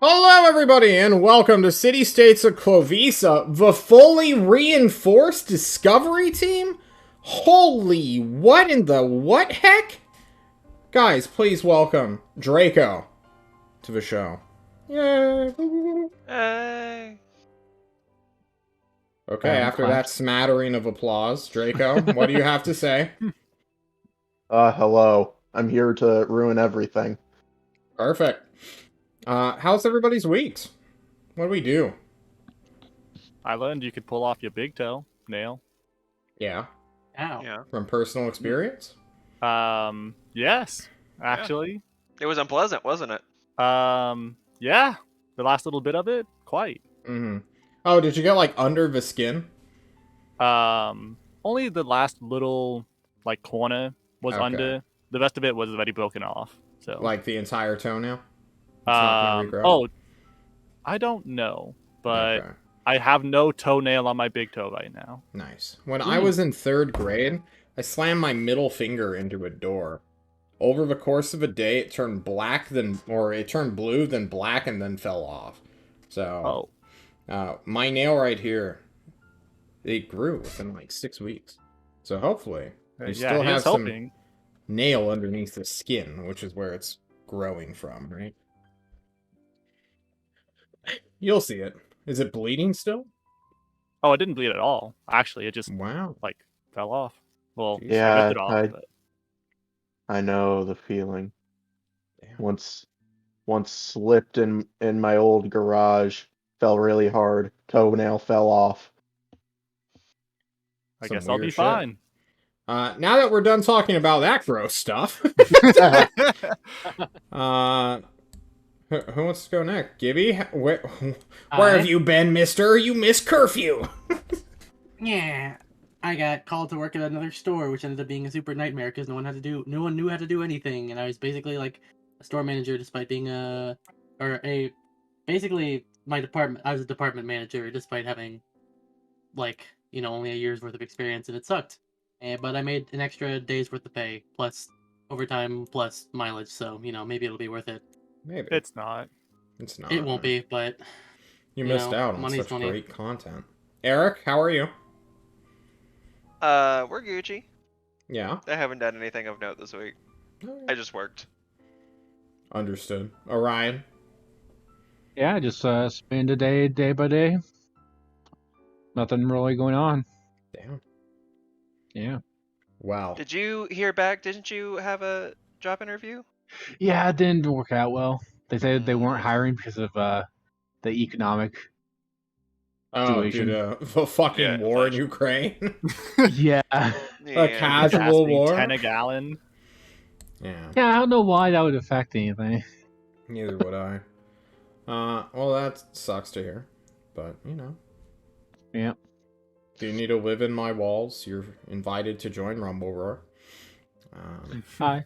Hello, everybody, and welcome to City States of Klovisa, the fully reinforced Discovery Team? Holy, what in the what heck? Guys, please welcome Draco to the show. Yay! Hey. Okay, after that smattering of applause, Draco, what do you have to say? Hello. I'm here to ruin everything. Perfect. How's everybody's weeks? What do we do? I learned you could pull off your big toe nail. Yeah, Ow. Yeah. from personal experience? Yes, actually. It was unpleasant, wasn't it? Yeah. The last little bit of it, quite. Mm-hmm. Oh, did you get, like, under the skin? Only the last little, like, corner was Okay. under. The rest of it was already broken off. So, Like the entire toenail? It's not gonna regrow? oh, I don't know, but Okay. I have no toenail on my big toe right now. Nice. When I was in 3rd grade, I slammed my middle finger into a door. Over the course of a day, it turned it turned blue, then black, and then fell off. So, my nail right here, it grew within like 6 weeks. So hopefully, you still have some nail underneath the skin, which is where it's growing from, right? You'll see it. Is it bleeding still? Oh, it didn't bleed at all. Actually, it just Wow. like fell off. Well, Jeez. I ripped it off. But... I know the feeling. Damn. Once slipped in my old garage, fell really hard, toenail fell off. I Some guess I'll be weird shit. fine. Now that we're done talking about that gross stuff, who wants to go next? Gibby? Where have you been, mister? You missed curfew! Yeah, I got called to work at another store, which ended up being a super nightmare because no one knew how to do anything, and I was basically like a store manager, despite being basically my department. I was a department manager, despite having only a year's worth of experience, and it sucked. But I made an extra day's worth of pay, plus overtime, plus mileage, so maybe it'll be worth it. Maybe. It's not. It's not. It won't be, but you missed out on money's such money. great content. Eric, how are you? We're Gucci. Yeah. I haven't done anything of note this week. I just worked. Understood. Orion? Yeah, just spend a day by day. Nothing really going on. Damn. Yeah. Wow. Did you hear back? Didn't you have a job interview? Yeah, it didn't work out well. They said they weren't hiring because of the economic situation. Due to the fucking war in Ukraine? Yeah. A casual war? 10 a gallon. Yeah. Yeah, I don't know why that would affect anything. Neither would I. Well, that sucks to hear. But, Yeah. Do you need to live in my walls? You're invited to join Rumble Roar. Hi.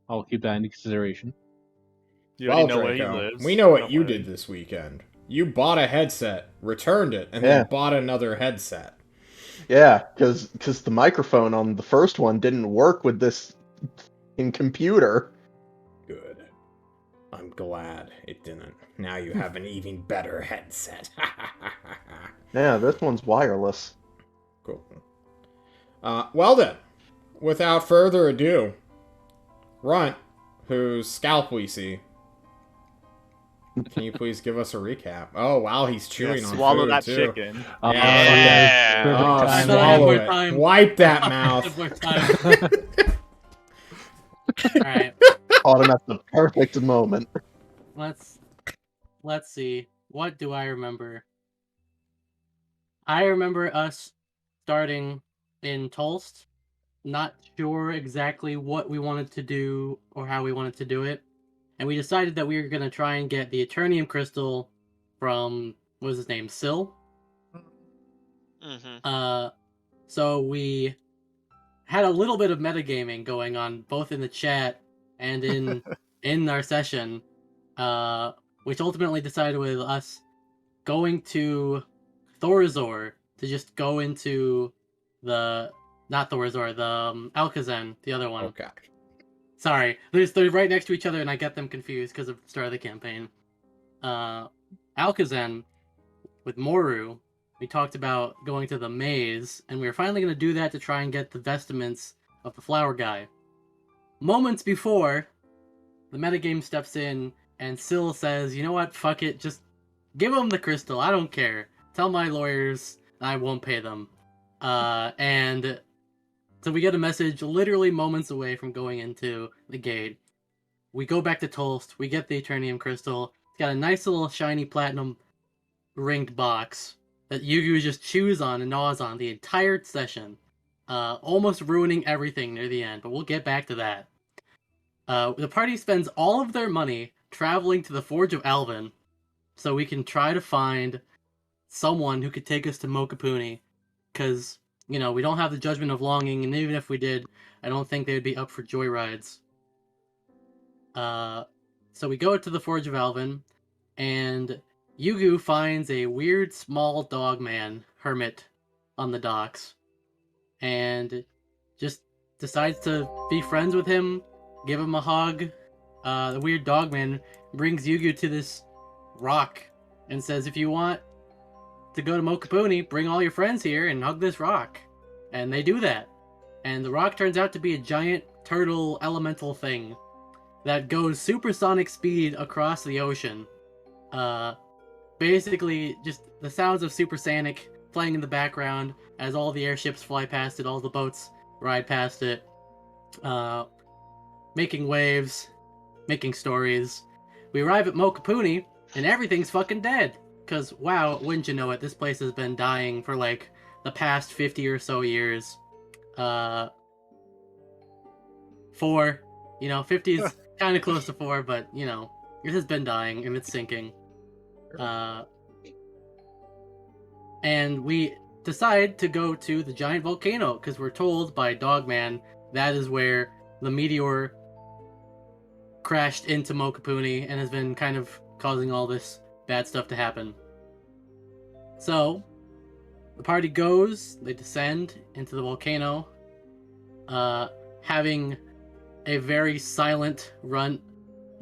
I'll keep that into consideration. You already Well, know where he Draco, lives. we know what Don't you worry. did this weekend. You bought a headset, returned it, and then bought another headset. Yeah, because the microphone on the first one didn't work with this in computer. Good. I'm glad it didn't. Now you have an even better headset. Yeah, this one's wireless. Cool. Well then, without further ado, Runt, whose scalp we see, can you please give us a recap? Oh wow, he's chewing on swallow food that too. chicken. Yeah. Yeah. Swallow it. Wipe that mouth. Alright, Caught him at the perfect moment. let's see. What do I remember? I remember us starting in Tulst, not sure exactly what we wanted to do or how we wanted to do it, and we decided that we were going to try and get the Eternium Crystal from, what was his name, Syl? So we had a little bit of metagaming going on, both in the chat and in our session, which ultimately decided with us going to Thorazor to just go into not Thorazor, the Alakazam, the other one. Okay. Sorry, they're right next to each other, and I get them confused because of the start of the campaign. Alakazam with Moru, we talked about going to the maze, and we were finally going to do that to try and get the vestments of the flower guy. Moments before, the metagame steps in, and Syl says, you know what, fuck it, just give him the crystal, I don't care. Tell my lawyers I won't pay them. And so we get a message literally moments away from going into the gate. We go back to Tolst, we get the Eternium crystal. It's got a nice little shiny platinum ringed box that Yugu just chews on and gnaws on the entire session, almost ruining everything near the end, but we'll get back to that. The party spends all of their money traveling to the Forge of Alvin so we can try to find someone who could take us to Mokapuni, because, you know, we don't have the Judgment of Longing, and even if we did, I don't think they would be up for joyrides. So we go to the Forge of Alvin, and Yugu finds a weird small dog man, hermit, on the docks, and just decides to be friends with him, give him a hug. The weird dog man brings Yugu to this rock and says, if you want to go to Mokapuni, bring all your friends here and hug this rock. And they do that. And the rock turns out to be a giant turtle elemental thing that goes supersonic speed across the ocean. Basically, just the sounds of Supersonic playing in the background as all the airships fly past it, all the boats ride past it, making waves, making stories. We arrive at Mokapuni, and everything's fucking dead. Because, wow, wouldn't you know it, this place has been dying for, like, the past 50 or so years. 4. You know, 50 is kind of close to 4, but, you know, it has been dying, and it's sinking. And we decide to go to the giant volcano, because we're told by Dogman that is where the meteor crashed into Mokapuni and has been kind of causing all this bad stuff to happen. So, the party goes, they descend into the volcano, having a very silent Runt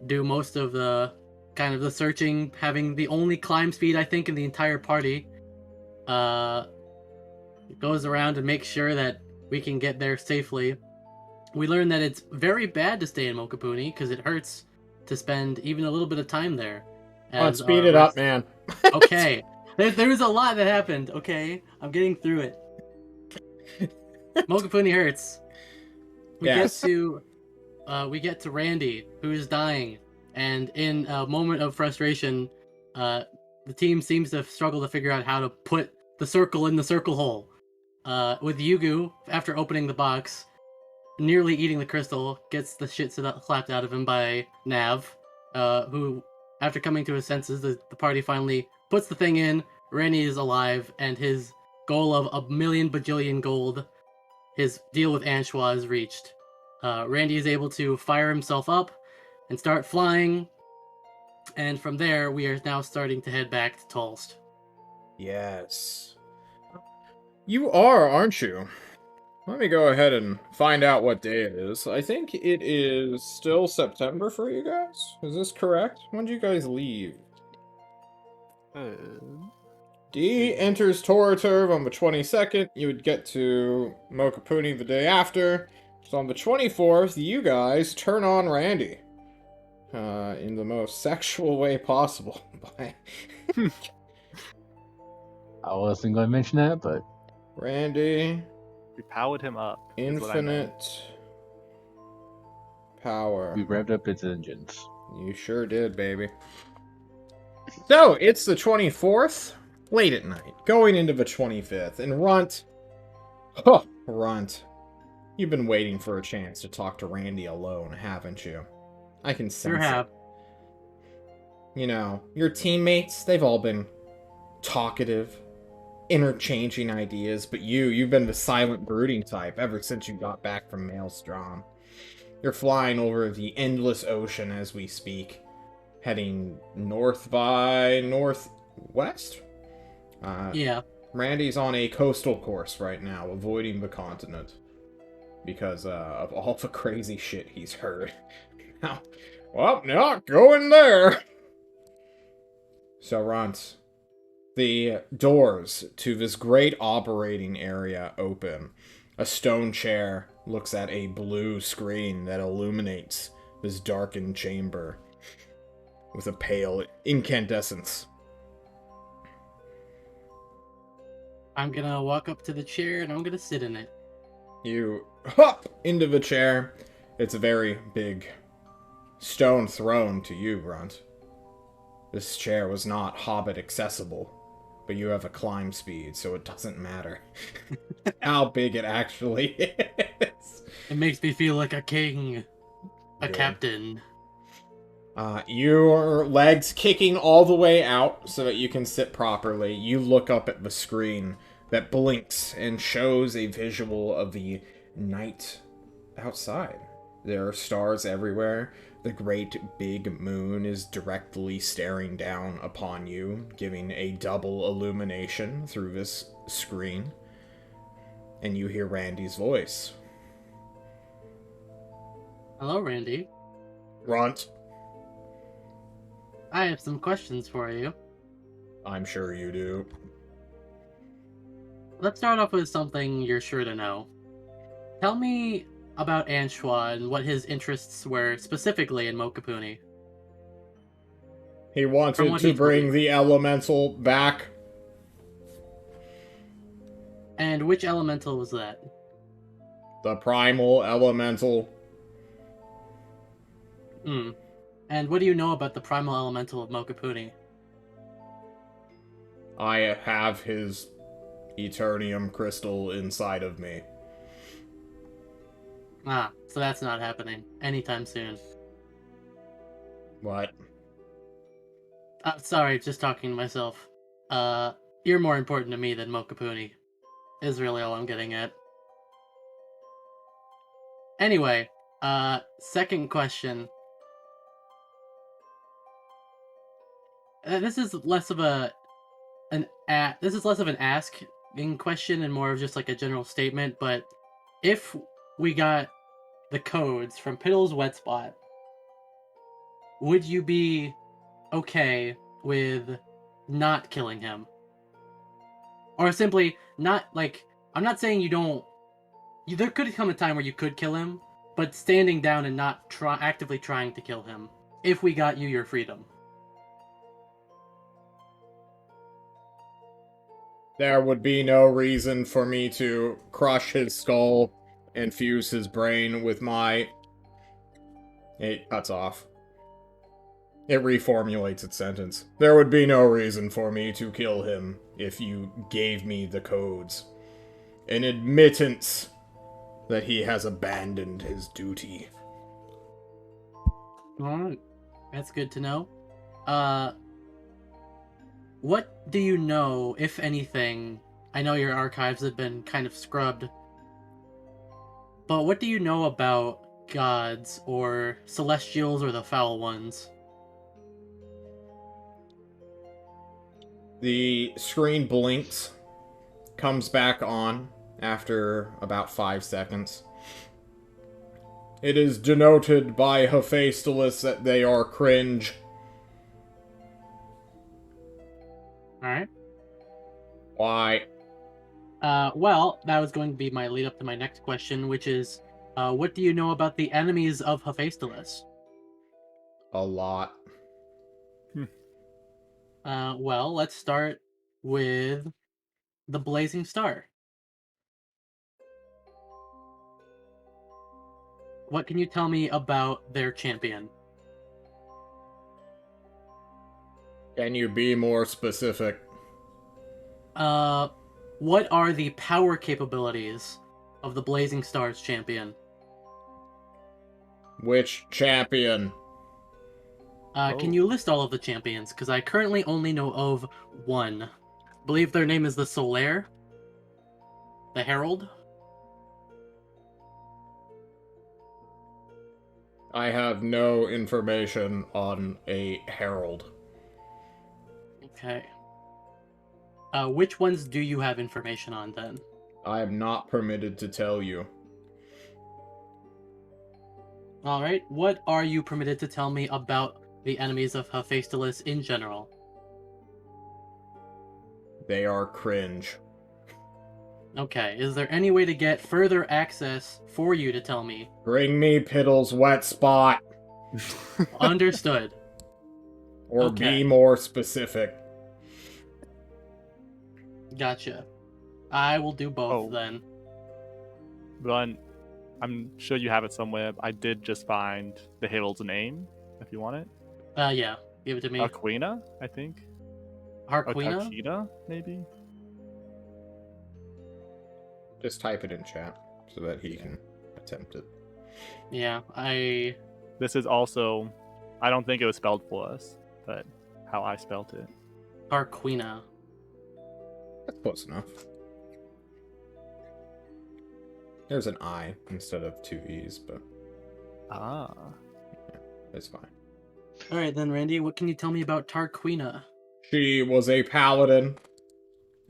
do most of the kind of the searching, having the only climb speed I think in the entire party. Goes around and makes sure that we can get there safely. We learn that it's very bad to stay in Mokapuni because it hurts to spend even a little bit of time there. Let's speed it up, man. Okay. There's a lot that happened, okay? I'm getting through it. Mokapuni hurts. We get to Randy, who is dying, and in a moment of frustration, the team seems to struggle to figure out how to put the circle in the circle hole. With Yugu, after opening the box, nearly eating the crystal, gets the shit slapped out of him by Nav, who, after coming to his senses, the party finally puts the thing in. Randy is alive, and his goal of 1,000,000 bajillion gold, his deal with Anshua, is reached. Randy is able to fire himself up and start flying, and from there, we are now starting to head back to Tolst. Yes. You are, aren't you? Let me go ahead and find out what day it is. I think it is still September for you guys. Is this correct? When did you guys leave? D enters Toraturv on the 22nd. You would get to Mokapuni the day after. So on the 24th, you guys turn on Randy. In the most sexual way possible. I wasn't going to mention that, but Randy, We powered him up. is what I meant. infinite power. we revved up its engines. You sure did, baby. So, it's the 24th, late at night, going into the 25th, and Runt... Oh, Runt. You've been waiting for a chance to talk to Randy alone, haven't you? I can sense it. You know, your teammates, they've all been talkative, interchanging ideas, but you've been the silent brooding type ever since you got back from Maelstrom. You're flying over the endless ocean as we speak, heading north by northwest? Yeah. Randy's on a coastal course right now, avoiding the continent, because of all the crazy shit he's heard. Now, well, not going there! So, Runt, the doors to this great operating area open. A stone chair looks at a blue screen that illuminates this darkened chamber with a pale incandescence. I'm gonna walk up to the chair and I'm gonna sit in it. You hop into the chair. It's a very big stone throne to you, Runt. This chair was not hobbit accessible, but you have a climb speed, so it doesn't matter how big it actually is. It makes me feel like a king, a Good. captain. Your legs kicking all the way out so that you can sit properly. You look up at the screen that blinks and shows a visual of the night outside. There are stars everywhere. The great big moon is directly staring down upon you, giving a double illumination through this screen. And you hear Randy's voice. Hello, Randy. Runt. I have some questions for you. I'm sure you do. Let's start off with something you're sure to know. Tell me about Anshua and what his interests were specifically in Mokapuni. He From wanted what to he told bring you. the elemental back. And which elemental was that? The primal elemental. Hmm. And what do you know about the primal elemental of Mokapuni? I have his Eternium crystal inside of me. Ah, so that's not happening anytime soon. What? Sorry, just talking to myself. You're more important to me than Mokapuni, is really all I'm getting at. Anyway, second question. This is less of an asking question and more of just like a general statement, but if we got the codes from Piddle's wet spot, would you be okay with not killing him? Or simply not, like, I'm not saying you don't... there could come a time where you could kill him, but standing down and not actively trying to kill him, if we got you your freedom. There would be no reason for me to crush his skull and fuse his brain with my... It cuts off. It reformulates its sentence. There would be no reason for me to kill him if you gave me the codes. An admittance that he has abandoned his duty. Alright, that's good to know. What do you know, if anything? I know your archives have been kind of scrubbed, but what do you know about gods or celestials or the foul ones? The screen blinks, comes back on after about 5 seconds. It is denoted by Hephaestus that they are cringe. Alright. Why? Well, that was going to be my lead up to my next question, which is, what do you know about the enemies of Hephaestus? A lot. Well, let's start with the Blazing Star. What can you tell me about their champion? Can you be more specific? What are the power capabilities of the Blazing Star's champion? Which champion? Can you list all of the champions? Because I currently only know of one. I believe their name is the Solaire? The Herald? I have no information on a herald. Okay. Which ones do you have information on, then? I am not permitted to tell you. Alright, what are you permitted to tell me about the enemies of Hephaestus in general? They are cringe. Okay, is there any way to get further access for you to tell me? Bring me Piddle's wet spot. Understood. Or Okay. be more specific. Gotcha. I will do both Oh. then. Run. I'm sure you have it somewhere. I did just find the herald's name, if you want it. Yeah, give it to me. Aquina, I think. Or Harquina? Takeda, maybe? Just type it in chat so that he can attempt it. Yeah, This is also... I don't think it was spelled for us, but how I spelt it. Harquina. That's close enough. There's an I instead of two E's, but Ah. it's fine. Alright then, Randy, what can you tell me about Tarquina? She was a paladin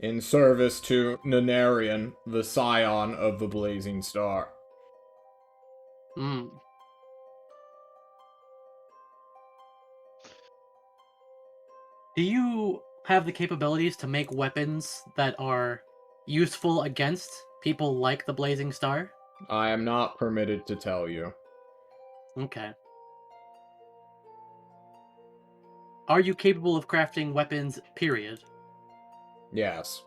in service to Nanarian, the scion of the Blazing Star. Hmm. Do you have the capabilities to make weapons that are useful against people like the Blazing Star? I am not permitted to tell you. Okay. Are you capable of crafting weapons, period? Yes.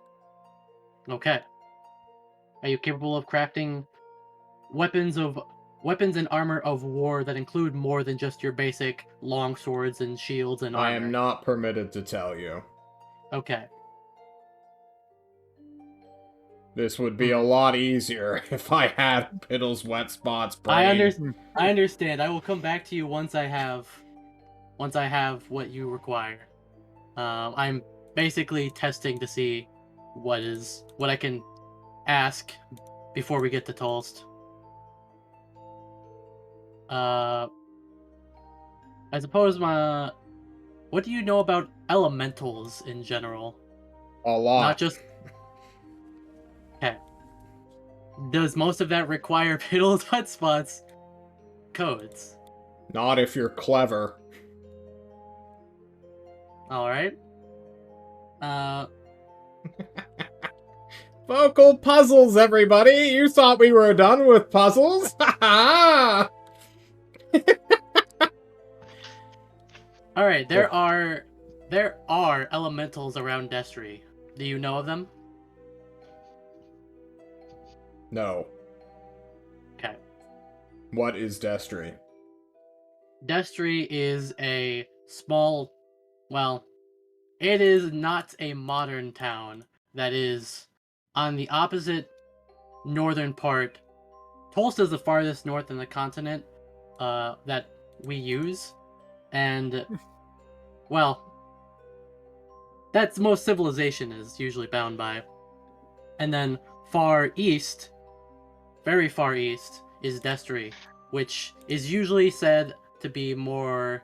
Okay. Are you capable of crafting weapons and armor of war that include more than just your basic long swords and shields and armor? I am not permitted to tell you. Okay. This would be a lot easier if I had Piddle's wet spots brain. I understand. I will come back to you once I have what you require. I'm basically testing to see what I can ask before we get to Tolst. I suppose what do you know about elementals in general? A lot. Not just... Okay. Does most of that require Piddle's wet spots codes? Not if you're clever. Alright. Vocal puzzles, everybody! You thought we were done with puzzles? Ha Alright, there are elementals around Destry. Do you know of them? No. Okay. What is Destry? Destry is a small... Well, it is not a modern town that is on the opposite northern part. Tulsa is the farthest north in the continent that we use. And, well, that's most civilization is usually bound by. And then far east, very far east, is Destry, which is usually said to be more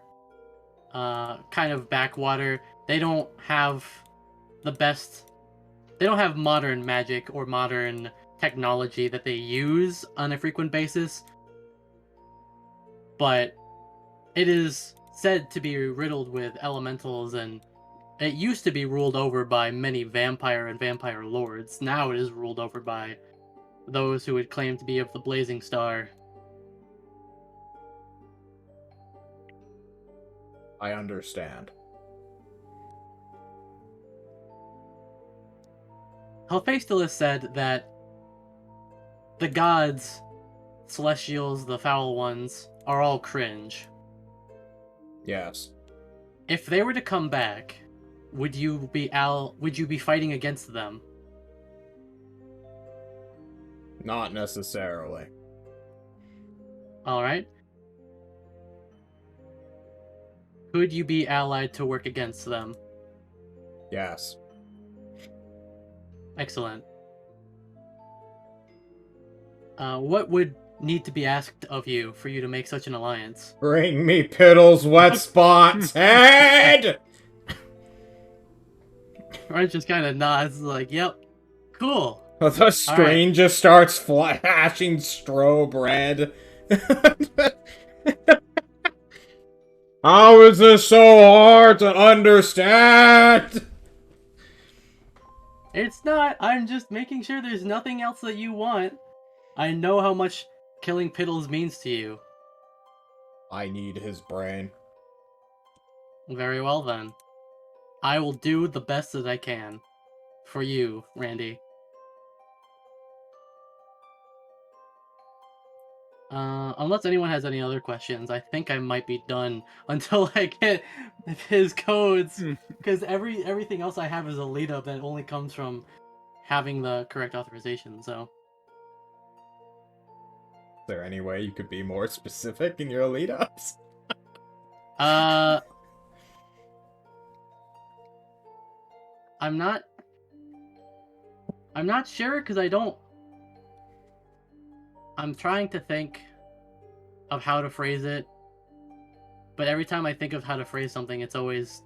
kind of backwater. They don't have modern magic or modern technology that they use on a frequent basis, but it is said to be riddled with elementals, and it used to be ruled over by many vampire and vampire lords. Now it is ruled over by those who would claim to be of the Blazing Star. I understand. Hephaestus said that the gods, celestials, the foul ones, are all cringe. Yes. If they were to come back, would you be fighting against them? Not necessarily. Alright. Could you be allied to work against them? Yes. Excellent. What would need to be asked of you for you to make such an alliance? Bring me Piddle's wet spots head! Ryan just kind of nods, like, yep, cool. The screen just starts flashing strobe red. How is this so hard to understand? It's not. I'm just making sure there's nothing else that you want. I know how much killing Piddles means to you. I need his brain. Very well then. I will do the best that I can. For you, Randy. Unless anyone has any other questions, I think I might be done until I get his codes. Because everything else I have is a lead up that only comes from having the correct authorization, so. Is there any way you could be more specific in your lead ups? I'm not sure because I'm trying to think of how to phrase it, but every time I think of how to phrase something, it's always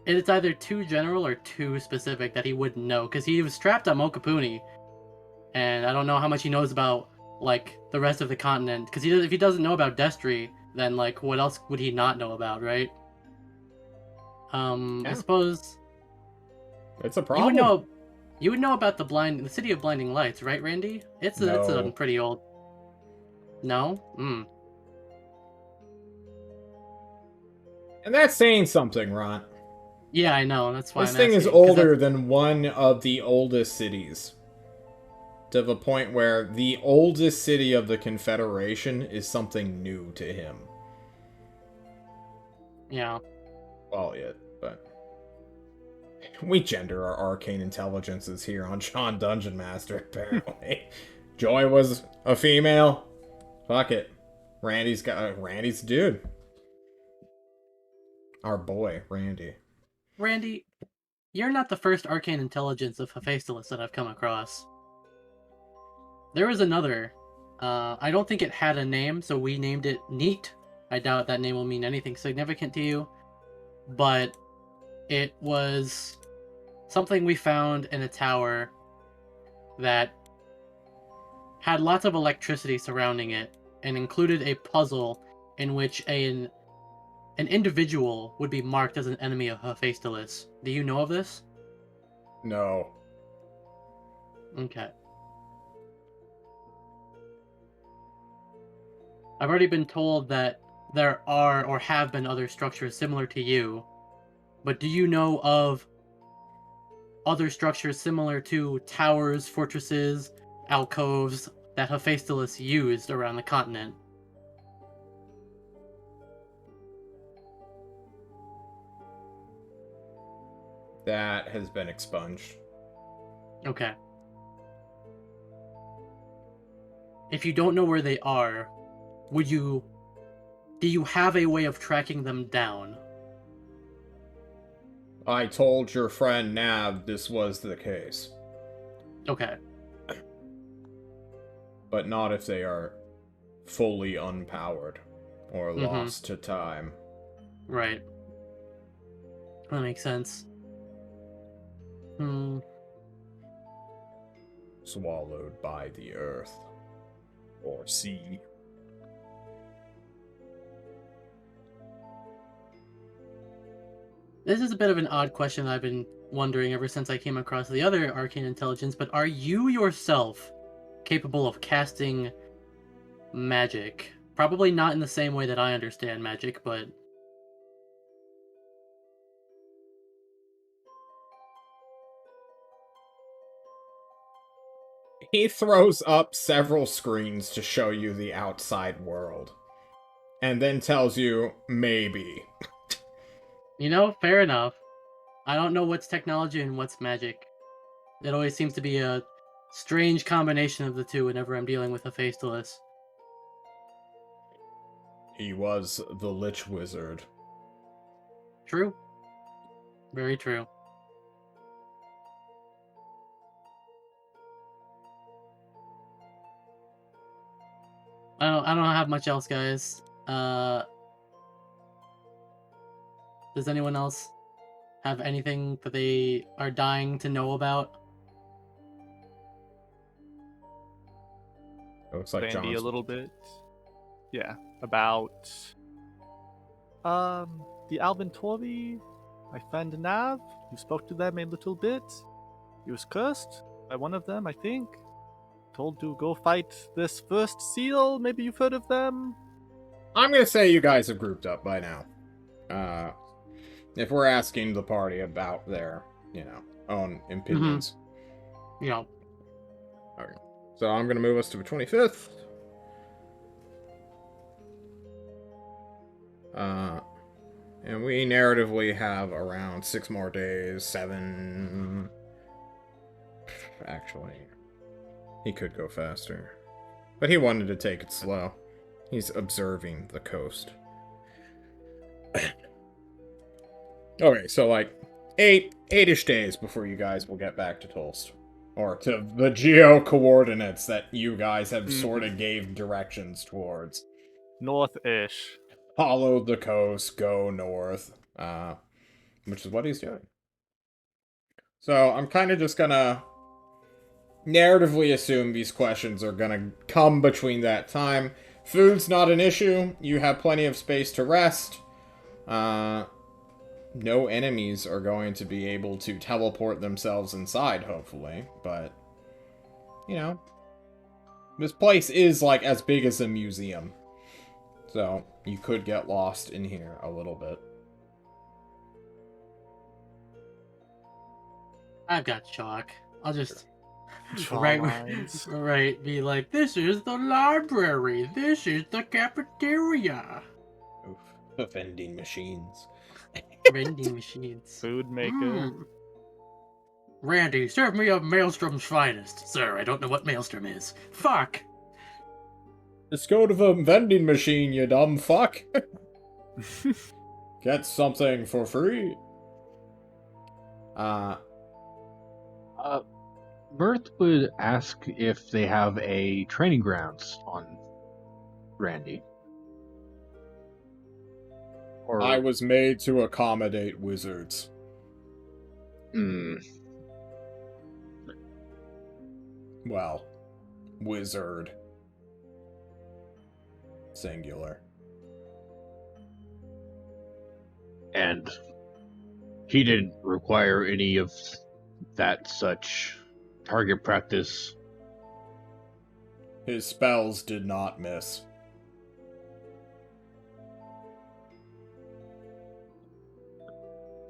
it's either too general or too specific that he wouldn't know, because he was strapped on Mokapuni, and I don't know how much he knows about, like, the rest of the continent, because if he doesn't know about Destry, then, like, what else would he not know about, right? Yeah. I suppose It's a problem. you would know about the City of Blinding Lights, right, Randy? It's a No. pretty old. No? And that's saying something, Ron. Yeah, I know. That's why This I'm thing is asking, 'cause older than one of the oldest cities. To the point where the oldest city of the Confederation is something new to him. Yeah. Well, yeah, but... We gender our arcane intelligences here on Sean Dungeon Master, apparently. Joy was a female. Fuck it. Randy's a dude. Our boy, Randy. Randy, you're not the first arcane intelligence of Hephaestus that I've come across. There was another. I don't think it had a name, so we named it Neat. I doubt that name will mean anything significant to you. But it was something we found in a tower that had lots of electricity surrounding it and included a puzzle in which an individual would be marked as an enemy of Hephaestus. Do you know of this? No. Okay. I've already been told that there are or have been other structures similar to you, but do you know of other structures similar to towers, fortresses, alcoves that Hephaestus used around the continent? That has been expunged. Okay. If you don't know where they are, do you have a way of tracking them down? I told your friend Nav this was the case. Okay. But not if they are fully unpowered or lost to time. Right. That makes sense. Swallowed by the earth. Or sea. This is a bit of an odd question I've been wondering ever since I came across the other arcane intelligence, but are you yourself capable of casting magic? Probably not in the same way that I understand magic, but... He throws up several screens to show you the outside world. And then tells you, maybe. You know, fair enough. I don't know what's technology and what's magic. It always seems to be a strange combination of the two whenever I'm dealing with a Hephaestus. He was the Lich Wizard. True. Very true. I don't have much else, guys. Does anyone else have anything that they are dying to know about? It looks like Vandy John's... a little bit. Yeah, about the Alvin Torby, my friend Nav. You spoke to them a little bit. He was cursed by one of them, I think. Told to go fight this first seal. Maybe you've heard of them. I'm gonna say you guys have grouped up by now. If we're asking the party about their, own opinions. You know, Okay. So I'm gonna move us to the 25th. And we narratively have around 6 more days, 7. Actually, he could go faster. But he wanted to take it slow. He's observing the coast. Okay, so like 8-ish days before you guys will get back to Tulst. Or to the geo coordinates that you guys have sort of gave directions towards. North-ish. Follow the coast, go north. Which is what he's doing. So I'm kind of just gonna narratively assume these questions are gonna come between that time. Food's not an issue. You have plenty of space to rest. No enemies are going to be able to teleport themselves inside, hopefully. But, this place is, like, as big as a museum. So, you could get lost in here a little bit. I've got chalk. I'll just Draw right, lines. right, be like, this is the library. This is the cafeteria. Oof. The vending machines. Vending machines. Food maker. Mm. Randy, serve me up Maelstrom's finest. Sir, I don't know what Maelstrom is. Fuck. Just go to the vending machine, you dumb fuck. Get something for free. Mirth would ask if they have a training grounds on Randy. Or I was made to accommodate wizards. Well, wizard. Singular. and he didn't require any of that such target practice. His spells did not miss.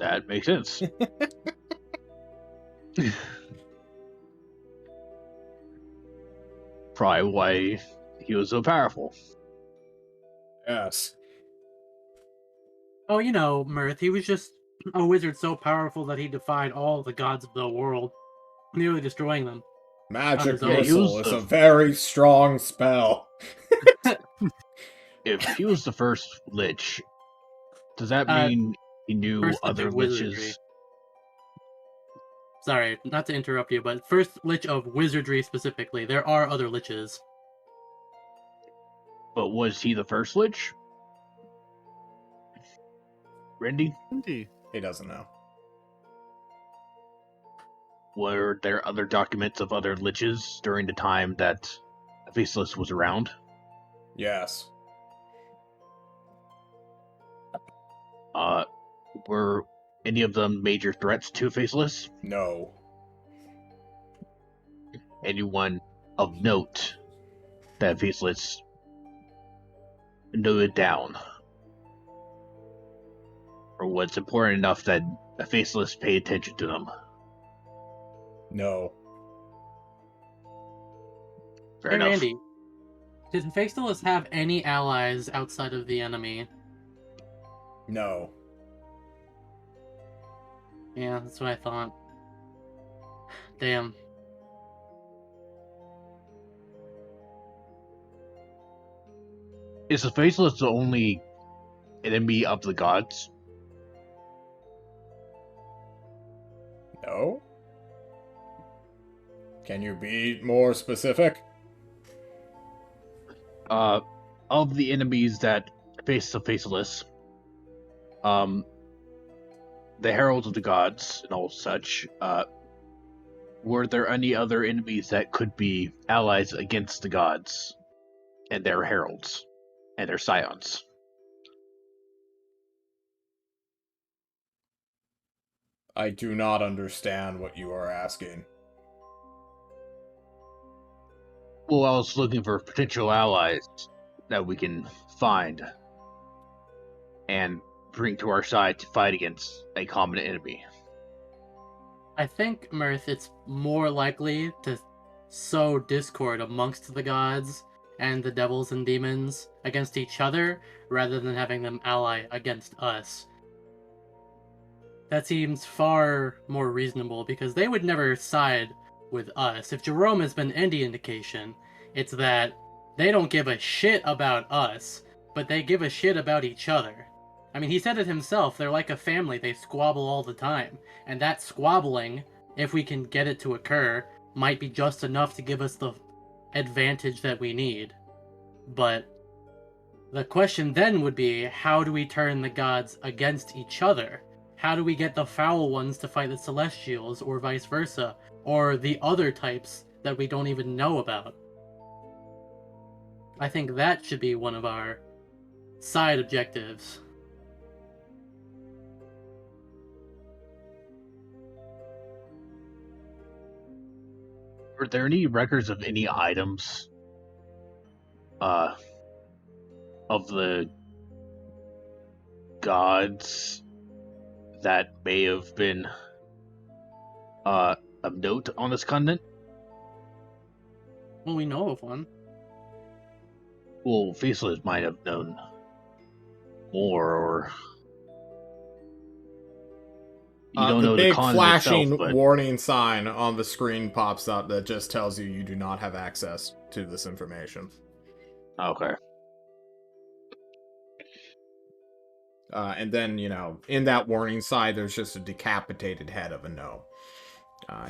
That makes sense. Probably why he was so powerful. Yes. Oh, you know, Mirth, he was just a wizard so powerful that he defied all the gods of the world, nearly destroying them. Magic his own. Missile is a very strong spell. If he was the first Lich, does that mean he knew first Lich other of wizardry. Liches? Sorry, not to interrupt you, but first Lich of wizardry specifically. There are other Liches. But was he the first Lich? Randy? Indeed. He doesn't know. Were there other documents of other Liches during the time that Faceless was around? Yes. Were any of them major threats to Faceless? No. Anyone of note that Faceless noted down? Or was important enough that a Faceless pay attention to them? No. Fair Hey, enough. Randy, did Faceless have any allies outside of the enemy? No. Yeah, that's what I thought. Damn. Is the Faceless the only enemy of the gods? No? Can you be more specific? Of the enemies that face the Faceless, the heralds of the gods and all such, were there any other enemies that could be allies against the gods and their heralds and their scions? I do not understand what you are asking. Well, I was looking for potential allies that we can find and bring to our side to fight against a common enemy. I think, Mirth, it's more likely to sow discord amongst the gods and the devils and demons against each other rather than having them ally against us. That seems far more reasonable because they would never side with us. If Jerome has been any indication, it's that they don't give a shit about us, but they give a shit about each other. I mean, he said it himself, they're like a family, they squabble all the time. And that squabbling, if we can get it to occur, might be just enough to give us the advantage that we need. But the question then would be, how do we turn the gods against each other? How do we get the foul ones to fight the Celestials, or vice versa? Or the other types that we don't even know about? I think that should be one of our side objectives. Are there any records of any items of the gods that may have been of note on this continent? Well, we know of one. Well, Faceless might have known more, or you don't the know the big continent flashing itself, but warning sign on the screen pops up that just tells you do not have access to this information. okay. And then, in that warning sign, there's just a decapitated head of a gnome.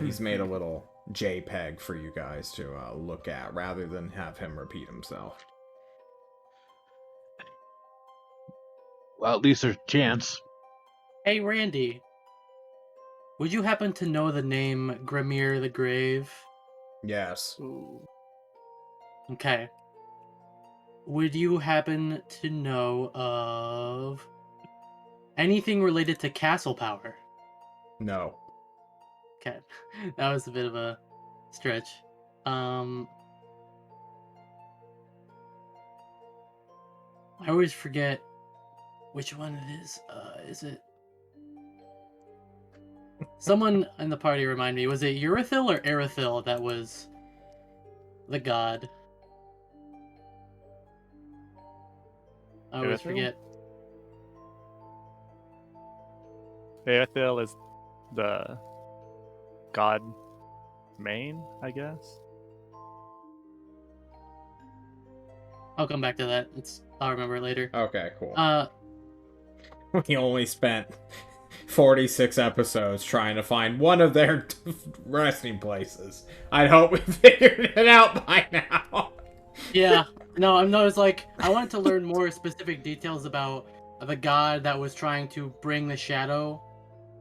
He's made a little JPEG for you guys to look at, rather than have him repeat himself. Well, at least there's a chance. Hey, Randy. Would you happen to know the name Grimir the Grave? Yes. Ooh. Okay. Would you happen to know of anything related to castle power? No. Okay. That was a bit of a stretch. I always forget which one it is. Is it... Someone in the party remind me, was it Urethil or Erethil that was the god? I always Erethil? forget. Erethil is the god main, I guess. I'll come back to that. I'll remember it later. Okay, cool. Uh, We only spent 46 episodes trying to find one of their resting places. I'd hope we figured it out by now. yeah. No, it's like, I wanted to learn more specific details about the god that was trying to bring the shadow,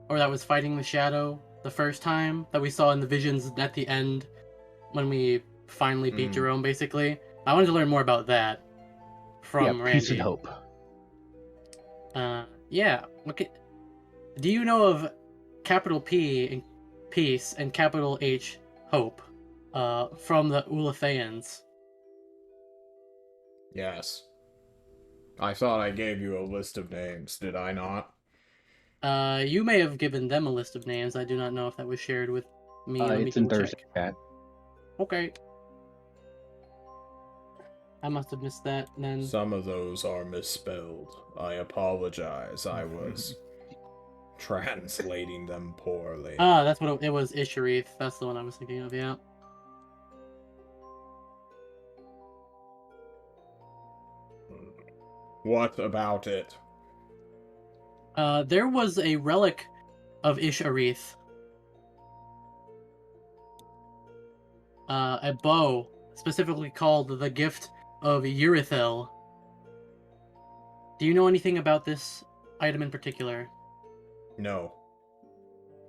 or that was fighting the shadow the first time, that we saw in the visions at the end when we finally beat Jerome, basically. I wanted to learn more about that from Randy. Peace and hope. Yeah. Do you know of capital P in peace and capital H hope from the Ulatheans? Yes. I thought I gave you a list of names, did I not? You may have given them a list of names. I do not know if that was shared with me. Let me It's in double Thursday check. chat. Okay. I must have missed that then. Some of those are misspelled. I apologize. I was translating them poorly. That's what it was. Isharith. That's the one I was thinking of. Yeah. What about it? There was a relic of Isharith. A bow, specifically called the Gift of Urethil. Do you know anything about this item in particular? No.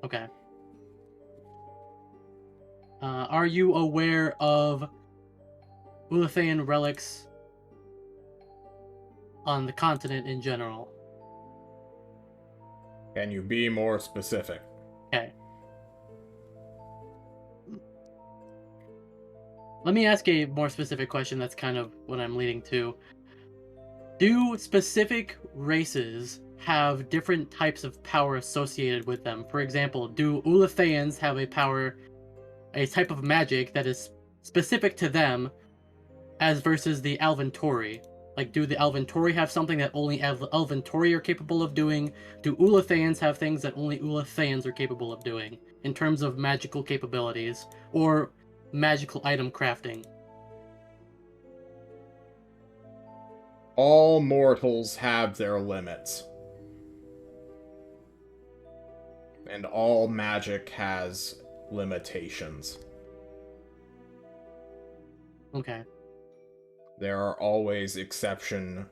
Okay. Are you aware of Ulathaean relics on the continent in general? Can you be more specific? Okay. Let me ask a more specific question that's kind of what I'm leading to. Do specific races have different types of power associated with them? For example, do Ulithayans have a type of magic that is specific to them as versus the Alventori? Like, do the Alventori have something that only Alventori are capable of doing? Do Ulithayans have things that only Ulithayans are capable of doing in terms of magical capabilities or magical item crafting? All mortals have their limits. And all magic has limitations. Okay. There are always exceptions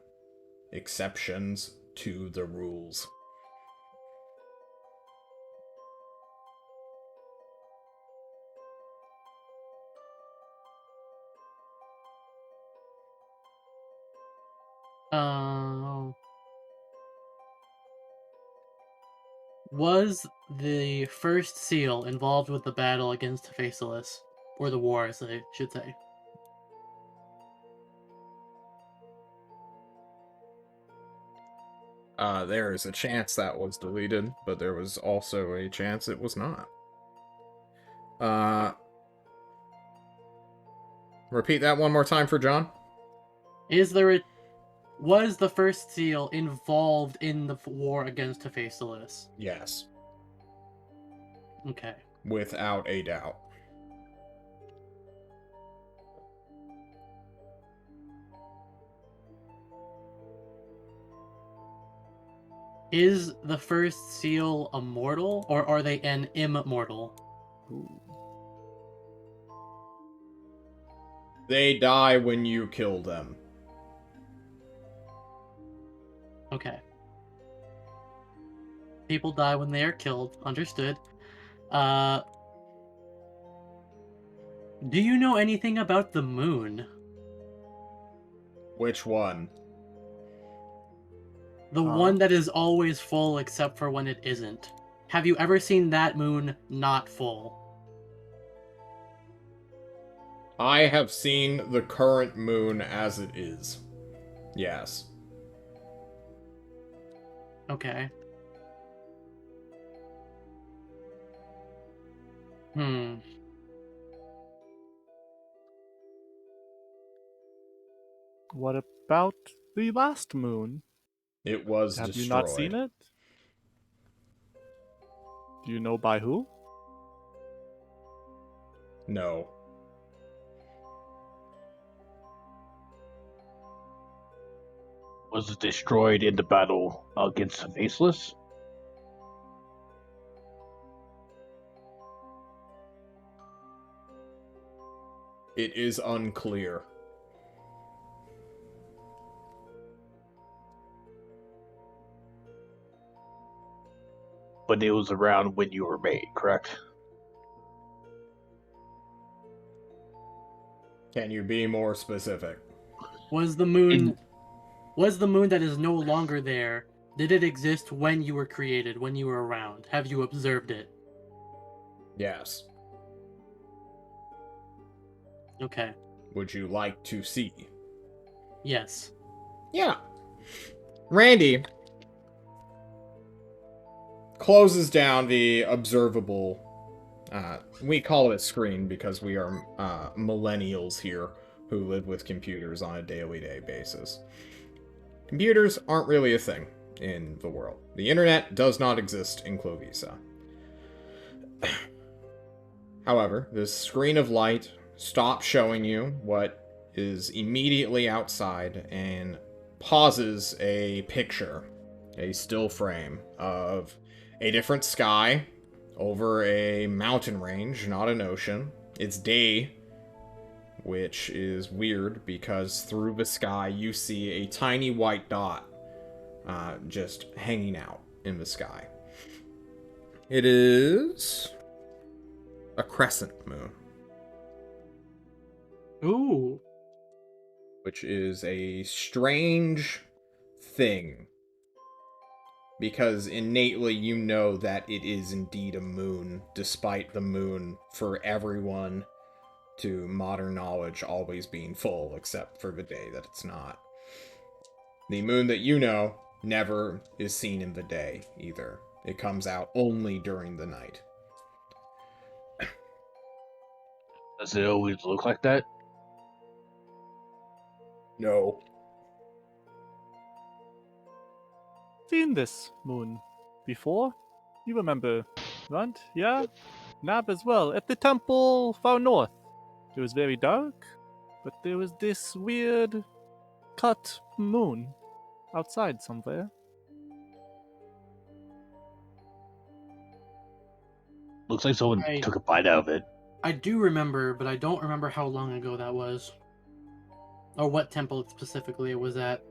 to the rules. Was the first seal involved with the battle against Faceless? Or the war, as I should say. There is a chance that was deleted, but there was also a chance it was not. Repeat that one more time for John. Was the first seal involved in the war against Faceless? Yes, Okay. without a doubt. Is the first seal a mortal, or are they an immortal? Ooh. They die when you kill them. Okay. People die when they are killed. Understood. Do you know anything about the moon? Which one? The one that is always full except for when it isn't. Have you ever seen that moon not full? I have seen the current moon as it is. Yes. Okay. Hmm. What about the last moon? It was Have destroyed. you not seen it? Do you know by who? No. Was it destroyed in the battle against the Faceless? It is unclear. But it was around when you were made, correct? Can you be more specific? Was the moon that is no longer there, did it exist when you were created, when you were around? Have you observed it? Yes. Okay. Would you like to see? Yes. Yeah. Randy closes down the observable, we call it a screen because we are millennials here who live with computers on a daily basis. Computers aren't really a thing in the world. The internet does not exist in Klovisa. However, this screen of light stops showing you what is immediately outside and pauses a picture, a still frame of a different sky over a mountain range, not an ocean. It's day, which is weird because through the sky you see a tiny white dot just hanging out in the sky. It is a crescent moon, Ooh. which is a strange thing. because innately you know that it is indeed a moon, despite the moon, for everyone to modern knowledge, always being full, except for the day that it's not. The moon that you know never is seen in the day, either. It comes out only during the night. Does it always look like that? No. Seen this moon before? You remember, right? Yeah? Nab as well, at the temple far north. It was very dark, but there was this weird cut moon outside somewhere. Looks like someone I- took a bite out of it. I do remember, but I don't remember how long ago that was. Or what temple specifically it was at.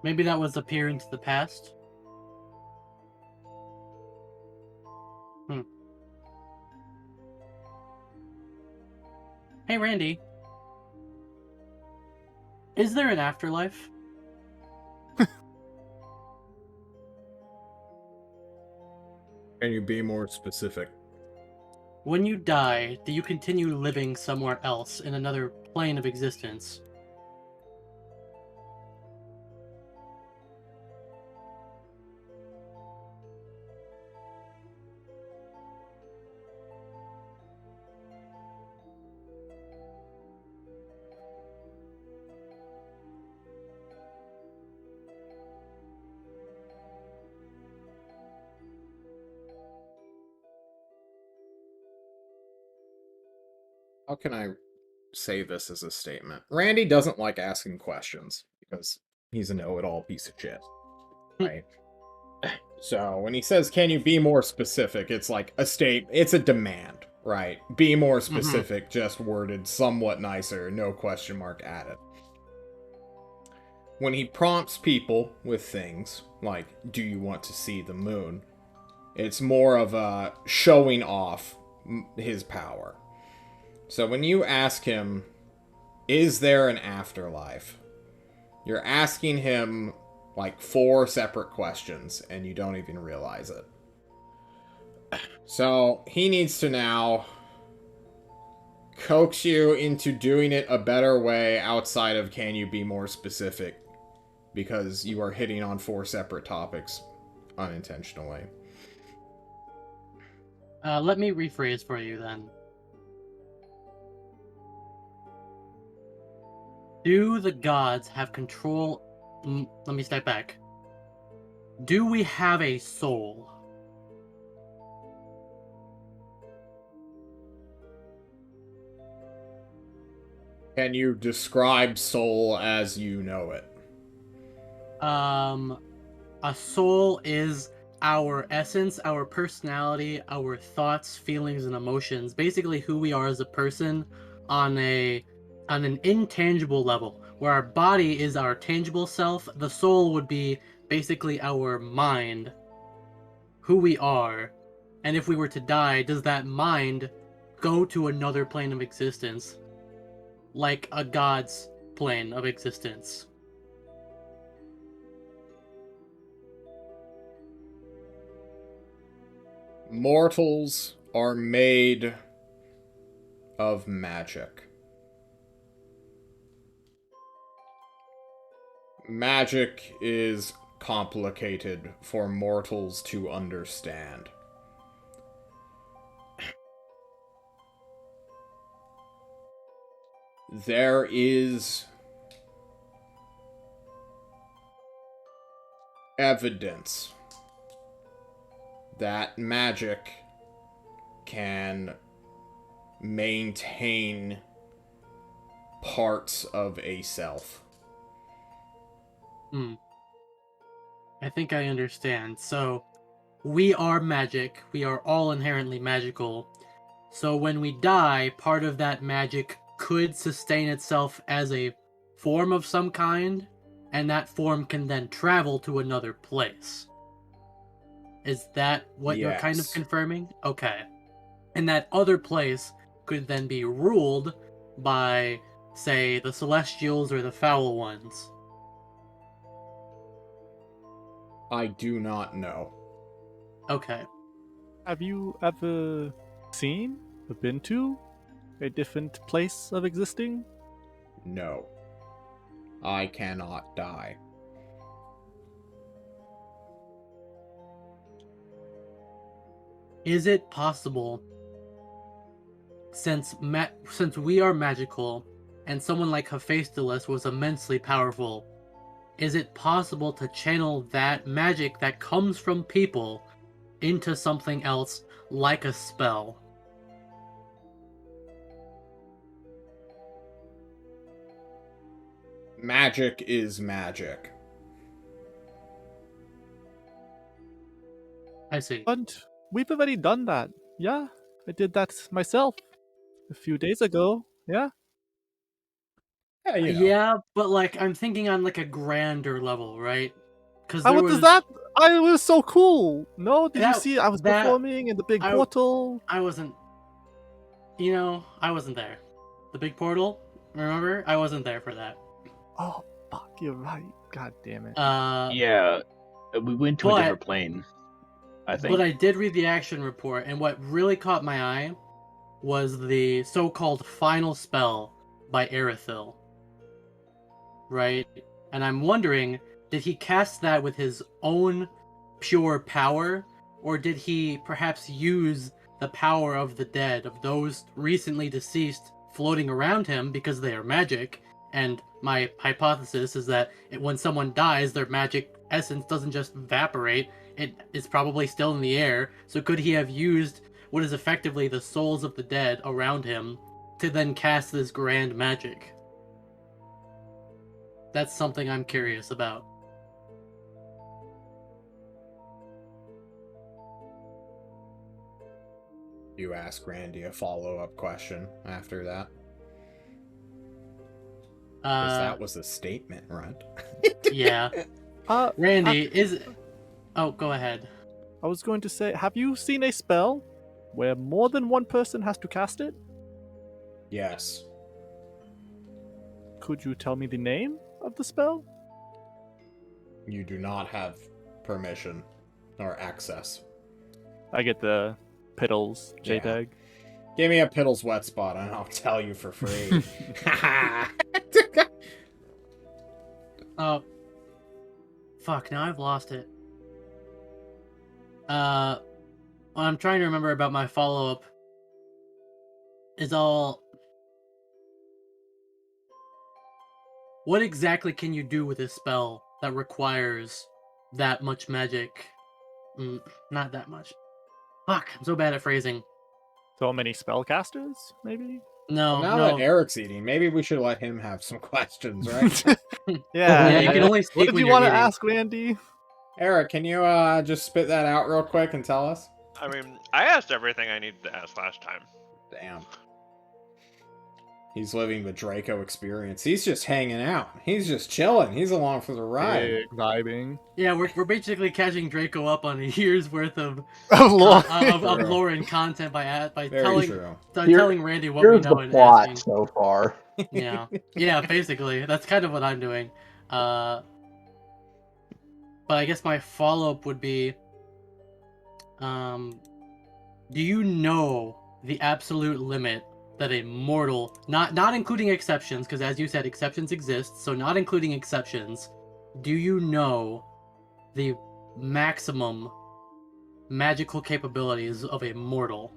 Maybe that was a peer into the past. Hey, Randy. Is there an afterlife? Can you be more specific? When you die, do you continue living somewhere else in another plane of existence? How can I say this as a statement? Randy doesn't like asking questions because he's a know-it-all piece of shit. Right? So when he says, can you be more specific? It's like it's a demand, right? Be more specific, just worded somewhat nicer, no question mark added. When he prompts people with things, like, do you want to see the moon? It's more of a showing off his power. So when you ask him, is there an afterlife? You're asking him like 4 separate questions, and you don't even realize it. So he needs to now coax you into doing it a better way outside of can you be more specific, because you are hitting on 4 separate topics unintentionally. Let me rephrase for you then. Do the gods have control? Let me step back. Do we have a soul? Can you describe soul as you know it? A soul is our essence, our personality, our thoughts, feelings, and emotions. Basically, who we are as a person on an intangible level. Where our body is our tangible self, the soul would be basically our mind, who we are. And if we were to die, does that mind go to another plane of existence, like a god's plane of existence? Mortals are made of magic. Magic is complicated for mortals to understand. There is evidence that magic can maintain parts of a self. I think I understand. So, we are magic. We are all inherently magical. So when we die, part of that magic could sustain itself as a form of some kind, and that form can then travel to another place. Is that what you're kind of Yes. confirming? Okay. And that other place could then be ruled by, say, the Celestials or the Foul Ones. I do not know. Okay. Have you ever seen or been to a different place of existing? No. I cannot die. Is it possible, since we are magical, and someone like Hephaestus was immensely powerful, is it possible to channel that magic that comes from people into something else, like a spell? Magic is magic. I see. But we've already done that. Yeah, I did that myself a few days ago. Yeah. Yeah, you know. Yeah, but like I'm thinking on like a grander level, right? Because How there does was that? I was so cool. No, did you that see? I was that performing in the big I portal. I wasn't. You know, I wasn't there. The big portal. Remember, I wasn't there for that. Oh, fuck! You're right. God damn it. Yeah, we went to a but different plane. I think. but I did read the action report, and what really caught my eye was the so-called final spell by Erithil. Right? And I'm wondering, did he cast that with his own pure power, or did he perhaps use the power of the dead, of those recently deceased, floating around him because they are magic? And my hypothesis is that when someone dies, their magic essence doesn't just evaporate, it is probably still in the air. So could he have used what is effectively the souls of the dead around him to then cast this grand magic? That's something I'm curious about. You ask Randy a follow-up question after that. Because that was a statement, right? Yeah. Uh, Randy, is... Oh, go ahead. I was going to say, have you seen a spell where more than one person has to cast it? Yes. Could you tell me the name of the spell? You do not have permission or access. I get the Piddles Yeah. JPEG. Give me a Piddles wet spot and I'll tell you for free. Oh. Fuck, now I've lost it. What I'm trying to remember about my follow-up is all... What exactly can you do with a spell that requires that much magic? Not that much. Fuck, I'm so bad at phrasing. So many spellcasters, maybe? No, Now no. that Eric's eating, maybe we should let him have some questions, right? Yeah, you can only What speak did when you you're want to eating. ask, Randy? Eric, can you just spit that out real quick and tell us? I mean, I asked everything I needed to ask last time. Damn. He's living the Draco experience. He's just hanging out. He's just chilling. He's along for the ride. Big vibing. Yeah, we're basically catching Draco up on a year's worth of Lord. of True. lore and content by Very telling true. telling Randy what we Here's know the and plot asking. so far. Yeah, yeah, basically that's kind of what I'm doing. But I guess my follow up would be, do you know the absolute limit that a mortal, not including exceptions, because as you said, exceptions exist, so not including exceptions, do you know the maximum magical capabilities of a mortal?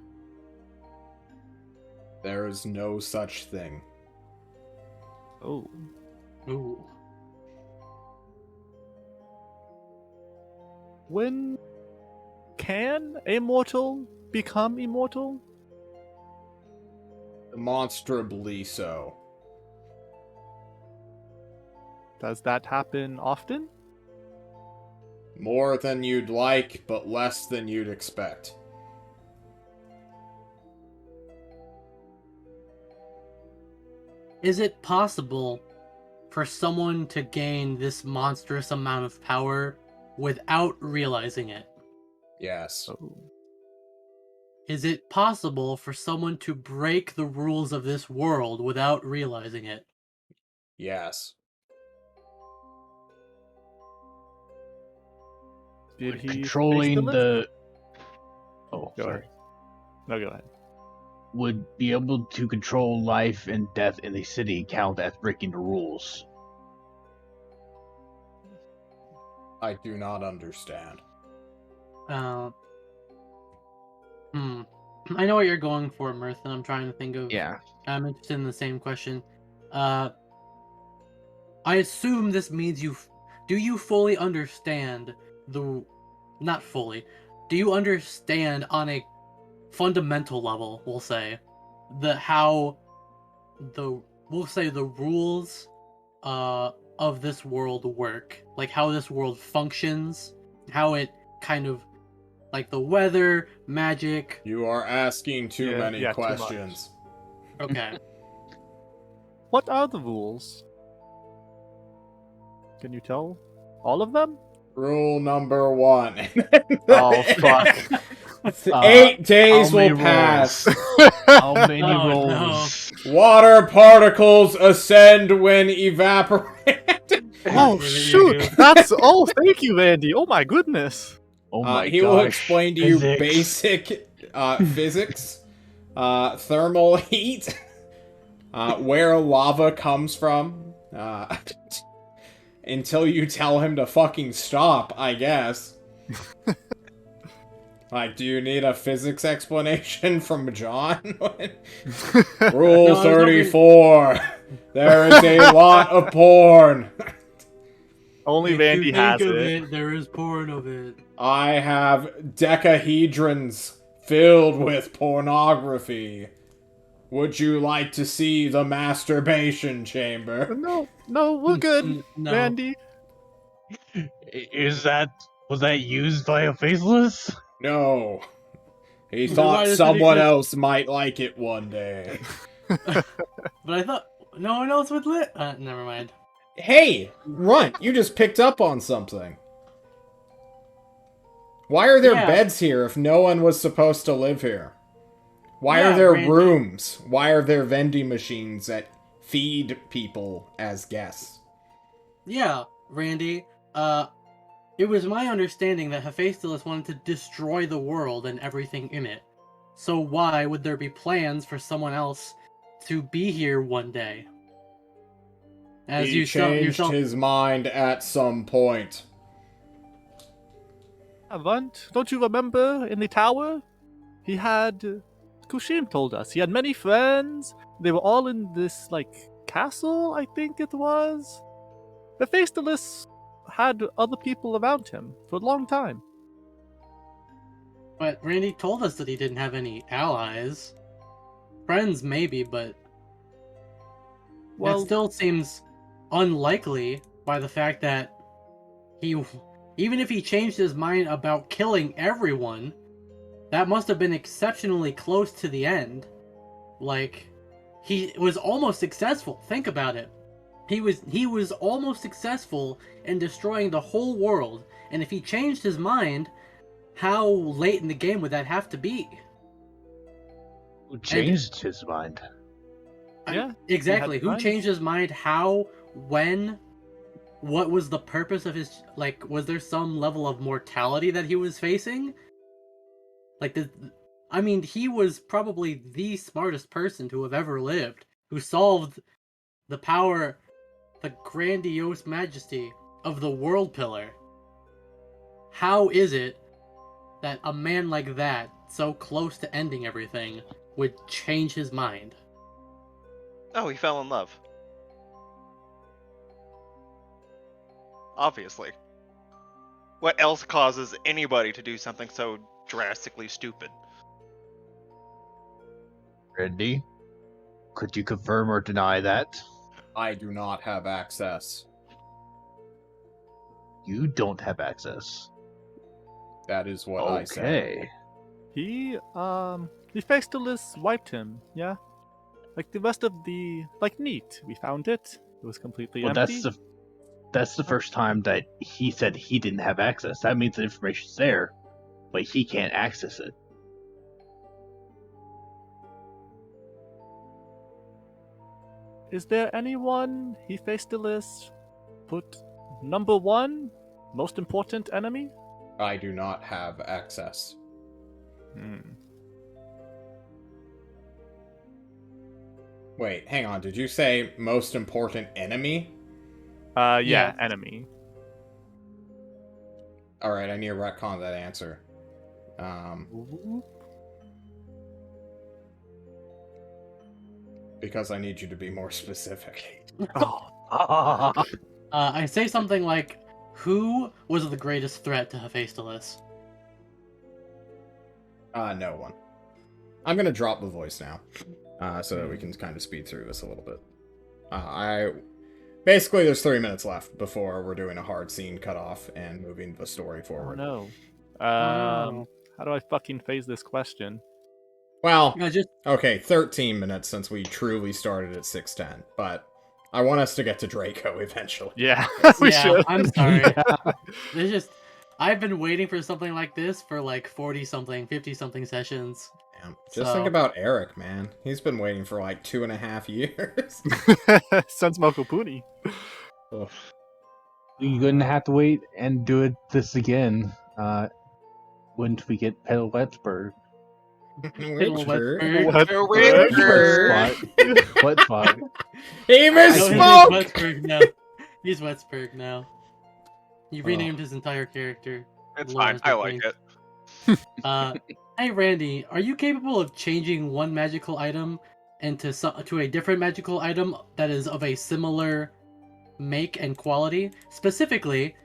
There is no such thing. Oh. Ooh. When can a mortal become immortal? Demonstrably so. Does that happen often? More than you'd like, but less than you'd expect. Is it possible for someone to gain this monstrous amount of power without realizing it? Yes. Oh. Is it possible for someone to break the rules of this world without realizing it? Yes. Did Would he face controlling list? the oh, Go sorry. ahead. No, go ahead. Would be able to control life and death in the city count as breaking the rules? I do not understand. Uh, I know what you're going for, Mirth, and I'm trying to think of. Yeah. I'm interested in the same question. I assume this means do you fully understand the. Not fully. Do you understand on a fundamental level, we'll say, we'll say the rules of this world work, like how this world functions, how it kind of like the weather, magic. You are asking too many too much. questions. Okay. What are the rules? Can you tell all of them? Rule number 1. Oh fuck! 8 days How many will pass. How many Oh, rolls? Water particles ascend when evaporate. Oh There you shoot! go. That's thank you, Randy. Oh my goodness. Oh my He gosh! will explain to you Physics. basic physics, thermal heat, where lava comes from, until you tell him to fucking stop, I guess. Like, do you need a physics explanation from John? Rule No, I was hoping- 34. There is a lot of porn. Only If Randy you has think of it. there is porn of it. I have decahedrons filled with pornography. Would you like to see the masturbation chamber? No, we're good, No. Randy. Was that used by a faceless? No. He Then why thought does it someone exist? else might like it one day. But I thought no one else would never mind. Hey, Runt, you just picked up on something. Why are there Yeah. beds here if no one was supposed to live here? Why Yeah, are there Randy. rooms? Why are there vending machines that feed people as guests? Yeah, Randy. It was my understanding that Hephaestus wanted to destroy the world and everything in it. So why would there be plans for someone else to be here one day? As He you changed yourself. his mind at some point. Avant, don't you remember in the tower? He had. Kushim told us he had many friends. They were all in this, castle, I think it was. Hephaestus had other people around him for a long time. But Randy told us that he didn't have any allies. Friends, maybe, but Well, that still seems unlikely by the fact that even if he changed his mind about killing everyone, that must have been exceptionally close to the end. Like, he was almost successful. Think about it. He was almost successful in destroying the whole world, and if he changed his mind, how late in the game would that have to be? Who changed his mind? Yeah, Exactly. had Who friends. changed his mind? How? When? What was the purpose of his, was there some level of mortality that he was facing? I mean, he was probably the smartest person to have ever lived, who solved the grandiose majesty of the world pillar. How is it that a man like that, so close to ending everything, would change his mind? Oh, he fell in love. Obviously. What else causes anybody to do something so drastically stupid? Randy, could you confirm or deny that? I do not have access. You don't have access. That is what I said. Okay. Hephaestus wiped him, yeah? Like the rest of neat. We found it. It was completely Well, empty. that's the first time that he said he didn't have access. That means the information's there, but he can't access it. Is there anyone Hephaestus put number one, most important enemy? I do not have access. Hmm. Wait, hang on. Did you say most important enemy? Yeah, Yes. enemy. Alright, I need to retcon that answer. Because I need you to be more specific. Oh. I say something like, "Who was the greatest threat to Hephaestus?" No one. I'm gonna drop the voice now, so that we can kind of speed through this a little bit. Basically, there's 3 minutes left before we're doing a hard scene cutoff and moving the story Oh forward. no. no. How do I fucking phase this question? Well, No, just okay, 13 minutes since we truly started at 6:10, but I want us to get to Draco eventually. Yeah, we yeah. should. I'm sorry. There's just I've been waiting for something like this for like 40-something, 50-something sessions. Damn. Just think So- about Eric, man. He's been waiting for like 2.5 years. Since Mokopuni. Ugh. You're gonna have to wait and do this again. When we get Petaletsburg. Little Witchburg. What spot? He No, his name's misspoke! Wetsburg now. He's Wetsburg now. He renamed his entire character. It's Lawrence fine. I like McQueen. it. Hey Randy, are you capable of changing one magical item to a different magical item that is of a similar make and quality? Specifically,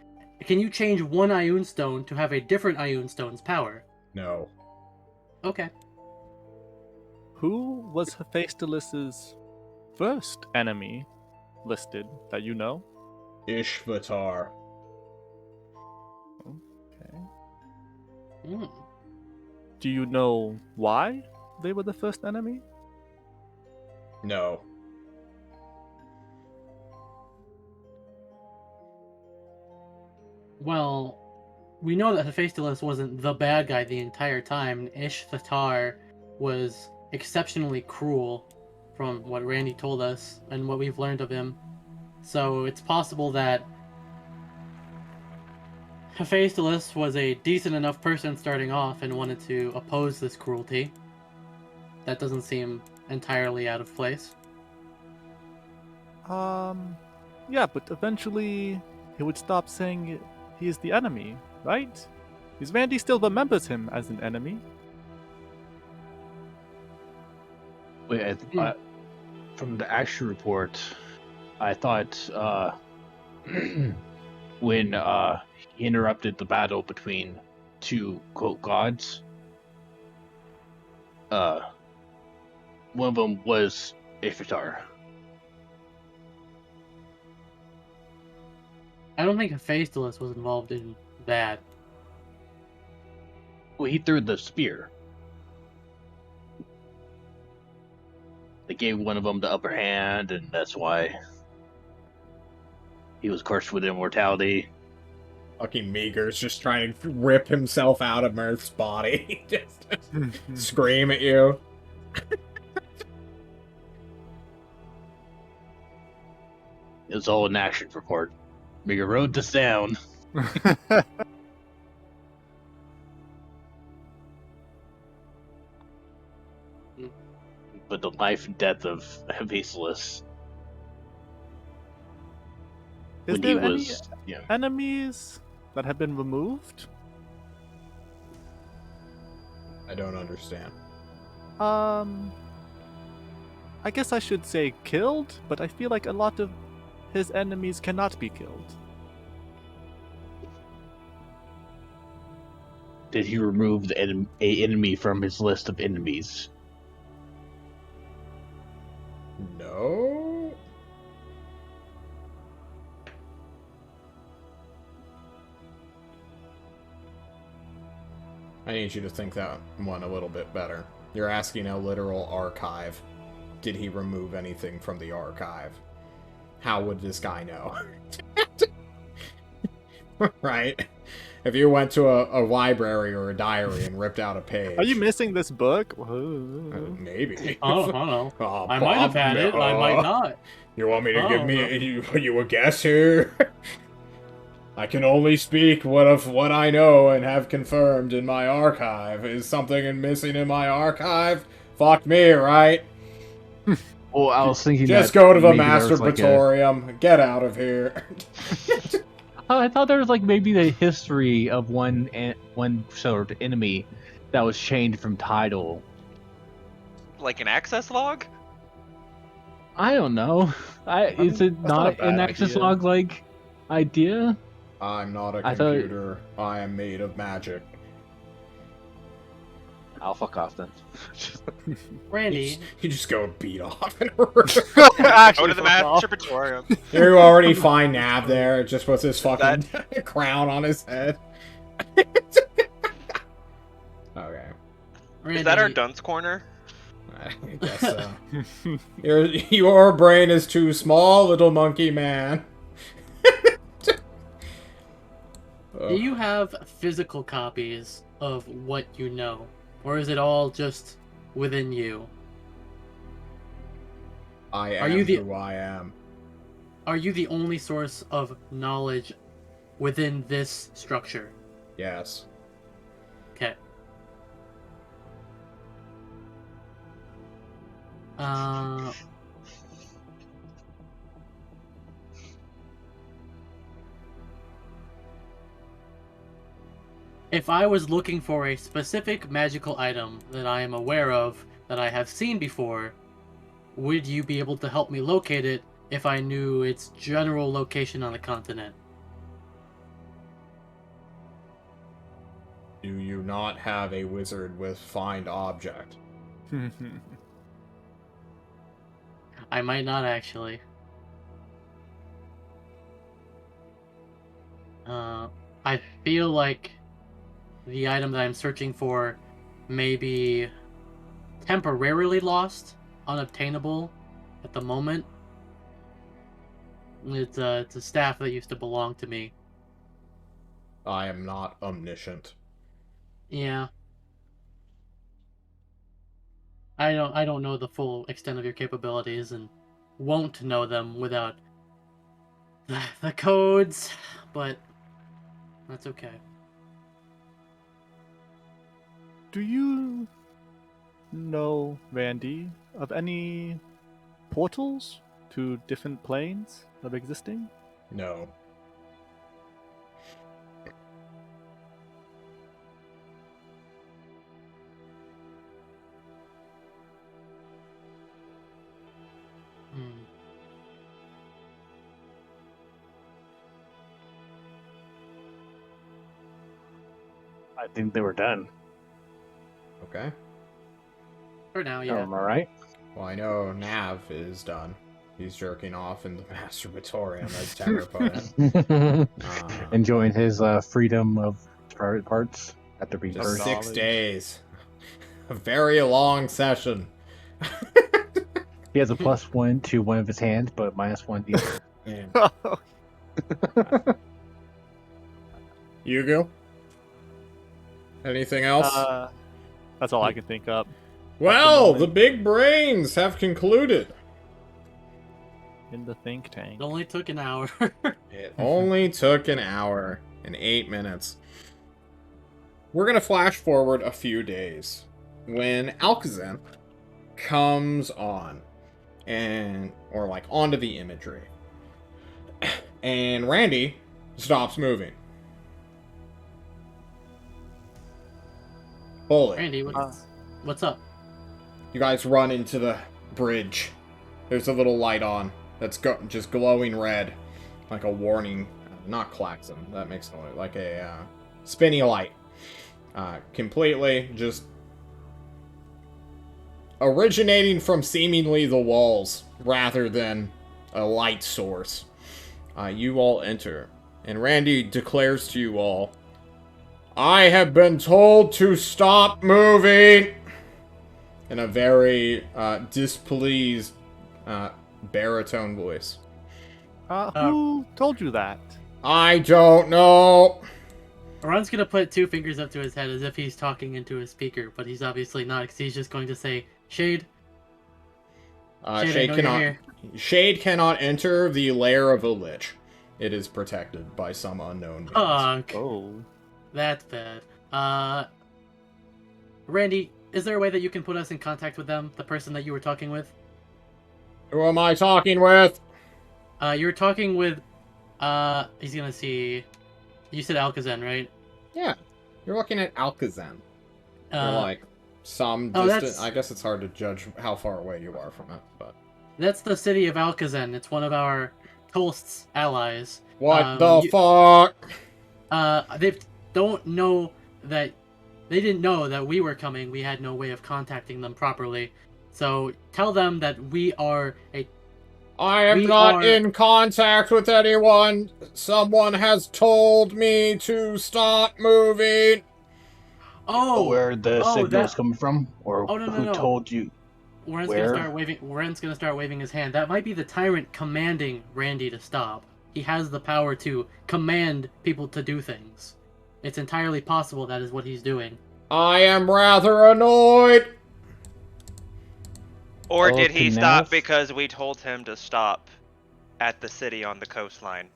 can you change one Ioun Stone to have a different Ioun Stone's power? No. Okay. Who was Hephaestus's first enemy listed that you know? Ishvatar. Okay. Hmm. Do you know why they were the first enemy? No. Well, we know that Hephaestus wasn't the bad guy the entire time. Ishvatar was exceptionally cruel, from what Randy told us and what we've learned of him. So it's possible that Hephaestus was a decent enough person starting off and wanted to oppose this cruelty. That doesn't seem entirely out of place. Yeah, but eventually he would stop saying he is the enemy, right? Because Randy still remembers him as an enemy. Wait, from the action report, I thought when he interrupted the battle between two quote gods, one of them was Ishtar. I don't think Hephaestus was involved in that. Well, he threw the spear. They gave one of them the upper hand, and that's why he was cursed with immortality. Fucking Meager's just trying to rip himself out of Mirth's body. Just scream at you. It was all an action report. Meager wrote this down. But the life and death of Hephaestus. Is when there he any was, yeah. enemies that have been removed? I don't understand. I guess I should say killed, but I feel like a lot of his enemies cannot be killed. Did he remove the a enemy from his list of enemies? No? I need you to think that one a little bit better. You're asking a literal archive. Did he remove anything from the archive? How would this guy know? Right? If you went to a library or a diary and ripped out a page. Are you missing this book? Maybe. I don't know. Oh, I might have had it. I might not. You want me to give me Oh. you a guess here? I can only speak what I know and have confirmed in my archive. Is something missing in my archive? Fuck me, right? Well, I was thinking Just that go to the maybe there was like masturbatorium. Get out of here. I thought there was like maybe the history of one sort of enemy that was changed from title. Like an access log? I don't know. Is it that's not a not an bad access idea. log like idea? I'm not a I thought- computer. I am made of magic. I'll fuck off then. Randy, You just go beat off in a room. Go Actually, to the fuck off. masturbatorium. You already find Nav there. Just puts his fucking crown on his head. Okay. Randy, Is that our dunce corner? I guess so. Your brain is too small, little monkey man. do you have physical copies of what you know? Or is it all just within you? I Are am you the- who I am. Are you the only source of knowledge within this structure? Yes. Okay. Uh, if I was looking for a specific magical item that I am aware of, that I have seen before, would you be able to help me locate it if I knew its general location on the continent? Do you not have a wizard with find object? I might not actually. I feel like the item that I'm searching for may be temporarily lost, unobtainable at the moment. It's a staff that used to belong to me. I am not omniscient. Yeah. I don't know the full extent of your capabilities and won't know them without the codes, but that's okay. Do you know, Randy, of any portals to different planes of existing? No. Hmm. I think they were done. Okay. For now, Oh, yeah. am I right? Well, I know Nav is done. He's jerking off in the masturbatorium, as Tanner put it. Enjoying his freedom of private parts after being Just purged. 6 Knowledge. days. A very long session. He has a +1 to one of his hands, but -1 the other. Man. Yugo? Anything else? That's all I can think of. Well, moment. the big brains have concluded. In the think tank. It only took an hour. It only took an hour and 8 minutes. We're going to flash forward a few days when Alkazan comes on or like onto the imagery. And Randy stops moving. Holy. Randy, what's up? You guys run into the bridge. There's a little light on that's just glowing red. Like a warning. Not klaxon. That makes noise. Like a spinny light. Completely just originating from seemingly the walls rather than a light source. You all enter. And Randy declares to you all, I have been told to stop moving! In a very displeased baritone voice. Who told you that? I don't know. Ron's gonna put two fingers up to his head as if he's talking into his speaker, but he's obviously not, because he's just going to say, Shade. Shade, I know you're here. Shade cannot enter the lair of a lich. it is protected by some unknown means. Fuck. Oh. That's bad. Randy, is there a way that you can put us in contact with them, the person that you were talking with? Who am I talking with? You were talking with, he's gonna see, you said Alcazan, right? Yeah, you're looking at Alcazan. You're like some oh, distant. that's- I guess it's hard to judge how far away you are from it, but That's the city of Alcazan. It's one of our Tolst's allies. what the fuck? They don't know that, they didn't know that we were coming. We had no way of contacting them properly. So tell them that we are I am we not are- in contact with anyone. Someone has told me to stop moving. Where the signal is coming from, or Oh, no, who no. told you? Ren's Where? gonna start waving his hand. That might be the tyrant commanding Randy to stop. He has the power to command people to do things. It's entirely possible that is what he's doing. I am rather annoyed. Or Oh, did he Knauf? stop because we told him to stop at the city on the coastline?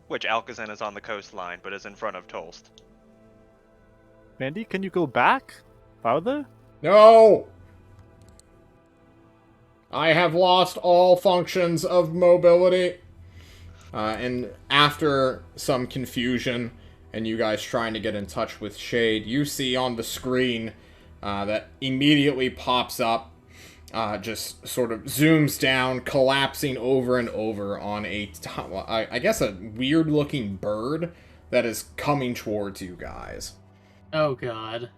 Which Alcazan is on the coastline, but is in front of Tolst. Randy, can you go back? Farther? No. I have lost all functions of mobility. And after some confusion and you guys trying to get in touch with Shade, you see on the screen that immediately pops up, just sort of zooms down, collapsing over and over on I guess a weird-looking bird that is coming towards you guys. Oh god.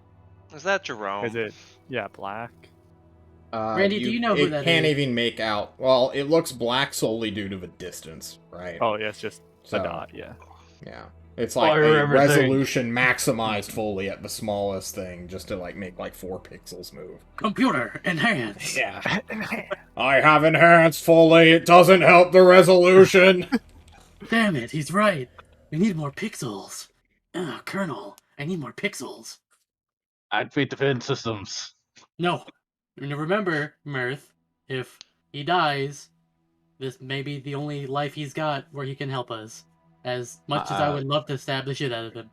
Is that Jerome? Is it, black? Randy, do you know who that can't is? even make out. Well, it looks black solely due to the distance, right? Oh, yeah, it's just So, a dot, yeah. Yeah. It's like a Fire everything. resolution maximized fully at the smallest thing just to like make like 4 pixels move. Computer, enhance! Yeah. I have enhanced fully. It doesn't help the resolution. Damn it, he's right. We need more pixels. Colonel, I need more pixels. Activate defense systems. No. And remember, Mirth, if he dies, this may be the only life he's got where he can help us. As much as I would love to stab the shit out of him.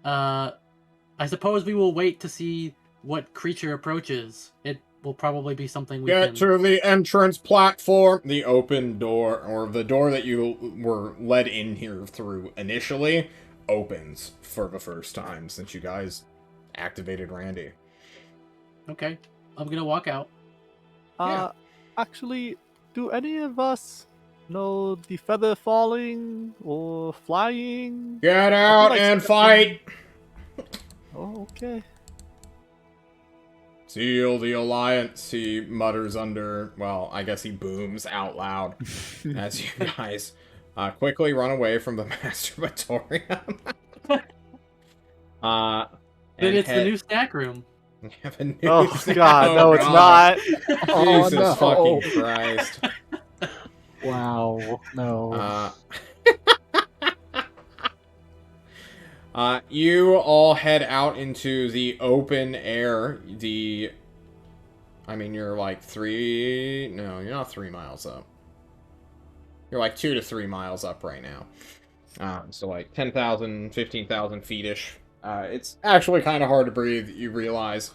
I suppose we will wait to see what creature approaches. It will probably be something we Get can... to the entrance platform. The open door, or the door that you were led in here through initially, opens for the first time since you guys activated Randy. Okay, I'm gonna walk out. Yeah. Actually, do any of us know the feather falling or flying? Get out like and something- fight! Oh, okay. Seal the alliance, he mutters under, well, I guess he booms out loud as you guys quickly run away from the masturbatorium. Then it's the new stack room. Have a new Oh snack. god, Oh, no, it's God. not. Oh, Jesus no. fucking Christ. Wow. No. You all head out into the open air. You're like no, you're not 3 miles up. You're like 2 to 3 miles up right now. So like 10,000, 15,000 feet-ish. It's actually kind of hard to breathe, you realize.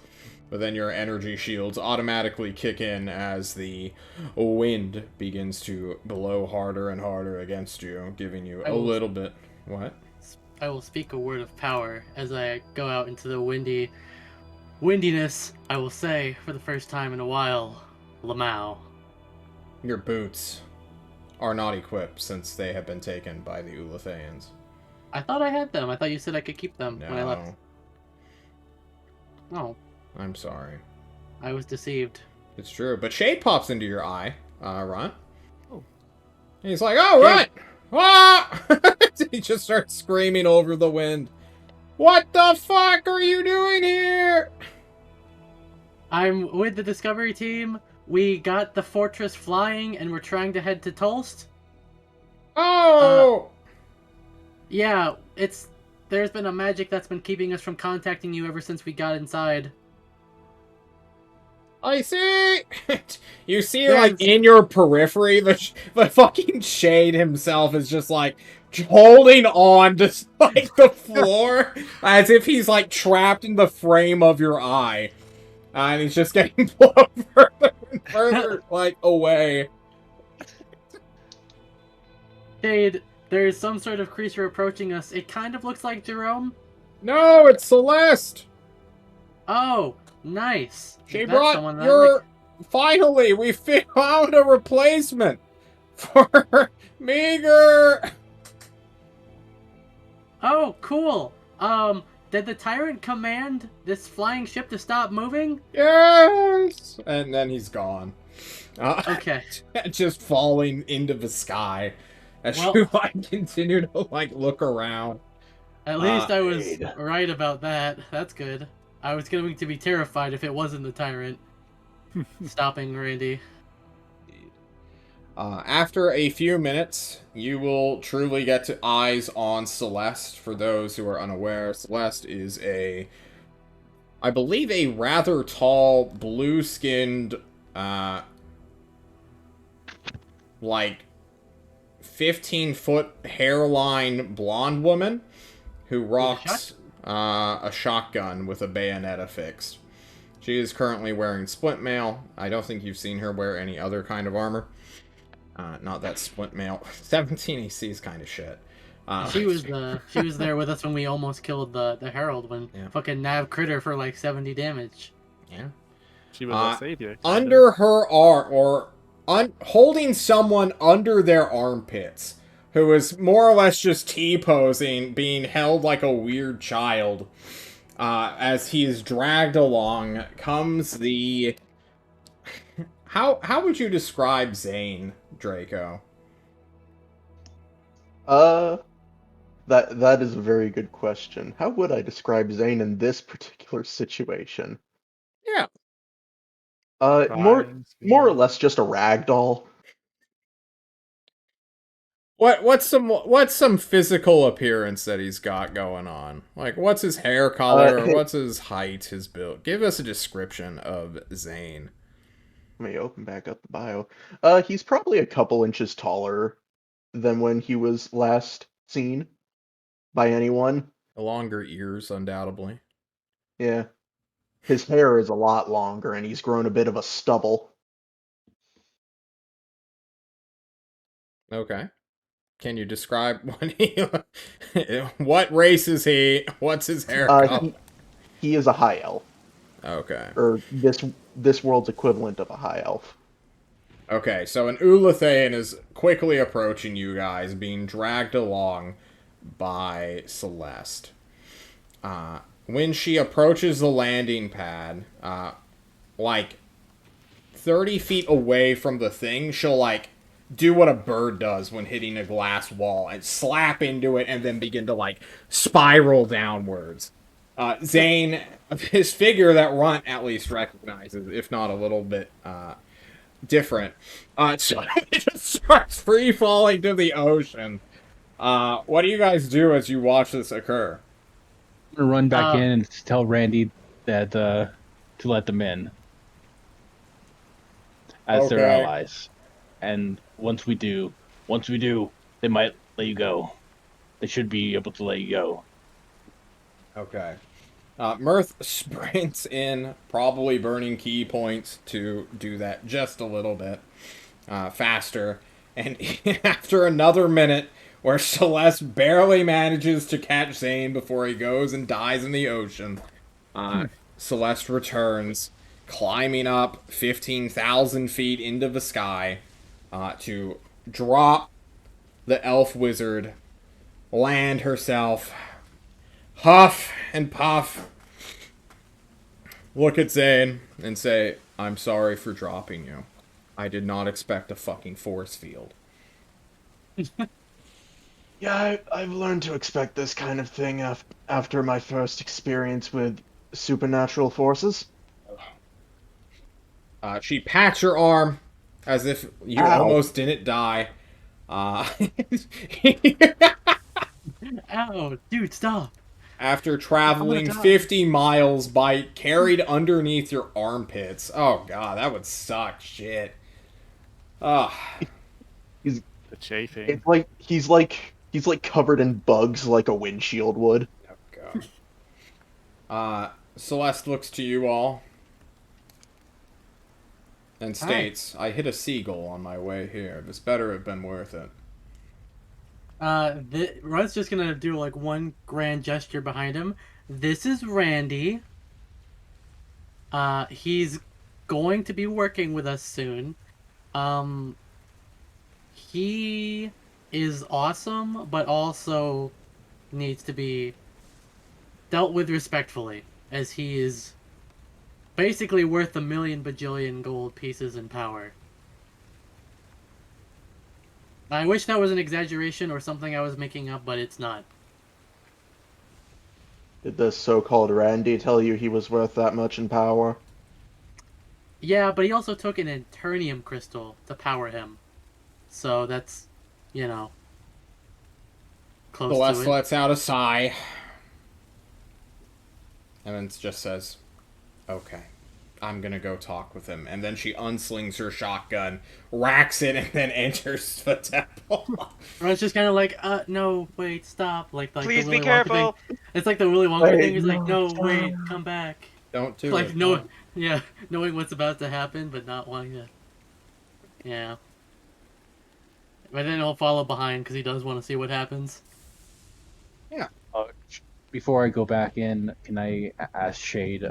But then your energy shields automatically kick in as the wind begins to blow harder and harder against you, giving you a little bit... What? I will speak a word of power as I go out into the windiness. I will say, for the first time in a while, Lamau. Your boots are not equipped since they have been taken by the Ulathayans. I thought I had them. I thought you said I could keep them when I left. No, Oh, I'm sorry. I was deceived. It's true, but Shade pops into your eye, Ron. Oh. And he's like, oh, Ron! Ah! He just starts screaming over the wind. What the fuck are you doing here? I'm with the Discovery team. We got the fortress flying and we're trying to head to Tolst. Oh! Yeah, there's been a magic that's been keeping us from contacting you ever since we got inside. I see. You see, like There's- in your periphery, the fucking shade himself is just like holding on to like the floor as if he's like trapped in the frame of your eye, and he's just getting blown further and further like away. Shade, there's some sort of creature approaching us. It kind of looks like Jerome. No, it's Celeste. Oh, nice. She That's brought someone that I your. Finally, we found a replacement for Meager. Oh, cool. Did the tyrant command this flying ship to stop moving? Yes, and then he's gone. Okay. Just falling into the sky as Well- you like continue to like look around. At least I was Shade. right about that. That's good. I was going to be terrified if it wasn't the tyrant stopping Randy. After a few minutes, you will truly get to eyes on Celeste. For those who are unaware, Celeste is I believe, a rather tall, blue-skinned, like 15-foot hairline blonde woman who rocks a shotgun with a bayonet affixed. She is currently wearing splint mail. I don't think you've seen her wear any other kind of armor. Not that splint mail. 17 AC is kind of shit. She was there with us when we almost killed the Herald when Yeah. fucking Nav crit her for like 70 damage. Yeah. She was our savior. kinda. Under her arm, or holding someone under their armpits, who is more or less just T-posing, being held like a weird child, as he is dragged along, comes the... How would you describe Zane, Draco? That is a very good question. How would I describe Zane in this particular situation? Yeah. More Crying, more or screaming. less just a rag doll. What's some physical appearance that he's got going on? Like, what's his hair color? hey- What's his height? His build? Give us a description of Zane. Let me open back up the bio. He's probably a couple inches taller than when he was last seen by anyone. Longer ears, undoubtedly. Yeah. His hair is a lot longer and he's grown a bit of a stubble. Okay. Can you describe what race is he? What's his hair color? He is a high elf, Okay. or this world's equivalent of a high elf. Okay, so an Ulathaean is quickly approaching you guys, being dragged along by Celeste. When she approaches the landing pad, like 30 feet away from the thing, she'll like do what a bird does when hitting a glass wall and slap into it and then begin to like spiral downwards. Zane, his figure that Runt at least recognizes, if not a little bit different, so it just starts free falling to the ocean. What do you guys do as you watch this occur? I'm gonna run back Uh, in and tell Randy that to let them in as their Okay. allies. And once we do, they might let you go. They should be able to let you go. Okay. Mirth sprints in, probably burning key points to do that just a little bit faster. And after another minute, where Celeste barely manages to catch Zane before he goes and dies in the ocean, Celeste returns, climbing up 15,000 feet into the sky to drop the elf wizard, land herself, huff and puff, look at Zane, and say, "I'm sorry for dropping you. I did not expect a fucking force field." Yeah, I've learned to expect this kind of thing after my first experience with supernatural forces. She pats your arm as if you Ow. almost didn't die. Uh, Ow, dude, stop. After I'm traveling gonna die. 50 miles by carried underneath your armpits. Oh god, that would suck shit. Oh, He's The chafing. it's like he's like covered in bugs like a windshield would. oh god. Celeste looks to you all and Hi. states, I hit a seagull on my way here. This better have been worth it. Rudd's just gonna do like one grand gesture behind him. This is Randy. He's going to be working with us soon. Um, he is awesome, but also needs to be dealt with respectfully, as he is basically worth a million bajillion gold pieces in power. I wish that was an exaggeration or something I was making up, but it's not. Did the so-called Randy tell you he was worth that much in power? Yeah, but he also took an Eternium crystal to power him. So that's, you know, close to Celeste it. lets out a sigh. And then just says, okay. I'm gonna go talk with him. And then she unslings her shotgun, racks it, and then enters the temple. Or it's just kind of like, no, wait, stop. Like Please the be Willy Wonka thing. careful. It's like the Willy Wonka thing. He's like, no, no, wait, stop. come back. Don't do Like, it. no, yeah, knowing what's about to happen, but not wanting to. Yeah. But then he'll follow behind because he does want to see what happens. Uh, Before I go back in, can I ask Shade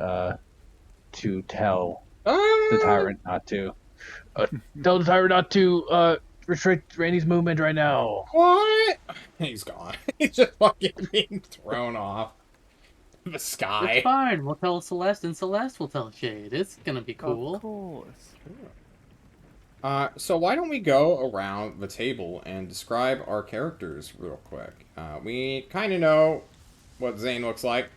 to tell the tyrant not to? Tell the tyrant not to restrict Randy's movement right now. What? He's gone. He's just fucking being thrown off the It's sky. fine. We'll tell Celeste, and Celeste will tell Shade. It's gonna be cool. Of course. So why don't we go around the table and describe our characters real quick? We kind of know what Zane looks like,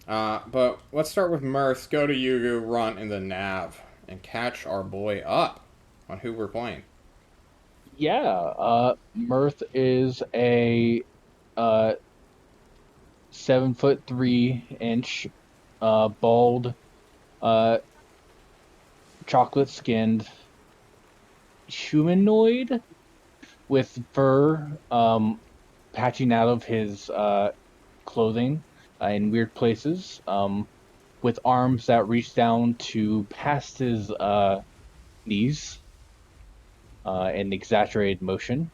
but let's start with Mirth. Go to Yugu, Runt, and then Nav, and catch our boy up on who we're playing. Yeah, Mirth is a 7'3" bald, uh, chocolate skinned humanoid with fur patching out of his clothing in weird places, with arms that reach down to past his knees in exaggerated motion.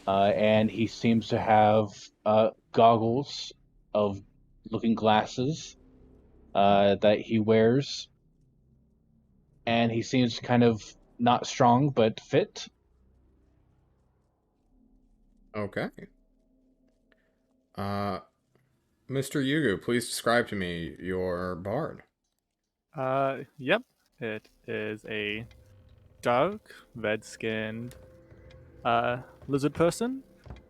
And he seems to have goggles of looking glasses that he wears, and he seems kind of not strong but fit. Okay. Mr. Yugu, please describe to me your bard. Yep. It is a dark, red-skinned, lizard person,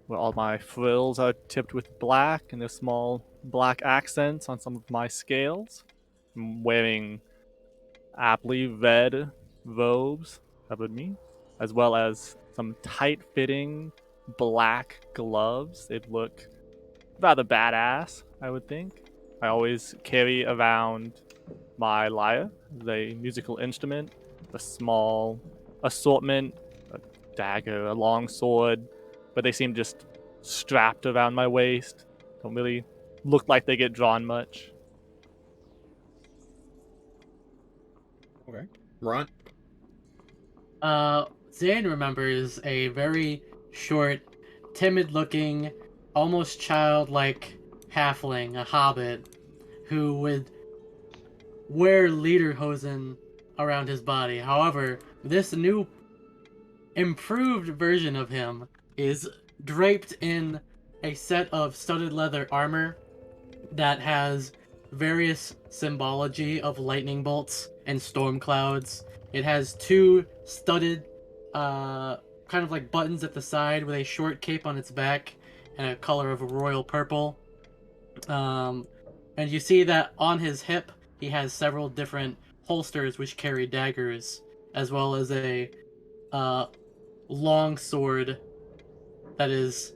where all my frills are tipped with black, and there's small black accents on some of my scales. I'm wearing aptly red robes covered me, as well as some tight-fitting black gloves. They look rather badass, I would think. I always carry around my lyre, the musical instrument, a small assortment, a dagger, a long sword, but they seem just strapped around my waist. Don't really look like they get drawn much. Okay. Runt. Zane remembers a very short, timid-looking, almost childlike halfling, a hobbit, who would wear lederhosen around his body. However, this new, improved version of him is draped in a set of studded leather armor that has various symbology of lightning bolts and storm clouds. It has two studded, kind of like buttons at the side with a short cape on its back and a color of royal purple. And you see that on his hip he has several different holsters which carry daggers, as well as a long sword that is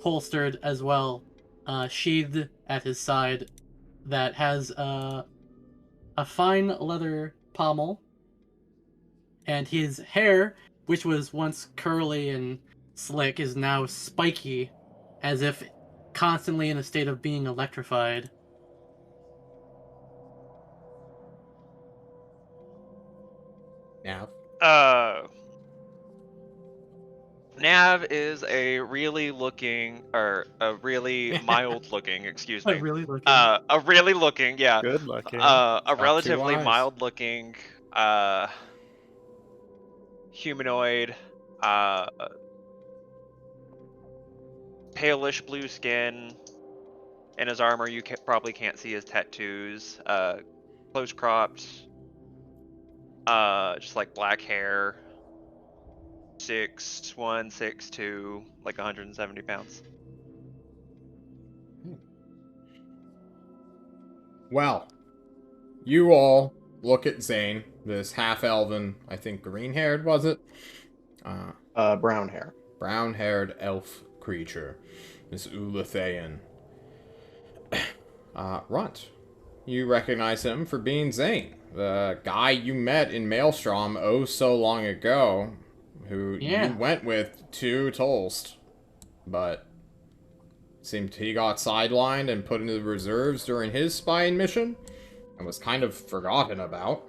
holstered as well sheathed at his side that has a fine leather pommel, and his hair, which was once curly and slick, is now spiky, as if constantly in a state of being electrified. Now, Nav is a really mild looking, excuse me. Really looking. A really looking, yeah. Good looking. A got two relatively eyes. mild looking, humanoid, palish blue skin. In his armor, you probably can't see his tattoos. Close cropped. Just like black hair. 6'1", 6'2", like 170 pounds. well, you all look at Zane, this half-elven, I think green-haired, was it? Brown hair. Brown-haired elf creature. This Ulathaean. Runt. You recognize him for being Zane, the guy you met in Maelstrom oh so long ago, who Yeah. you went with to Tolst, but seemed he got sidelined and put into the reserves during his spying mission, and was kind of forgotten about.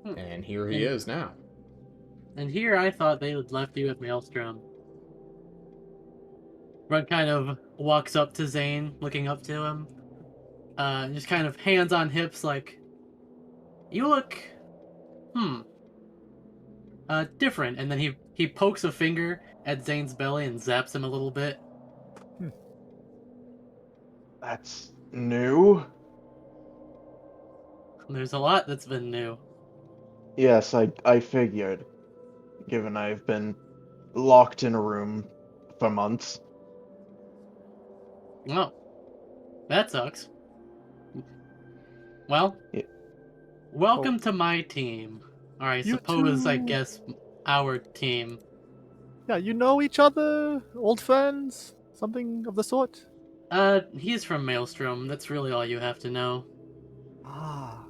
And here he is now. And here I thought they would left you at Maelstrom. Runt kind of walks up to Zane, looking up to him. Just kind of hands on hips, like, you look, different. And then he pokes a finger at Zane's belly and zaps him a little bit. That's new. There's a lot that's been new. Yes, I figured, given I've been locked in a room for months. Well, that sucks. Well, Yeah. welcome to my team. Or I You suppose, I two- guess, our team. Yeah, you know each other? Old friends? Something of the sort? He's from Maelstrom. That's really all you have to know. Ah.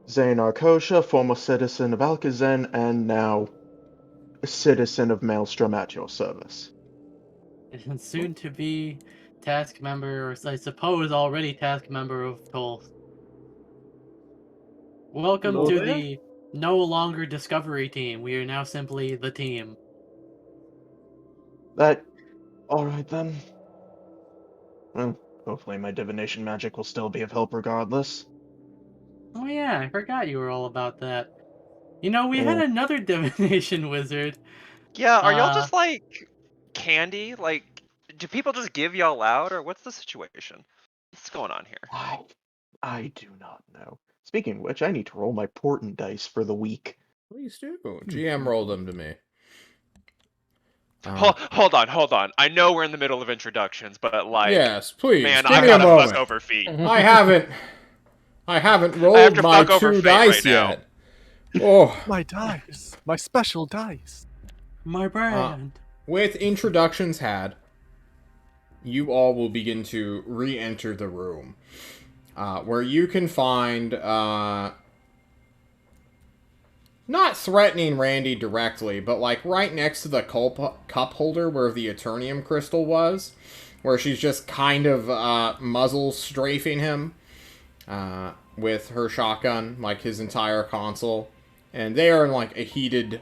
Zane Arkosha, former citizen of Alkazen, and now a citizen of Maelstrom at your service. And soon to be task member, or I suppose already task member of Toll. Welcome Hello to there. the no longer Discovery team. We are now simply the team. Alright then. Well, hopefully my divination magic will still be of help regardless. Oh yeah, I forgot you were all about that. You know, we had Yeah. another divination wizard. Yeah, are y'all Uh, just like candy? Like, do people just give y'all out, or what's the situation? What's going on here? I do not know. Speaking of which, I need to roll my portent dice for the week. Please do. GM rolled them to me. Hold on. I know we're in the middle of introductions, but like, yes, please. man, give I've me a got to moment. fuck over feet. I haven't I have rolled to my fuck over 2 fate dice right now. yet. Oh, My dice. My special dice. my brand. with introductions had, you all will begin to re-enter the room, where you can find, not threatening Randy directly, but like right next to the cup holder where the Eternium crystal was, where she's just kind of muzzle strafing him with her shotgun, like his entire console. And they are in like a heated,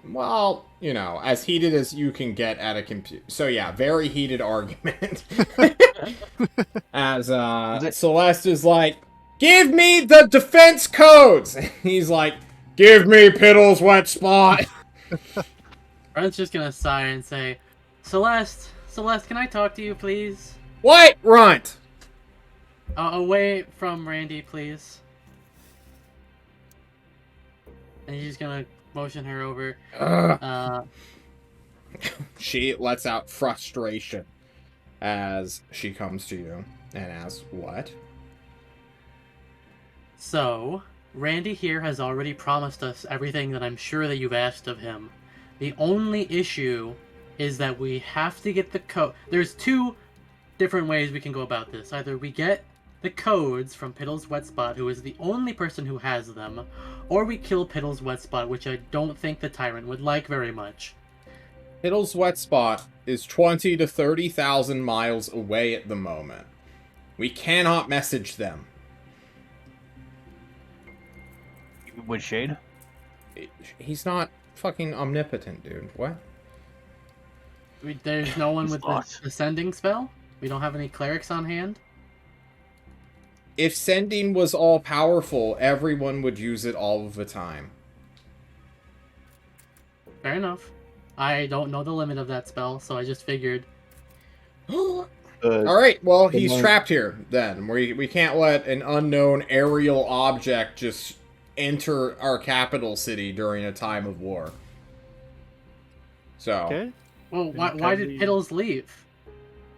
well, you know, as heated as you can get at a computer. So yeah, very heated argument. As Celeste is like, give me the defense codes! He's like, give me Piddle's wet spot! Runt's just gonna sigh and say, Celeste, can I talk to you, please? What? Runt! Away from Randy, please. And he's just gonna motion her over. She lets out frustration as she comes to you and asks, what? So, Randy here has already promised us everything that I'm sure that you've asked of him. The only issue is that we have to get the code. There's two different ways we can go about this. Either we get the codes from Piddle's Wet Spot, who is the only person who has them, or we kill Piddle's Wet Spot, which I don't think the Tyrant would like very much. Piddle's Wet Spot is 20 to 30,000 miles away at the moment. We cannot message them. With Shade? He's not fucking omnipotent, dude. What? There's no one He's with not. the sending spell? We don't have any clerics on hand? If sending was all powerful, everyone would use it all of the time. Fair enough. I don't know the limit of that spell, so I just figured. Alright, well, the he's monk- trapped here, then. We can't let an unknown aerial object just enter our capital city during a time of war. So, Okay. Well, Then why can did we- Piddles leave?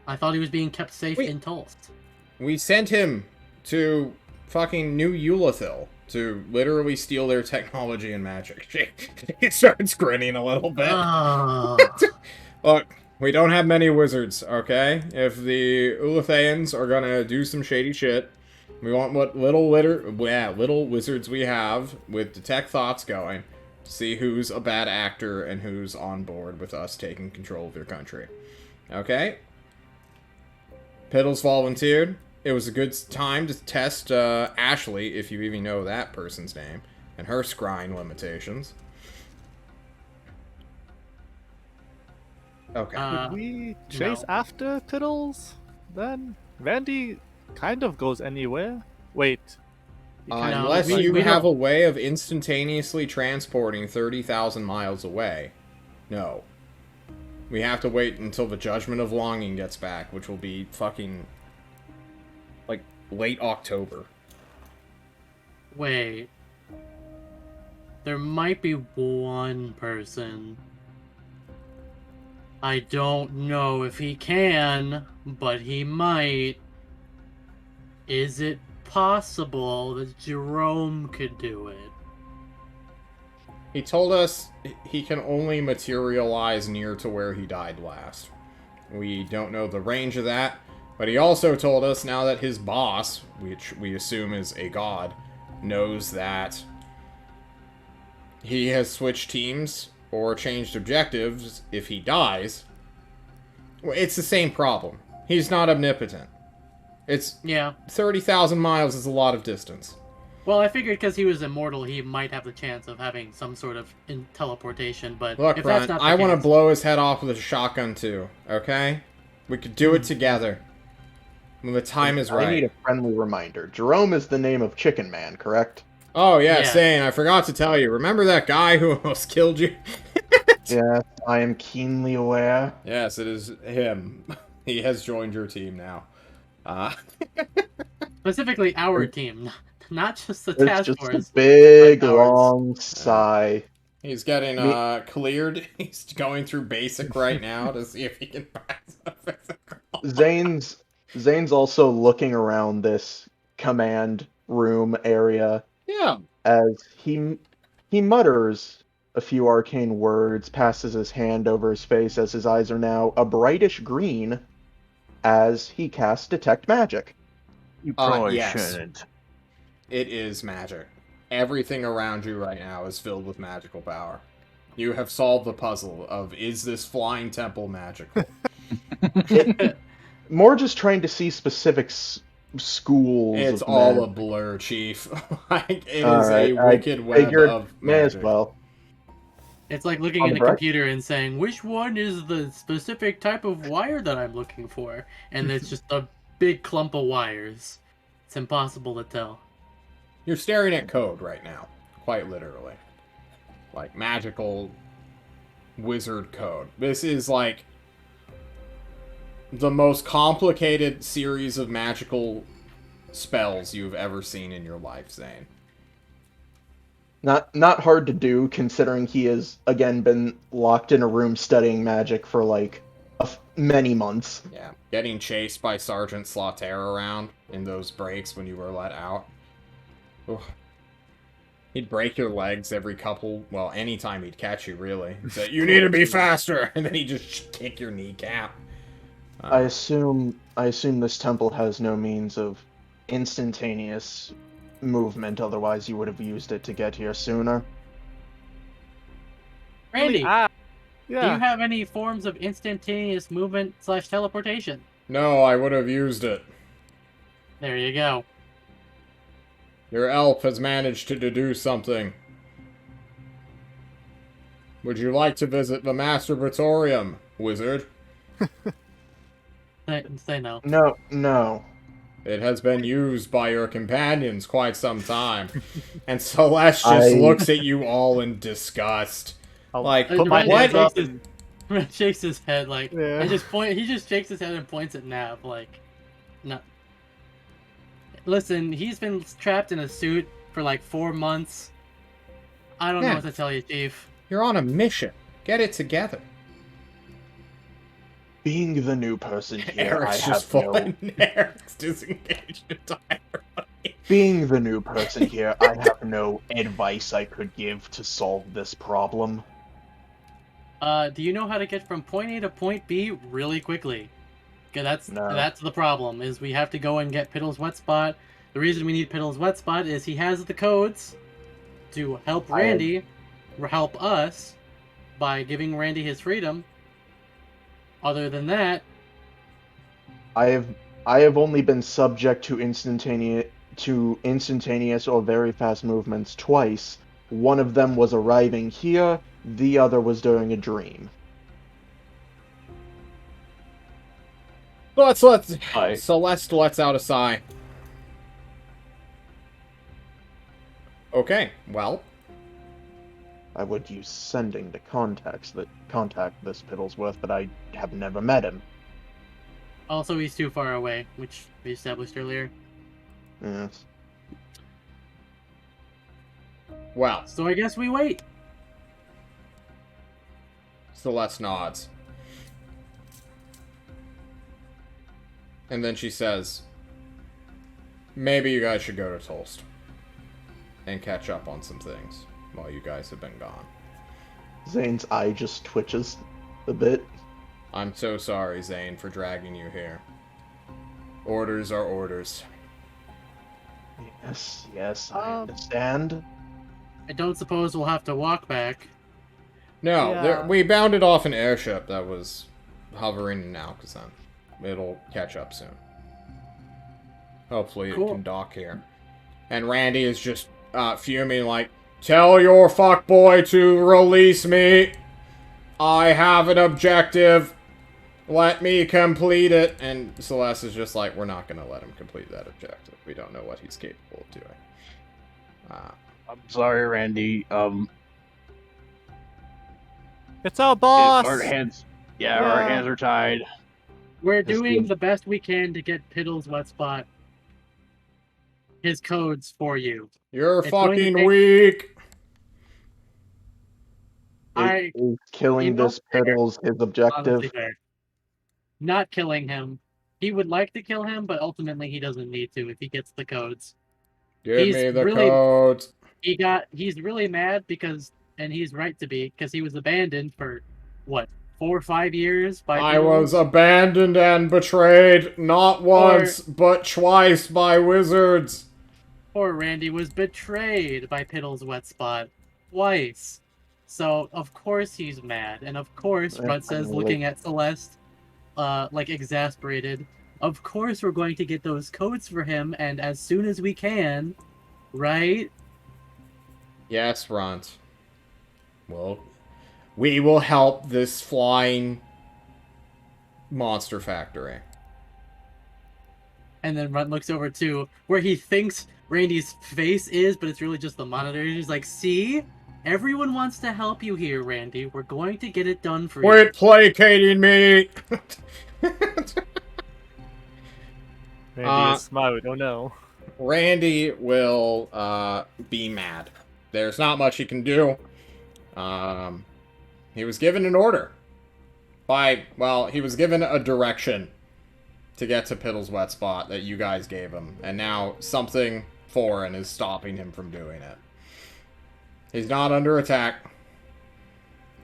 I thought he was being kept safe Wait. in Tulst. we sent him to fucking New Eulathil to literally steal their technology and magic. He starts grinning a little bit. Oh. Look, we don't have many wizards, okay? If the Ulathayans are gonna do some shady shit, we want what little wizards we have with detect thoughts going to see who's a bad actor and who's on board with us taking control of your country. Okay? Piddles volunteered. It was a good time to test Ashley, if you even know that person's name, and her scrying limitations. Okay. Uh, Could we chase no. after Piddles? Then Randy kind of goes anywhere. Wait. He kinda Unless we- you we have don't- a way of instantaneously transporting 30,000 miles away. No. We have to wait until the Judgment of Longing gets back, which will be fucking, like, late October. Wait. There might be one person. I don't know if he can, but he might. Is it possible that Jerome could do it? He told us he can only materialize near to where he died last. We don't know the range of that, but he also told us now that his boss, which we assume is a god, knows that he has switched teams or changed objectives if he dies. Well, it's the same problem. He's not omnipotent. It's Yeah. 30,000 miles is a lot of distance. Well, I figured because he was immortal, he might have the chance of having some sort of teleportation, but Look, if Brian, that's not the I want to case- blow his head off with a shotgun too, okay? We could do it together. When the time is I need right. a friendly reminder. Jerome is the name of Chicken Man, correct? Oh, yeah, Yeah. Sane, I forgot to tell you. Remember that guy who almost killed you? Yes, I am keenly aware. Yes, it is him. He has joined your team now. Specifically our team, not just the It's task just force. a big, but ours. long sigh. He's getting Me- cleared. He's going through basic right now to see if he can pass a physical. Zane's also looking around this command room area Yeah. as he mutters a few arcane words, passes his hand over his face as his eyes are now a brightish green as he casts Detect Magic. You probably yes. shouldn't. It is magic. Everything around you right now is filled with magical power. You have solved the puzzle of, is this flying temple magical? More just trying to see specific schools. It's of all a magic. blur, Chief. Like, it is Alright, a I wicked web figured of may as magic. well. It's like looking On in the a bright- computer and saying, which one is the specific type of wire that I'm looking for? And it's just a big clump of wires. It's impossible to tell. You're staring at code right now. Quite literally. Like, magical wizard code. This is, like, the most complicated series of magical spells you've ever seen in your life, Zane. Not hard to do, considering he has again been locked in a room studying magic for like many months. Yeah. Getting chased by Sergeant Slaughter around in those breaks when you were let out. Ugh. He'd break your legs every couple, well, anytime he'd catch you, really. He'd say, you need to be faster! And then he'd just kick your kneecap. I assume this temple has no means of instantaneous movement, otherwise you would have used it to get here sooner. Randy, Yeah. do you have any forms of instantaneous movement / teleportation? No, I would have used it. There you go. Your elf has managed to deduce something. Would you like to visit the Masturbatorium, wizard? Say no. No. It has been used by your companions quite some time. And Celeste just looks at you all in disgust. Like, put my Randy hands up shakes and... Red shakes his head like, Yeah. and he just shakes his head and points at Nav like, no. Listen, he's been trapped in a suit for like 4 months. I don't know what to tell you, Chief. You're on a mission. Get it together. Being the new person here, Eric's Eric's disengaged entirely. Being the new person here, I have no advice I could give to solve this problem. Do you know how to get from point A to point B really quickly? Because No. that's the problem, is we have to go and get Piddle's Wet Spot. The reason we need Piddle's Wet Spot is he has the codes to help Randy, help us, by giving Randy his freedom. Other than that... I have only been subject to instantaneous or very fast movements twice. One of them was arriving here, the other was during a dream. Celeste lets out a sigh. Okay, well. I would use sending to contact this Piddlesworth, but I have never met him. Also, he's too far away, which we established earlier. Yes. Well. So I guess we wait. Celeste nods. And then she says, maybe you guys should go to Tolst and catch up on some things while you guys have been gone. Zane's eye just twitches a bit. I'm so sorry, Zane, for dragging you here. Orders are orders. Yes, I understand. I don't suppose we'll have to walk back. No, we bounded off an airship that was hovering in Alcazan. It'll catch up soon. Hopefully it can dock here. And Randy is just fuming like, tell your fuckboy to release me. I have an objective. Let me complete it. And Celeste is just like, we're not going to let him complete that objective. We don't know what he's capable of doing. I'm sorry, Randy. It's our boss! Our hands are tied. We're doing the best we can to get Piddle's Wet Spot. His codes for you. You're fucking weak. Is killing this Piddles his objective? Not killing him. He would like to kill him, but ultimately he doesn't need to if he gets the codes. Give me the codes. He's really mad because, and he's right to be, because he was abandoned for, what, 4 or 5 years by I was abandoned and betrayed, not once, but twice by wizards. Poor Randy was betrayed by Piddle's Wet Spot. Twice. So, of course he's mad. And of course, Rudd says, looking at Celeste, like, exasperated, of course we're going to get those codes for him, and as soon as we can, right? Yes, Runt. Well, we will help this flying monster factory. And then Runt looks over to where he thinks Randy's face is, but it's really just the monitor. He's like, see? Everyone wants to help you here, Randy. We're going to get it done for you. Quit placating me! Randy is smart, oh no. Randy will be mad. There's not much he can do. He was given an order. He was given a direction to get to Piddle's Wet Spot that you guys gave him. And now something foreign is stopping him from doing it. He's not under attack.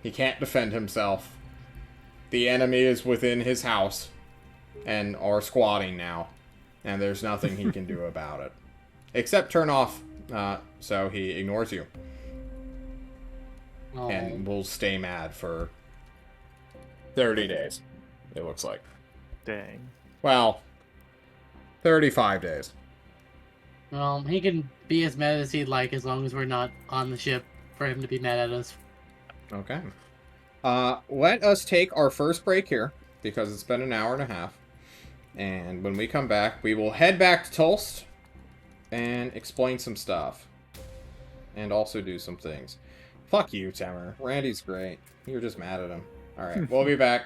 He can't defend himself. The enemy is within his house and are squatting now. And there's nothing he can do about it. Except turn off, so he ignores you. Oh. And will stay mad for 30 days, it looks like. Dang. Well, 35 days. Well, he can be as mad as he'd like as long as we're not on the ship for him to be mad at us. Okay. Let us take our first break here, because it's been an hour and a half. And when we come back, we will head back to Tulst and explain some stuff. And also do some things. Fuck you, Temer. Randy's great. You're just mad at him. Alright, we'll be back.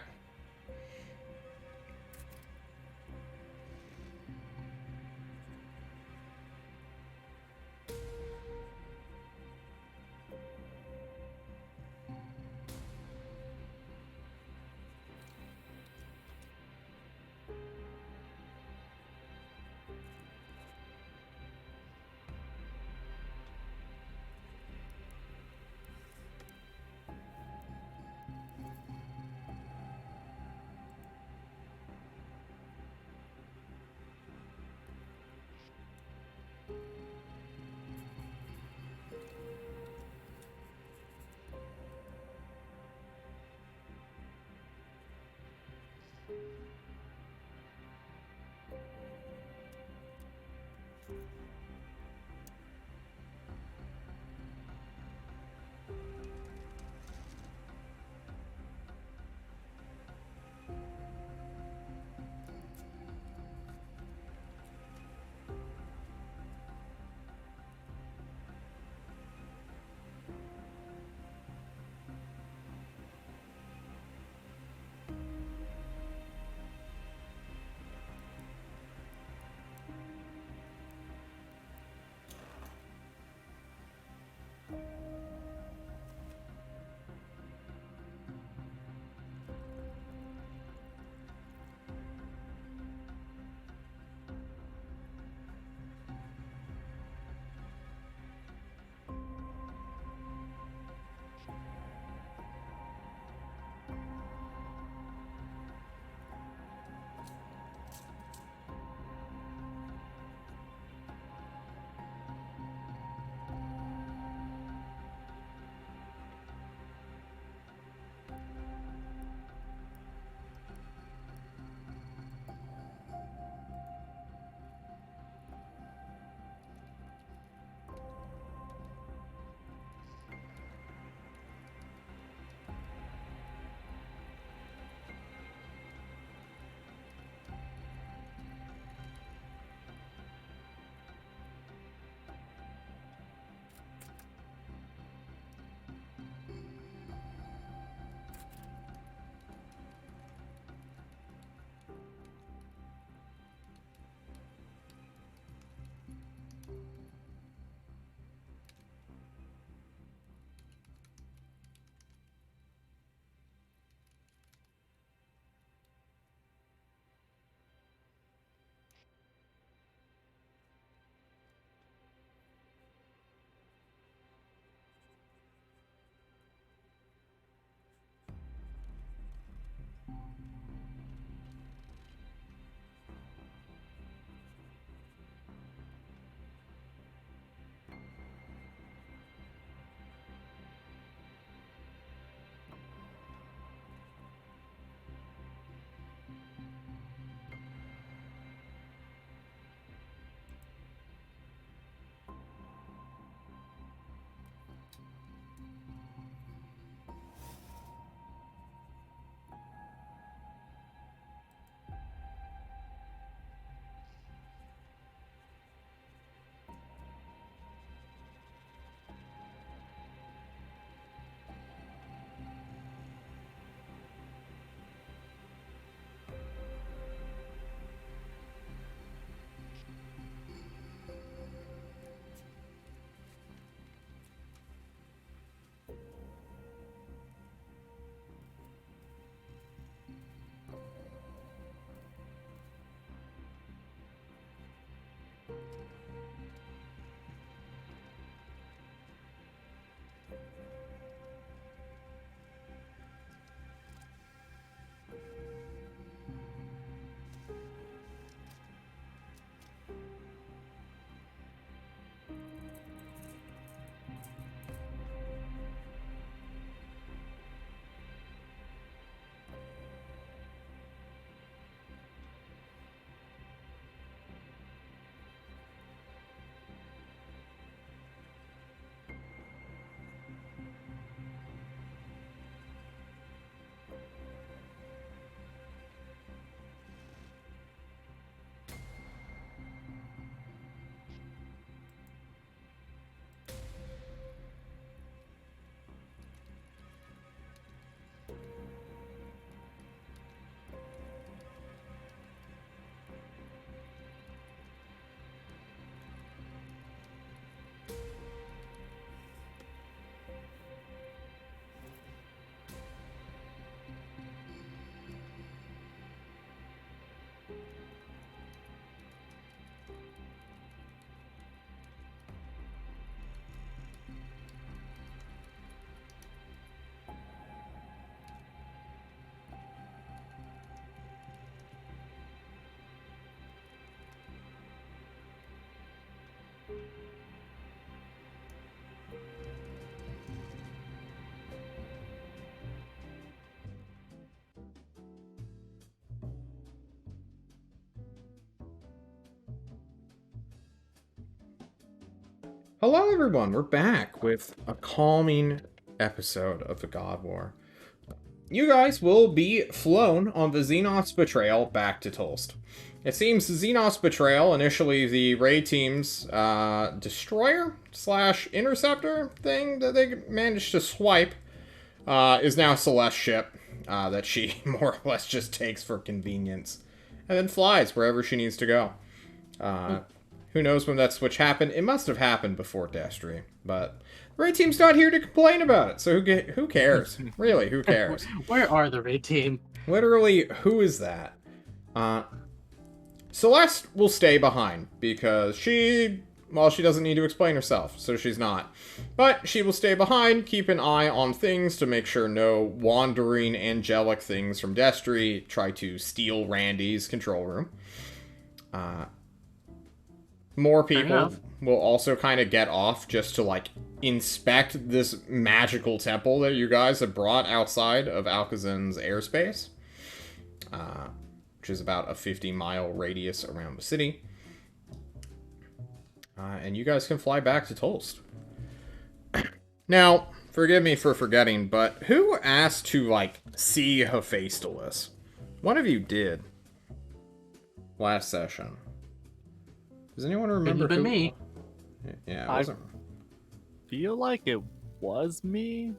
Hello, everyone. We're back with a calming episode of the God War. You guys will be flown on the Xenos Betrayal back to Tulst. It seems the Xenos Betrayal, initially the raid team's destroyer / interceptor thing that they managed to swipe, is now Celeste's ship that she more or less just takes for convenience and then flies wherever she needs to go. Who knows when that switch happened? It must have happened before Destry, but the raid team's not here to complain about it, so who cares? Really, who cares? Where are the raid team? Literally, who is that? Celeste will stay behind, because she doesn't need to explain herself, so she's not. But she will stay behind, keep an eye on things to make sure no wandering angelic things from Destry try to steal Randy's control room. More people will also kind of get off just to, like, inspect this magical temple that you guys have brought outside of Alkazin's airspace, which is about a 50-mile radius around the city. And you guys can fly back to Tulst. Now, forgive me for forgetting, but who asked to, like, see Hephaestus? One of you did. Last session. Does anyone remember Couldn't have been me. Yeah, it I wasn't. feel like it was me.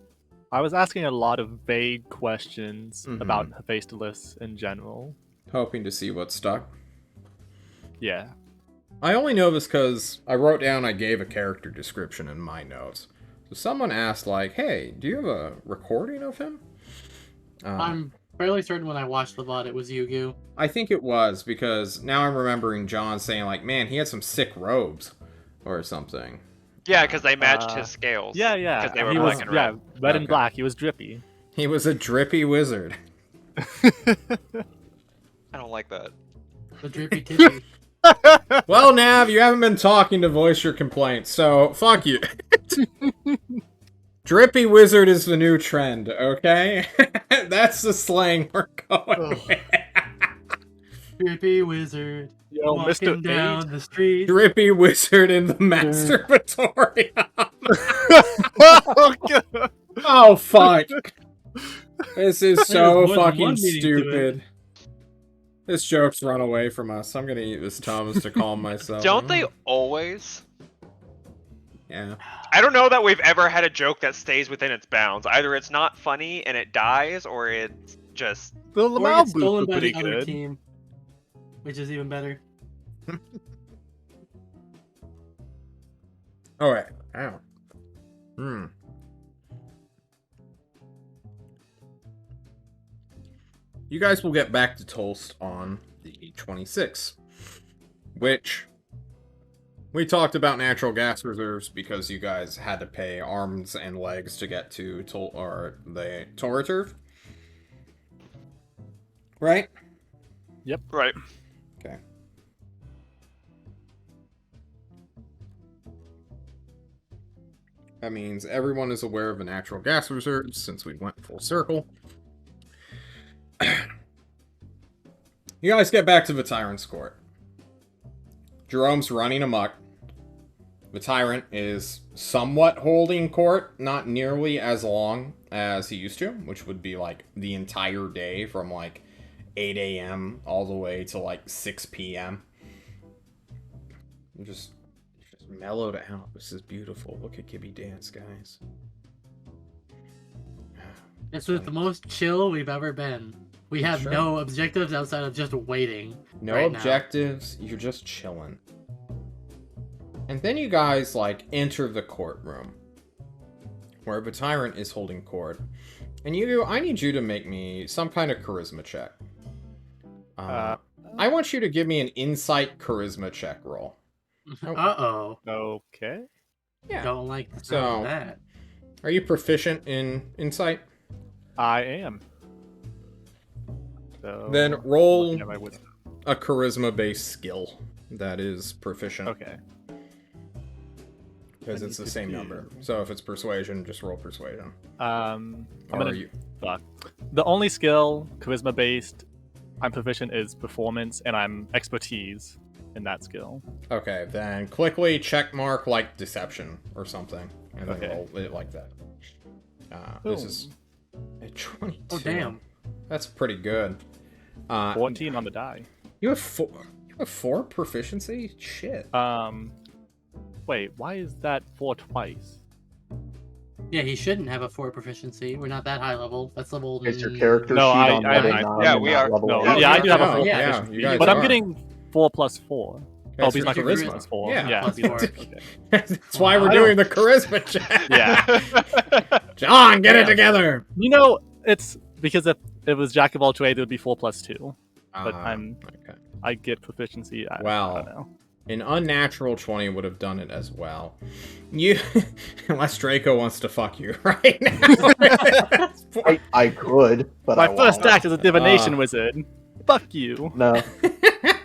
I was asking a lot of vague questions about Hephaestus in general. Hoping to see what stuck. Yeah. I only know this because I wrote down I gave a character description in my notes. So someone asked, like, hey, do you have a recording of him? I'm fairly certain when I watched the VOD it was Yugu. I think it was, because now I'm remembering John saying, like, man, he had some sick robes or something. Yeah, because they matched his scales. Yeah. Because they were He black was, and yeah, red. red and Okay. black. He was drippy. He was a drippy wizard. I don't like that. The drippy tippy. Well, Nav, you haven't been talking to voice your complaints, so fuck you. Drippy wizard is the new trend, okay? That's the slang we're going with. Drippy wizard. Yo, walking Mr. down 8. the street. Drippy wizard in the masturbatorium. Oh, God. Oh, fuck. This is so There's more than fucking one meaning to stupid. This joke's run away from us. I'm gonna eat this Tums to calm myself. Don't they always? Yeah. I don't know that we've ever had a joke that stays within its bounds. Either it's not funny and it dies, or it's just... The Or Lamau gets boots stolen were by pretty the other good. team. Which is even better. Alright. Ow. Hmm. You guys will get back to Tulst on the 26th, which we talked about natural gas reserves because you guys had to pay arms and legs to get to the Torah turf. Right? Right. Okay. That means everyone is aware of the natural gas reserves since we went full circle. You guys get back to the Tyrant's Court. Jerome's running amok. The Tyrant is somewhat holding court, not nearly as long as he used to, which would be like the entire day from like 8 a.m. all the way to like 6 p.m. Just mellowed out. This is beautiful. Look at Gibby dance, guys. This was the most chill we've ever been. We have Sure. no objectives outside of just waiting. No right now. objectives, you're just chilling. And then you guys, like, enter the courtroom. Where the Tyrant is holding court. And I need you to make me some kind of charisma check. I want you to give me an insight charisma check roll. Uh-oh. Okay. Yeah. Don't like the sound So- of that. Are you proficient in insight? I am. So, Then roll looking at my wisdom. a charisma-based skill that is proficient. Okay. Because I it's need the to same do- number. So if it's persuasion, just roll persuasion. I'm Or gonna are you... fuck. The only skill, charisma based, I'm proficient is performance, and I'm expertise. in that skill. Okay, then quickly check mark like deception or something, and then Okay. roll it like that. This is a 22. Oh damn! That's pretty good. 14 on the die. You have four. You have 4 proficiency. Shit. Wait, why is that 4 twice? Yeah, he shouldn't have a 4 proficiency. We're not that high level. That's level. Is your character No, sheet I- on I- Lebanon yeah, and we not are. level No, eight? yeah, I do have a Yeah, 4 yeah, proficiency, you guys but I'm are. getting 4 plus 4. That's Because my your charisma. charisma is 4. Yeah. Yeah. Plus 4. Okay. That's why we're I doing the charisma check. Yeah. John, get it Yeah. together. You know, it's because if it was Jack of all trades, it would be 4 plus 2. But Okay. I get proficiency. I Well, don't know. An unnatural 20 would have done it as well. You, unless Draco wants to fuck you right now. I could, but My I first won't. act as a divination wizard. Fuck you. No,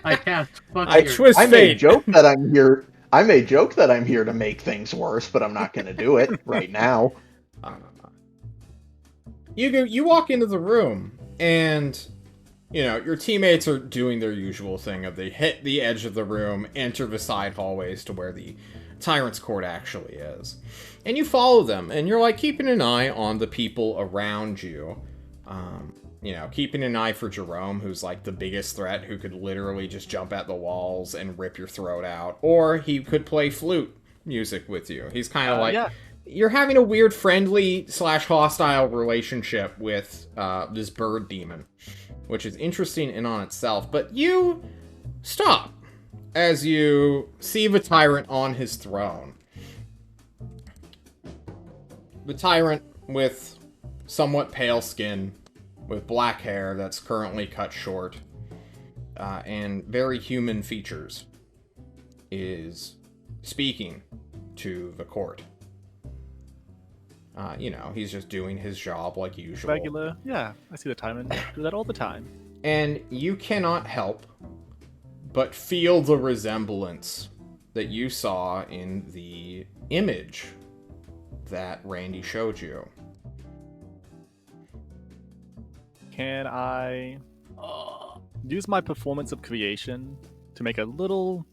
I cast. Fuck I your- twist I may fate. joke that I'm here. I may joke that I'm here to make things worse, but I'm not going to do it right now. You walk into the room, and you know your teammates are doing their usual thing of they hit the edge of the room, enter the side hallways to where the Tyrant's Court actually is, and you follow them, and you're like keeping an eye on the people around you. You know, keeping an eye for Jerome, who's like the biggest threat, who could literally just jump at the walls and rip your throat out, or he could play flute music with you. He's kind of like. Yeah. You're having a weird friendly / hostile relationship with this bird demon, which is interesting in on itself. But you stop as you see the tyrant on his throne. The tyrant with somewhat pale skin, with black hair that's currently cut short, and very human features, is speaking to the court. You know, he's just doing his job like usual. Regular. Yeah, I see the time and do that all the time. And you cannot help but feel the resemblance that you saw in the image that Randy showed you. Can I use my performance of creation to make a little,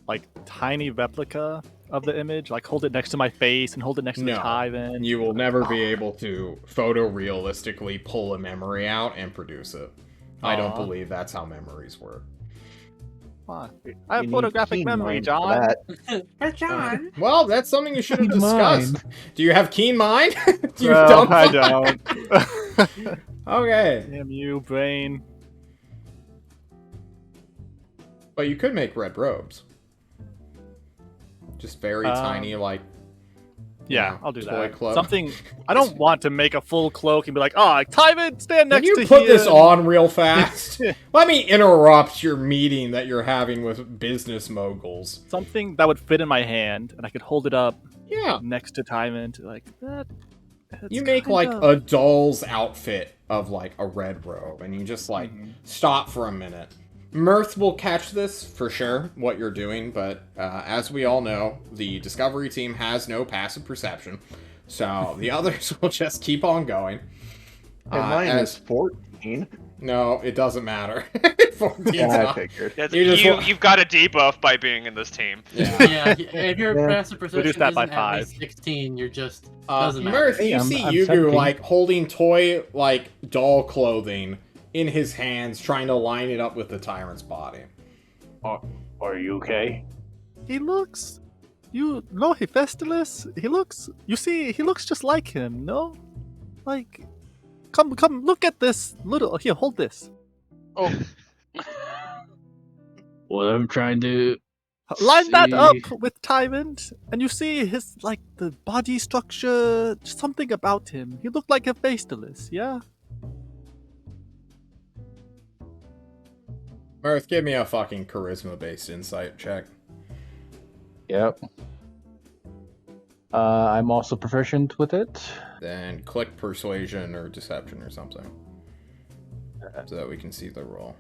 like, tiny replica of the image? Like, hold it next to my face and hold it next to the No. tyrant? You will never be able to photorealistically pull a memory out and produce it. I don't Aw. believe that's how memories work. I You have need photographic keen memory, mind for John. that. But John. Well, that's something you should have Keen discussed. Do you have keen mind? Do you No, dumb I fuck? don't. Okay. Damn you, brain. But you could make red robes. Just very tiny, like, Yeah, I'll do toy that. cloak. Something. I don't want to make a full cloak and be like, oh, Tywin, stand Can next you to put here. this on real fast? Let me interrupt your meeting that you're having with business moguls. Something that would fit in my hand, and I could hold it up Yeah. next to Tywin to like that. You make like a doll's outfit of like a red robe, and you just like stop for a minute. Mirth will catch this for sure, what you're doing, but as we all know, the Discovery team has no passive perception, so the others will just keep on going. And mine is 14. No, it doesn't matter. 14's Yeah, I not. figured. You've got a debuff by being in this team. Yeah. Yeah, if your Yeah. passive perception Reduce that isn't by at 5. least 16, you're just doesn't matter. Mirth, Hey, you I'm- see I'm Yugu 17. like holding toy like doll clothing in his hands, trying to line it up with the tyrant's body. Are you okay? He looks. You know Hephaestus? He looks. You see, he looks just like him. No, like, come, look at this little. Here, hold this. Oh. Well, I'm trying to. Line that See. up with Tyrant, and you see his like the body structure. Something about him. He looked like Hephaestus. Yeah. Mirth, give me a fucking charisma-based insight check. Yep. I'm also proficient with it. Then click persuasion or deception or something, so that we can see the roll.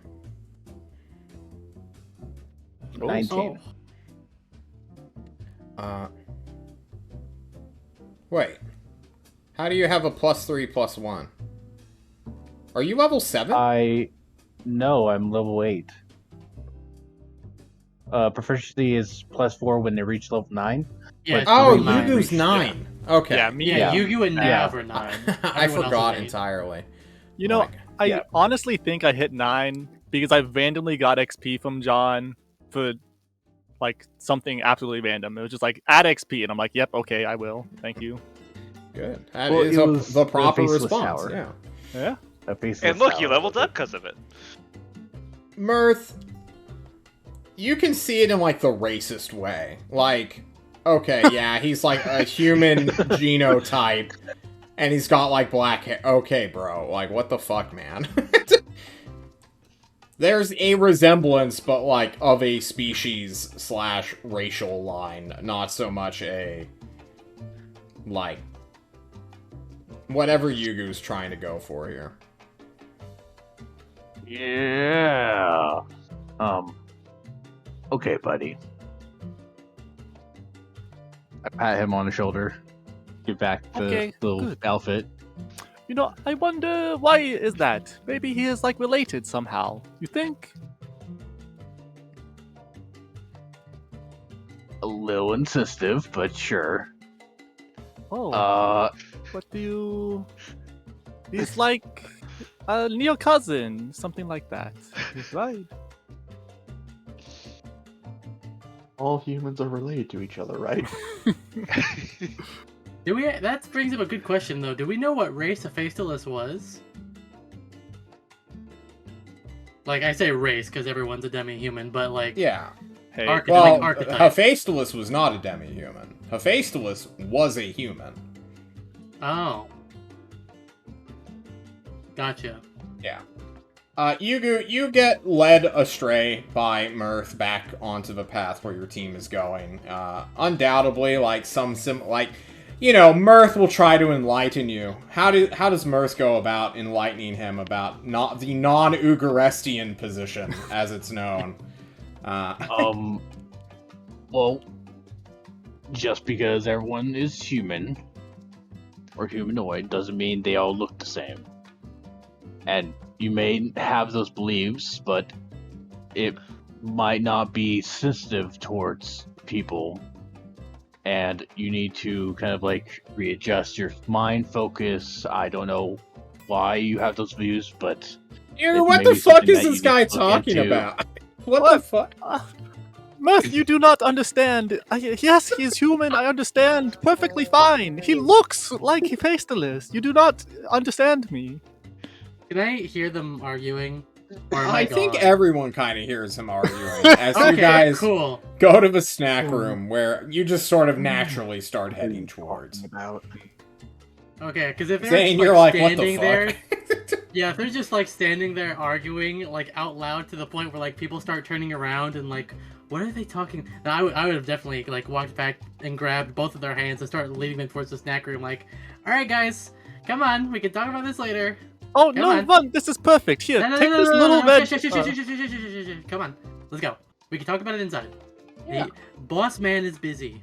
19. Wait. How do you have a +3/+1? Are you level 7? No, I'm level 8. Proficiency is +4 when they reach level 9. Yeah, But Oh, three when they Yugu's reach- 9. Okay. Yeah, me. Yeah, Yeah. Yugu and Yeah. Nav are 9. I Everyone else forgot is 8. entirely. You know, Like, I yeah. honestly think I hit 9 because I randomly got XP from John for like something absolutely random. It was just like add XP, and I'm like, yep, okay, I will. Thank you. good. That Well, is it was the the proper Faceless response. Tower. Yeah. Yeah. A faceless And look, you tower leveled was up it. because of it. Mirth, you can see it in like the racist way. Like, okay, yeah, he's like a human genotype, and he's got like black hair. Okay, bro, like what the fuck, man? There's a resemblance, but like of a species / racial line, not so much a like whatever Yugu's trying to go for here. Yeah. Okay, buddy. I pat him on the shoulder. Give back the Okay, little good. outfit. You know, I wonder why is that? Maybe he is like related somehow. You think? A little insistent, but sure. Oh, what do you? He's like a near cousin, something like that. He's right. All humans are related to each other, right? Do we? That brings up a good question, though. Do we know what race a Faceless was? Like, I say race because everyone's a demi-human, but like, Yeah. Hey, Well, archetype. Hephaestus was not a demi-human. Hephaestus was a human. Oh. Gotcha. Yeah. You get led astray by Mirth back onto the path where your team is going. Undoubtedly, like Mirth will try to enlighten you. How does Mirth go about enlightening him about not the non-Ugarestian position, as it's known? Well, just because everyone is human or humanoid doesn't mean they all look the same. And you may have those beliefs, but it might not be sensitive towards people. And you need to kind of like readjust your mind focus. I don't know why you have those views, but What may the be fuck something is that this you guy need to look talking into. about? What the fuck? Mirth, you do not understand. Yes, he's human. I understand perfectly fine. He looks like Hephaestus. You do not understand me. Can I hear them arguing? Or am I I think gone? everyone kind of hears him arguing as you Okay, guys cool. go to the snack room where you just sort of naturally start heading towards. About. Okay, because if they're Zane, just, you're like, what the standing there, fuck? yeah, if they're just like standing there arguing like out loud to the point where like people start turning around and like, what are they talking? No, I would have definitely like walked back and grabbed both of their hands and started leading them towards the snack room. Like, all right, guys, come on, we can talk about this later. Oh Come no, on. Run! This is perfect. Here, No, no, take no, this no, no, little no, red. shh, shh, shh, shh, shh, shh, shh, shh, shh. Come on, let's go. We can talk about it inside. Yeah. The boss man is busy.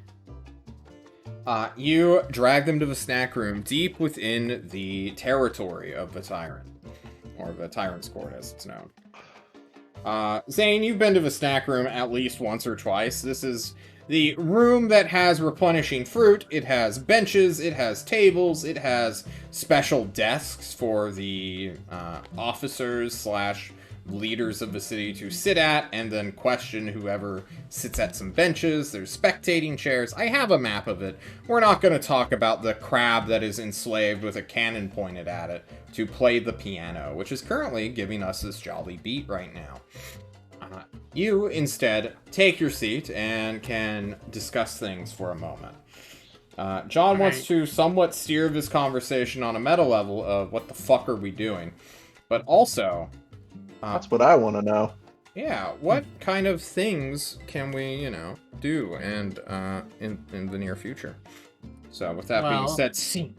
You drag them to the snack room deep within the territory of the Tyrant. Or the Tyrant's Court, as it's known. Zane, you've been to the snack room at least once or twice. This is the room that has replenishing fruit. It has benches, it has tables, it has special desks for the officers / leaders of the city to sit at and then question whoever sits at some benches. There's spectating chairs. I have a map of it. We're not going to talk about the crab that is enslaved with a cannon pointed at it to play the piano, which is currently giving us this jolly beat right now. You, instead, take your seat and can discuss things for a moment. John wants to somewhat steer this conversation on a meta level of what the fuck are we doing, but also... That's what I want to know. Yeah, what kind of things can we, do and in the near future? So with that being said, scene.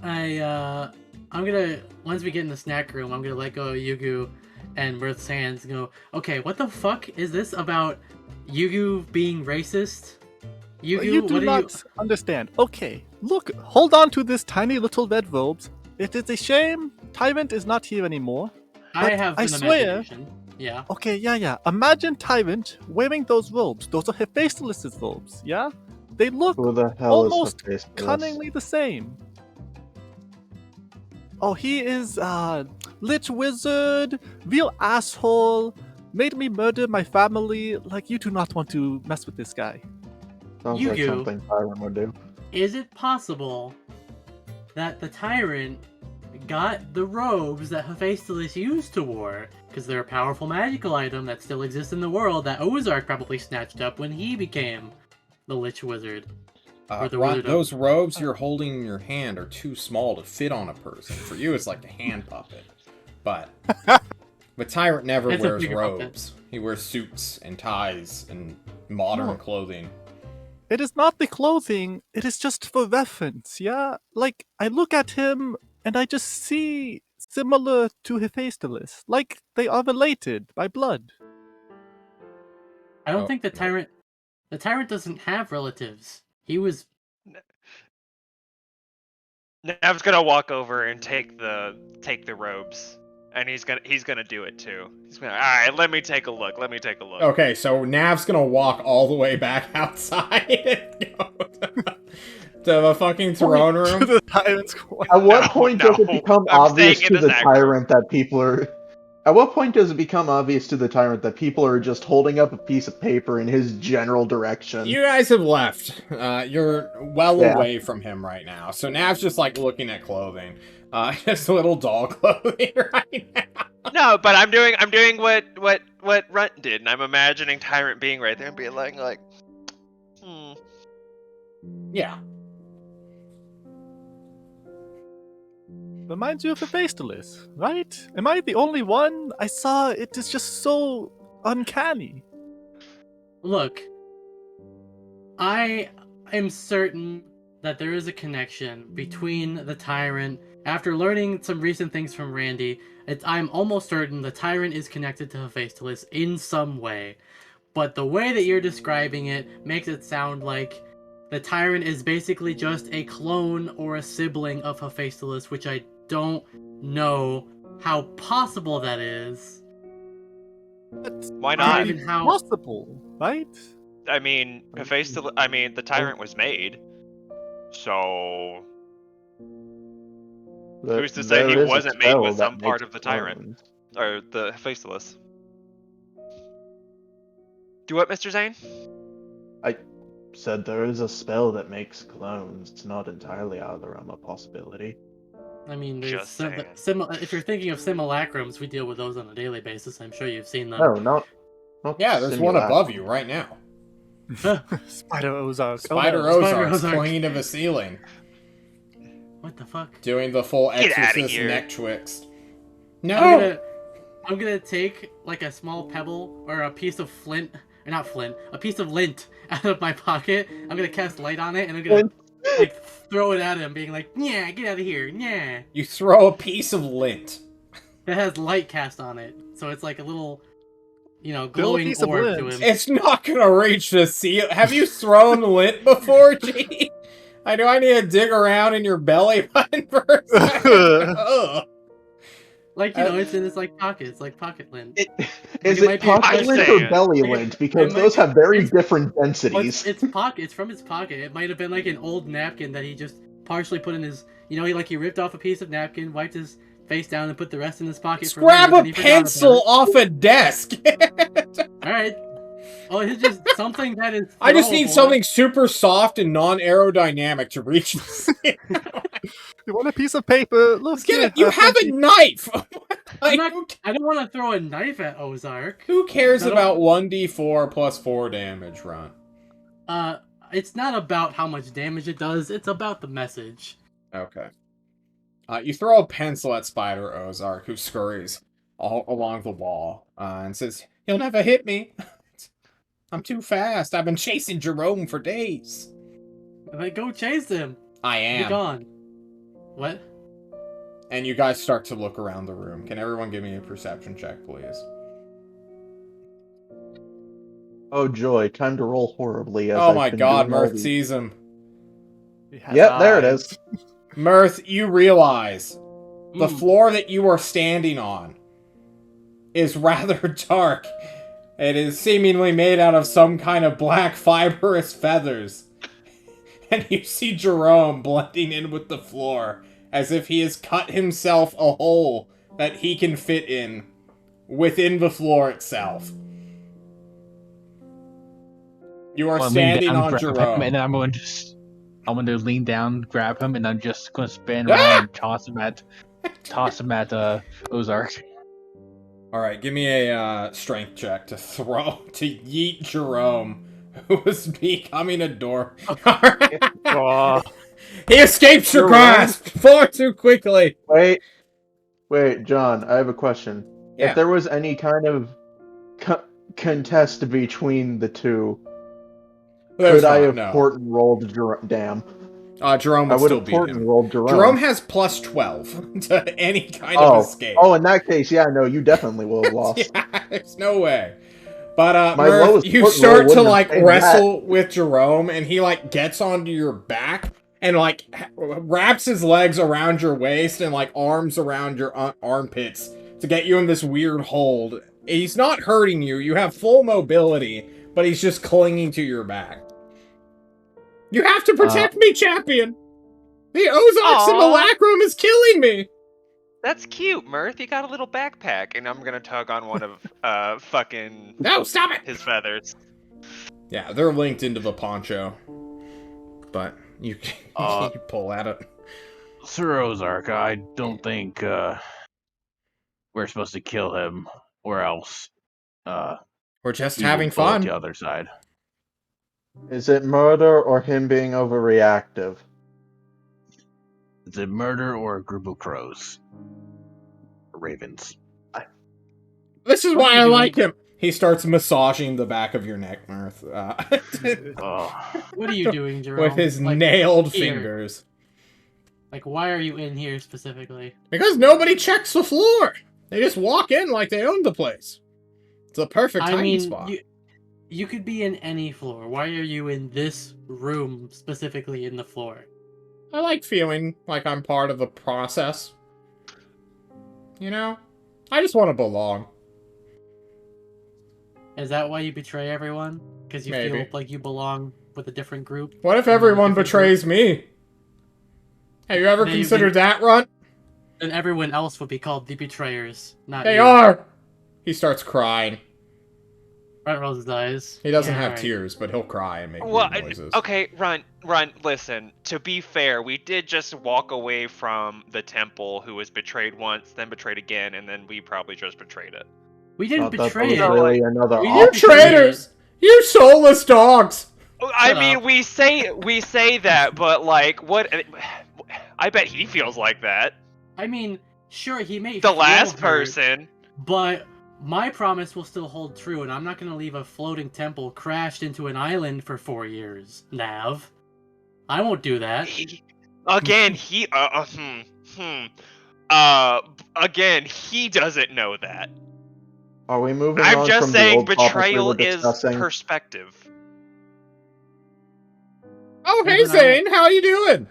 I'm gonna, once we get in the snack room, I'm gonna let go of Yugu and Mirth's hands and go, okay, what the fuck is this about Yugu being racist? Yugu, You do not understand. Okay, look, hold on to this tiny little red robes. It is a shame Tyrant is not here anymore. I But have I an swear- imagination. Yeah. Okay, yeah. Imagine Tyrant wearing those robes. Those are Hephaestus's robes, yeah? They look Who the hell almost is Hephaestus? cunningly the same. Oh, he is lich wizard, real asshole, made me murder my family. Like, you do not want to mess with this guy. Sounds like Yu-Gi-Oh! something Tyron would do. Is it possible that the tyrant got the robes that Hephaestus used to wear? Because they're a powerful magical item that still exists in the world that Ozark probably snatched up when he became the Lich Wizard. Or the Ron, wizard of- those robes you're holding in your hand are too small to fit on a person. For you, it's like a hand puppet. But Tyrant never It's a wears bigger puppet. robes. He wears suits and ties and modern No. clothing. It is not the clothing, it is just for reference, yeah? Like, I look at him and I just see similar to Hephaestus. Like, they are related by blood. I don't Oh, think no. the tyrant doesn't have relatives. He was Nev's gonna walk over and take the robes, and he's gonna do it too. He's gonna, all right, let me take a look. Let me take a look. Okay, so Nav's gonna walk all the way back outside and go to the fucking throne To room. the Tyrant's court. At what No, point does it no, become I'm obvious staying to in the this aggro. tyrant that people are? At what point does it become obvious to the tyrant that people are just holding up a piece of paper in his general direction? You guys have left. You're well Yeah. away from him right now. So Nav's just like looking at clothing. Just little doll clothing right now. No, but I'm doing what Runt did, and I'm imagining Tyrant being right there and being like, Yeah. Reminds you of Hephaestus, right? Am I the only one? I saw it is just so uncanny. Look, I am certain that there is a connection between the tyrant. After learning some recent things from Randy, I'm almost certain the tyrant is connected to Hephaestus in some way. But the way that you're describing it makes it sound like the tyrant is basically just a clone or a sibling of Hephaestus, which I don't know how possible that is. That's why Or not? even how possible, right? I mean, the Tyrant was made, so who's to say There he is a wasn't made spell with that some part makes of the Tyrant? clones. Or the Hephaestus? Do what, Mr. Zane? I said there is a spell that makes clones. It's not entirely out of the realm of possibility. I mean, there's Just saying. if you're thinking of simulacrums, we deal with those on a daily basis. I'm sure you've seen them. No, not. Yeah, there's one above you right now. Spider Ozark. Spider Oh, no. Ozark's Ozark. clinging to the ceiling, What the fuck? doing the full Get outta exorcist here. neck twixt. I'm No! gonna, I'm gonna take like a small pebble or a piece of flint, or not flint, a piece of lint out of my pocket. I'm gonna cast light on it, and I'm gonna like throw it at him, being like, "Yeah, get out of here, yeah." You throw a piece of lint. That has light cast on it, so it's like a little, Build a glowing piece of orb lint. to him. It's not gonna reach the ceiling. Have you thrown lint before, G? I need to dig around in your belly button for a second. Ugh. Like it's in its like pocket. It's like pocket lint. Is it it might be- pocket I'm lint or saying- belly it- lint? it Because might those be- have very it's- different Well, densities. it's pocket. It's from its pocket. It might have been like an old napkin that he just partially put in his. He ripped off a piece of napkin, wiped his face down, and put the rest in his pocket. for Grab later, a and he forgot about pencil it. off a desk. All right. Oh, it's just something that is. I just need throwable. something super soft and non-aerodynamic to reach the ceiling. You want a piece of paper? Look, Let's get here, it. You have a plenty- knife. I'm Like, not- I don't want to throw a knife at Ozark. who cares I don't- about 1d4 plus 4 damage, Ron? It's not about how much damage it does. It's about the message. Okay. You throw a pencil at Spider Ozark, who scurries all along the wall, and says, "He'll never hit me. I'm too fast. I've been chasing Jerome for days." Like, go chase him. I Be am. gone. What? And you guys start to look around the room. Can everyone give me a perception check, please? Oh joy, time to roll horribly. As Oh I've my been god, doing all Mirth these- sees him. He has Yep, there it eyes. is. Mirth, you realize the Mm. floor that you are standing on is rather dark. It is seemingly made out of some kind of black fibrous feathers. And you see Jerome blending in with the floor, as if he has cut himself a hole that he can fit in within the floor itself. You are I'll lean standing down, on grab him, Jerome. and I'm going to lean down, grab him, and I'm just going to spin around and toss him at Ozark. Alright, give me a strength check to yeet Jerome, who is becoming a door. Oh, He escapes your Jerome? grasp far too quickly. Wait, John, I have a question. Yeah. If there was any kind of contest between the two, There's could I not, have no. port and rolled Jerome? Damn. Jerome I would would still have beat port and him. rolled Jerome. Jerome has plus 12 to any kind of escape. Oh, in that case, yeah, no, you definitely will have lost. Yeah, there's no way. But, My Murph, lowest you port roll start to, wouldn't have like, changed wrestle with Jerome, and he, like, gets onto your back, and, like, wraps his legs around your waist, and, like, arms around your armpits to get you in this weird hold. He's not hurting you, you have full mobility, but he's just clinging to your back. You have to protect me, champion! The Ozark Aw. simulacrum is killing me! That's cute, Mirth. You got a little backpack, and I'm gonna tug on one of fucking No, stop it! his feathers. Yeah, they're linked into the poncho. But you can pull at it. Sir Ozark, I don't think we're supposed to kill him, or else We're just he will having go at fun. the other side. Is it murder or him being overreactive? Is it murder or a group of crows? Ravens. This is What why are you I doing? like him. He starts massaging the back of your neck, Mirth. Oh, What are you doing, Jerome? With his Like, nailed here. fingers. Like, why are you in here specifically? Because nobody checks the floor. They just walk in like they own the place. It's a perfect I hiding mean, spot. you could be in any floor. Why are you in this room specifically in the floor? I like feeling like I'm part of the process. You know? I just want to belong. Is that why you betray everyone? Because you Maybe. feel like you belong with a different group? What if You're in a everyone different betrays me? Have you ever Then you considered can- that, Runt? Then everyone else would be called the betrayers, not They you. are! He starts crying. Runt rolls his eyes. He doesn't Yeah, have alright. tears, but he'll cry and make Well, weird noises. okay, Run. Listen. To be fair, we did just walk away from the temple, who was betrayed once, then betrayed again, and then we probably just betrayed it. We didn't Thought that betray was it. really another We You didn't option. betray traitors! You soulless dogs! I Shut mean, up. we say that, but like, what? I bet he feels like that. I mean, sure, he may The feel last hurt, person. but my promise will still hold true, and I'm not going to leave a floating temple crashed into an island for 4 years, Nav. I won't do that. Again, again, he doesn't know that. Are we moving I'm on just from the saying old topic we betrayal were is discussing? perspective. Oh, hey, Moving on. Zane, how you doing?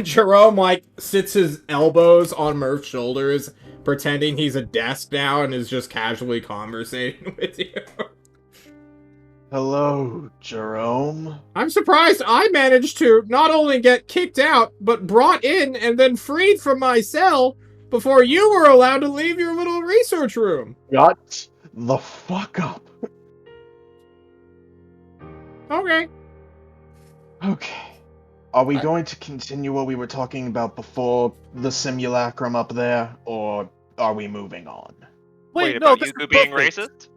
Jerome, like, sits his elbows on Murph's shoulders, pretending he's a desk now and is just casually conversating with you. Hello, Jerome. I'm surprised I managed to not only get kicked out, but brought in and then freed from my cell before you were allowed to leave your little research room. Shut the fuck up. Okay. Okay. Are we going to continue what we were talking about before the simulacrum up there, or are we moving on? Wait, no, about this Yuku is being perfect. racist?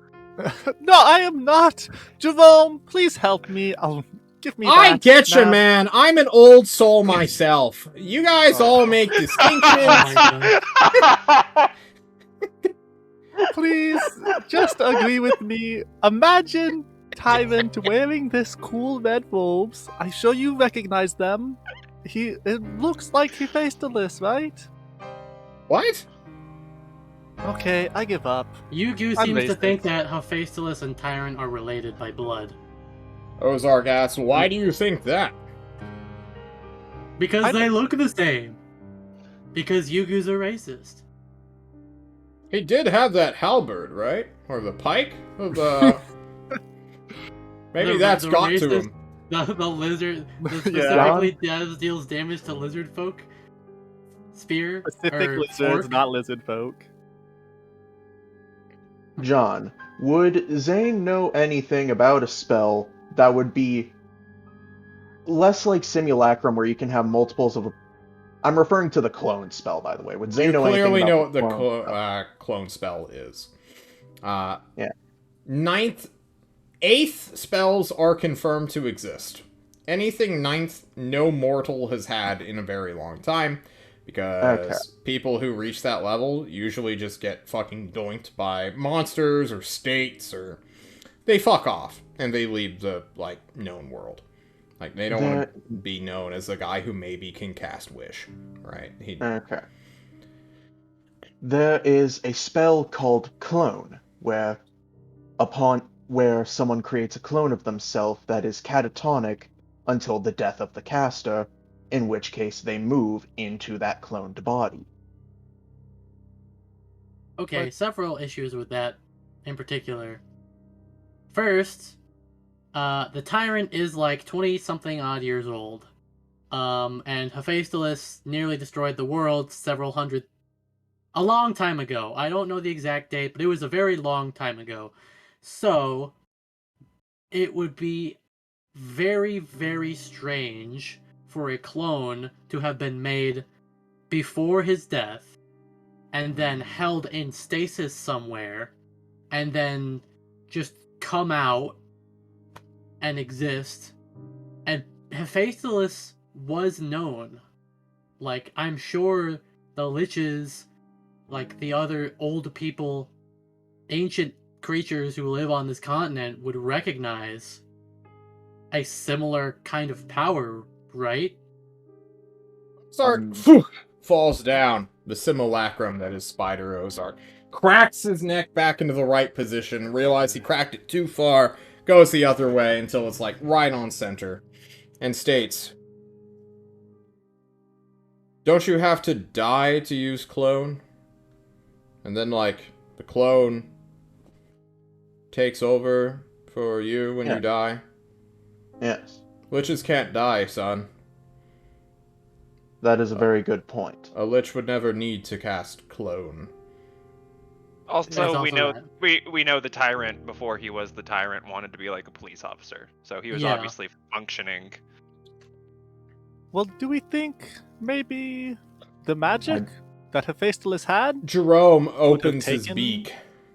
No, I am not. Jerome, please help me. Give me I that. get you, Nav. man. I'm an old soul myself. You guys all make Oh distinctions. my god. Please, just agree with me. Imagine Tyrant wearing this cool red robes. I'm sure you recognize them. It looks like he faced a list, right? What? Okay, I give up. Yugu I'm seems to racist. think that Hephaestus and Tyrant are related by blood. Ozark asks, why do you think that? Because I they don't- look the same. Because Yugu's a racist. He did have that halberd, right? Or the pike? Of Maybe that's got to racist- him. The lizard, Yeah. specifically deals damage to lizard folk. Spear Specific or lizards, fork. not lizard folk. John, would Zane know anything about a spell that would be less like Simulacrum, where you can have multiples of a... I'm referring to the clone spell, by the way. Would Zane You know anything clearly about know what the clone spell? clone spell is. Yeah. Eighth spells are confirmed to exist. Anything ninth, no mortal has had in a very long time, because people who reach that level usually just get fucking doinked by monsters or states, or they fuck off and they leave the, like, known world. Like, they don't want to be known as the guy who maybe can cast Wish, right? Okay. There is a spell called Clone, where someone creates a clone of themselves that is catatonic until the death of the caster, in which case they move into that cloned body. Okay, several issues with that in particular. First, the tyrant is like 20-something odd years old. And Hephaestus nearly destroyed the world a long time ago. I don't know the exact date, but it was a very long time ago. So, it would be very, very strange for a clone to have been made before his death, and then held in stasis somewhere, and then just come out and exist. And Hephaestus was known. Like, I'm sure the liches, like the other old people, ancient creatures who live on this continent would recognize a similar kind of power, right? Falls down. The simulacrum that is Spider Ozark cracks his neck back into the right position, realizes he cracked it too far, goes the other way until it's like right on center, and states, "Don't you have to die to use clone?" And then, like, the clone takes over for you when you die. Yes. Liches can't die, son. That is a very good point. A lich would never need to cast clone. Also, we know that. we know the tyrant before he was the tyrant wanted to be like a police officer, so he was Yeah. obviously functioning. Well, do we think maybe the magic that Hephaestus had? Jerome opens his taken- beak.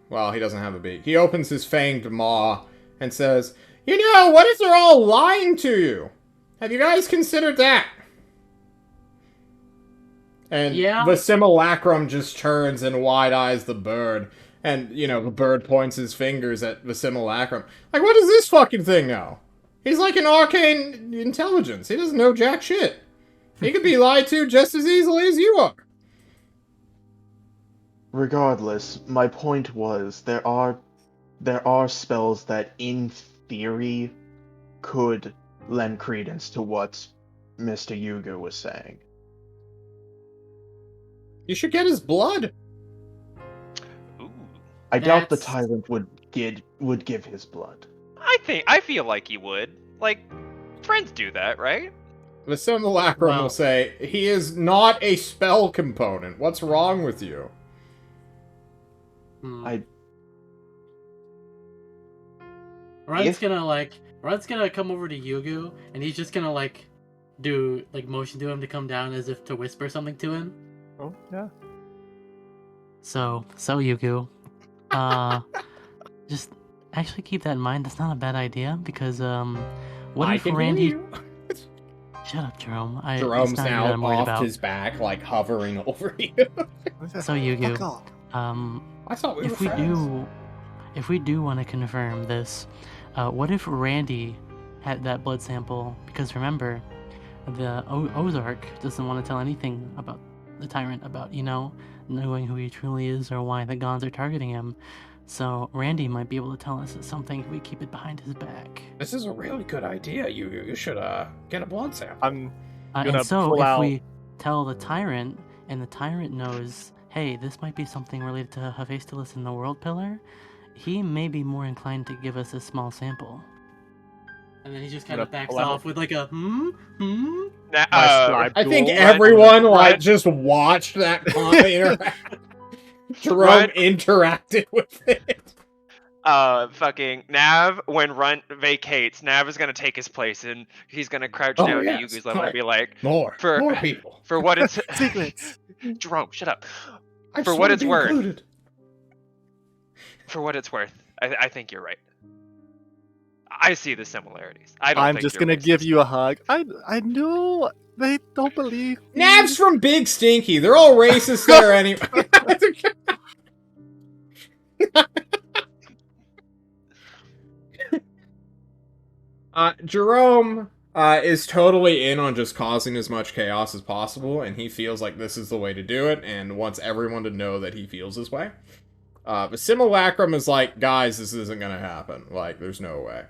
Well, he doesn't have a beak. He opens his fanged maw and says, "You know, what if they're all lying to you? Have you guys considered that?" And Yeah. the simulacrum just turns and wide-eyes the bird. And, you know, the bird points his fingers at the simulacrum. Like, what does this fucking thing know? He's like an arcane intelligence. He doesn't know jack shit. He could be lied to just as easily as you are. Regardless, my point was there are spells that in theory could lend credence to what Mr. Yuga was saying. You should get his blood. Ooh, I doubt the That's- tyrant would give his blood. I feel like he would. Like, friends do that, right? The simulacrum Well- will say, "He is not a spell component. What's wrong with you?" I- Run's gonna come over to Yugu, and he's just gonna motion to him to come down as if to whisper something to him. Oh, yeah. So Yugu, just actually keep that in mind. That's not a bad idea because what if Randy? Shut up, Jerome. Jerome's it's not you now that I'm worried off about. his back, like hovering over you. So Yugu, Fuck off. I thought we were if we friends. do want to confirm this, what if Randy had that blood sample? Because remember, the Ozark doesn't want to tell anything about the tyrant, about knowing who he truly is or why the gods are targeting him. So Randy might be able to tell us it's something if we keep it behind his back. This is a really good idea. You should get a blood sample. I'm gonna And so pull if out. we tell the tyrant, and the tyrant knows hey, this might be something related to Hephaestus and the World Pillar. He may be more inclined to give us a small sample. And then he just kind of backs off with like a My I think everyone like just watched that interact. Jerome interacted with it. Fucking Nav, when Runt vacates, Nav is gonna take his place and he's gonna crouch down to Yugu's level and be like, more people. For what it's Secrets. Jerome, shut up. I For just what wanna it's be worth. included. For what it's worth, I think you're right. I see the similarities. I don't I'm think just you're gonna racist. give you a hug. I know they don't believe me. Nav's from Big Stinky. They're all racist there anyway. Jerome is totally in on just causing as much chaos as possible, and he feels like this is the way to do it, and wants everyone to know that he feels this way. But Simulacrum is like, guys, this isn't gonna happen. Like, there's no way.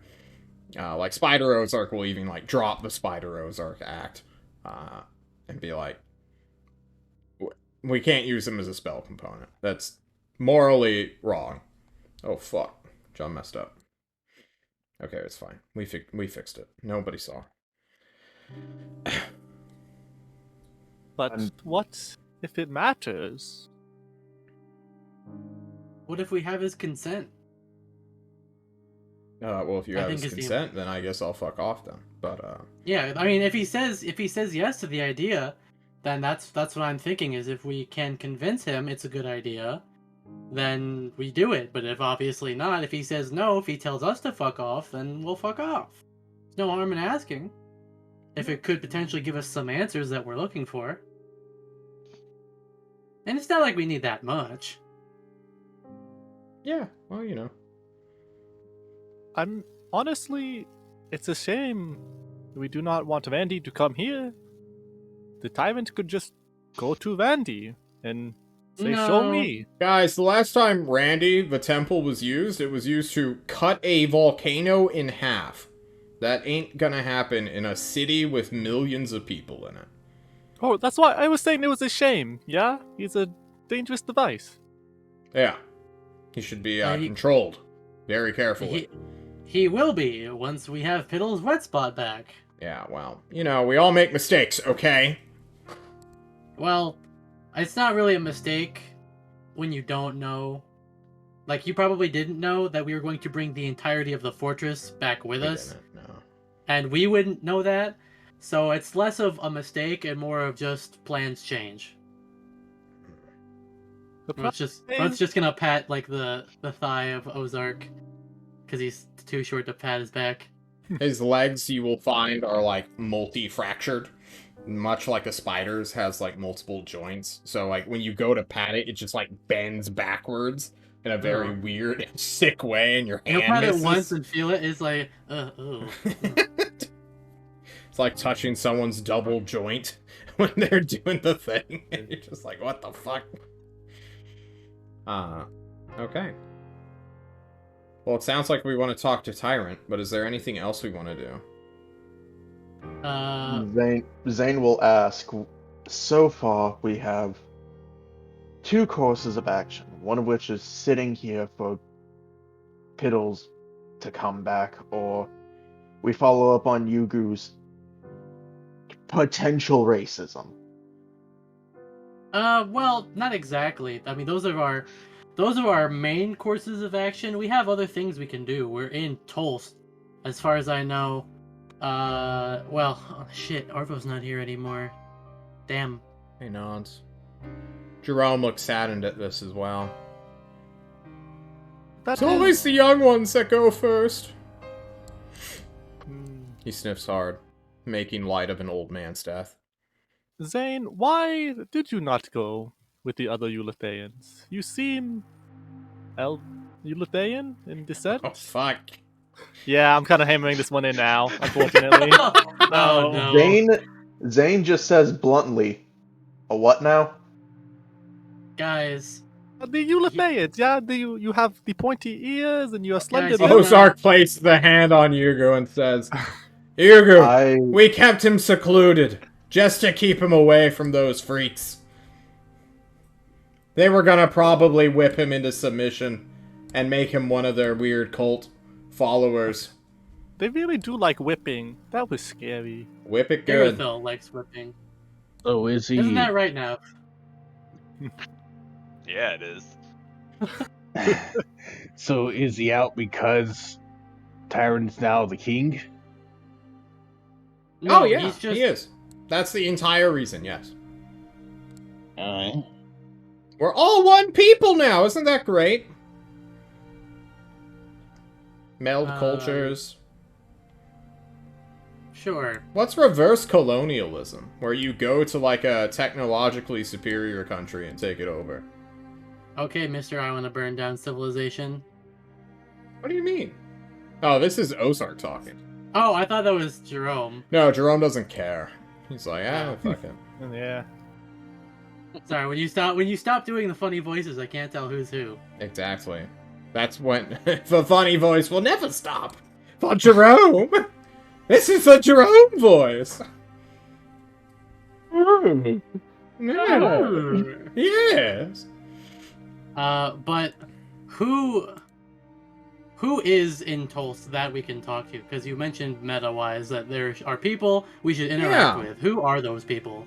Like, Spider Ozark will even, like, drop the Spider Ozark act, and be like, we can't use him as a spell component. That's morally wrong. Oh, fuck. John messed up. Okay, it's fine. We fixed it. Nobody saw. But what if it matters? What if we have his consent? Well, if you I have think his it's consent, then I guess I'll fuck off then. But Yeah, I mean, if he says yes to the idea, then that's what I'm thinking is if we can convince him it's a good idea, then we do it. But if obviously not, if he says no, if he tells us to fuck off, then we'll fuck off. There's no harm in asking. If it could potentially give us some answers that we're looking for. And it's not like we need that much. yeah, well, you know. I'm honestly, it's a shame we do not want Vandy to come here. The tyrant could just go to Vandy and say, "Show No. me." Guys, the last time Randy, the temple, was used, it was used to cut a volcano in half. That ain't gonna happen in a city with millions of people in it. Oh, that's why I was saying it was a shame. Yeah, he's a dangerous device. Yeah. He should be He- controlled very carefully. He will be once we have Piddle's wet spot back. Yeah, well, you know, we all make mistakes, okay? Well, it's not really a mistake when you don't know. Like, you probably didn't know that we were going to bring the entirety of the fortress back with We us. didn't, no. And we wouldn't know that. So it's less of a mistake and more of just plans change. Runt's just gonna pat, like, the thigh of Ozark. Because he's too short to pat his back. His legs, you will find, are, like, multi-fractured. Much like a spider's has, like, multiple joints. So, like, when you go to pat it, it just, like, bends backwards in a very weird and sick way, and your hand You'll pat it misses. once and feel it, it's like, oh. It's like touching someone's double joint when they're doing the thing, and you're just like, what the fuck? Okay. Well, it sounds like we want to talk to Tyrant, but is there anything else we want to do? Zane will ask, so far we have two courses of action, one of which is sitting here for Piddles to come back, or we follow up on Yugu's potential racism. Well, not exactly. I mean, those are our main courses of action. We have other things we can do. We're in Tulst, as far as I know. Well, oh, shit, Arvo's not here anymore. Damn. Hey, nods. Jerome looks saddened at this as well. It's always the young ones that go first. He sniffs hard, making light of an old man's death. Zane, why did you not go with the other Eulithians? You seem Eulithian in descent? Oh, fuck. Yeah, I'm kind of hammering this one in now, unfortunately. Oh, no. Zane just says bluntly, a what now? Guys. The Eulithians, yeah? You have the pointy ears and you're slender. Guys, Ozark placed the hand on Yugu and says, Yugu, we kept him secluded, just to keep him away from those freaks. They were gonna probably whip him into submission and make him one of their weird cult followers. They really do like whipping. That was scary. Whip it good. Irithel likes whipping. So is he? Isn't that right now? Yeah, it is. So is he out because Tyrant's now the king? No, Oh yeah, he's just he is. That's the entire reason, yes. Alright. We're all one people now, isn't that great? Meld cultures. sure. What's reverse colonialism? Where you go to like a technologically superior country and take it over. Okay, Mister, I want to burn down civilization. What do you mean? Oh, this is Ozark talking. Oh, I thought that was Jerome. No, Jerome doesn't care. He's like, fuck it. Yeah. Sorry, when you stop doing the funny voices, I can't tell who's who. Exactly. That's when the funny voice will never stop. For Jerome! This is the Jerome voice! Yeah. Yes! But who is in Tulsa that we can talk to? Because you mentioned meta-wise that there are people we should interact with. Who are those people?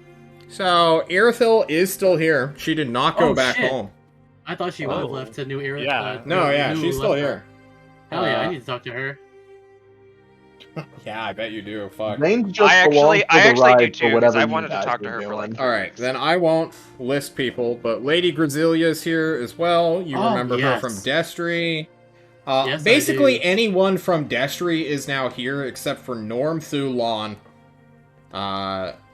So, Irithel is still here. She did not go Oh, back shit. home. I thought she would have left to New Era. Yeah. No, yeah, New she's still Lepta. here. Hell yeah, I need to talk to her. Yeah, I bet you do. Fuck. Zane's just I along actually for the do ride too, for because whatever I you wanted to guys talk to are her for like doing. Alright, then I won't list people, but Lady Grazilia's here as well. You Oh, remember her yes. from Destry. Yes, I Basically, do. anyone from Destry is now here except for Norm Thulon.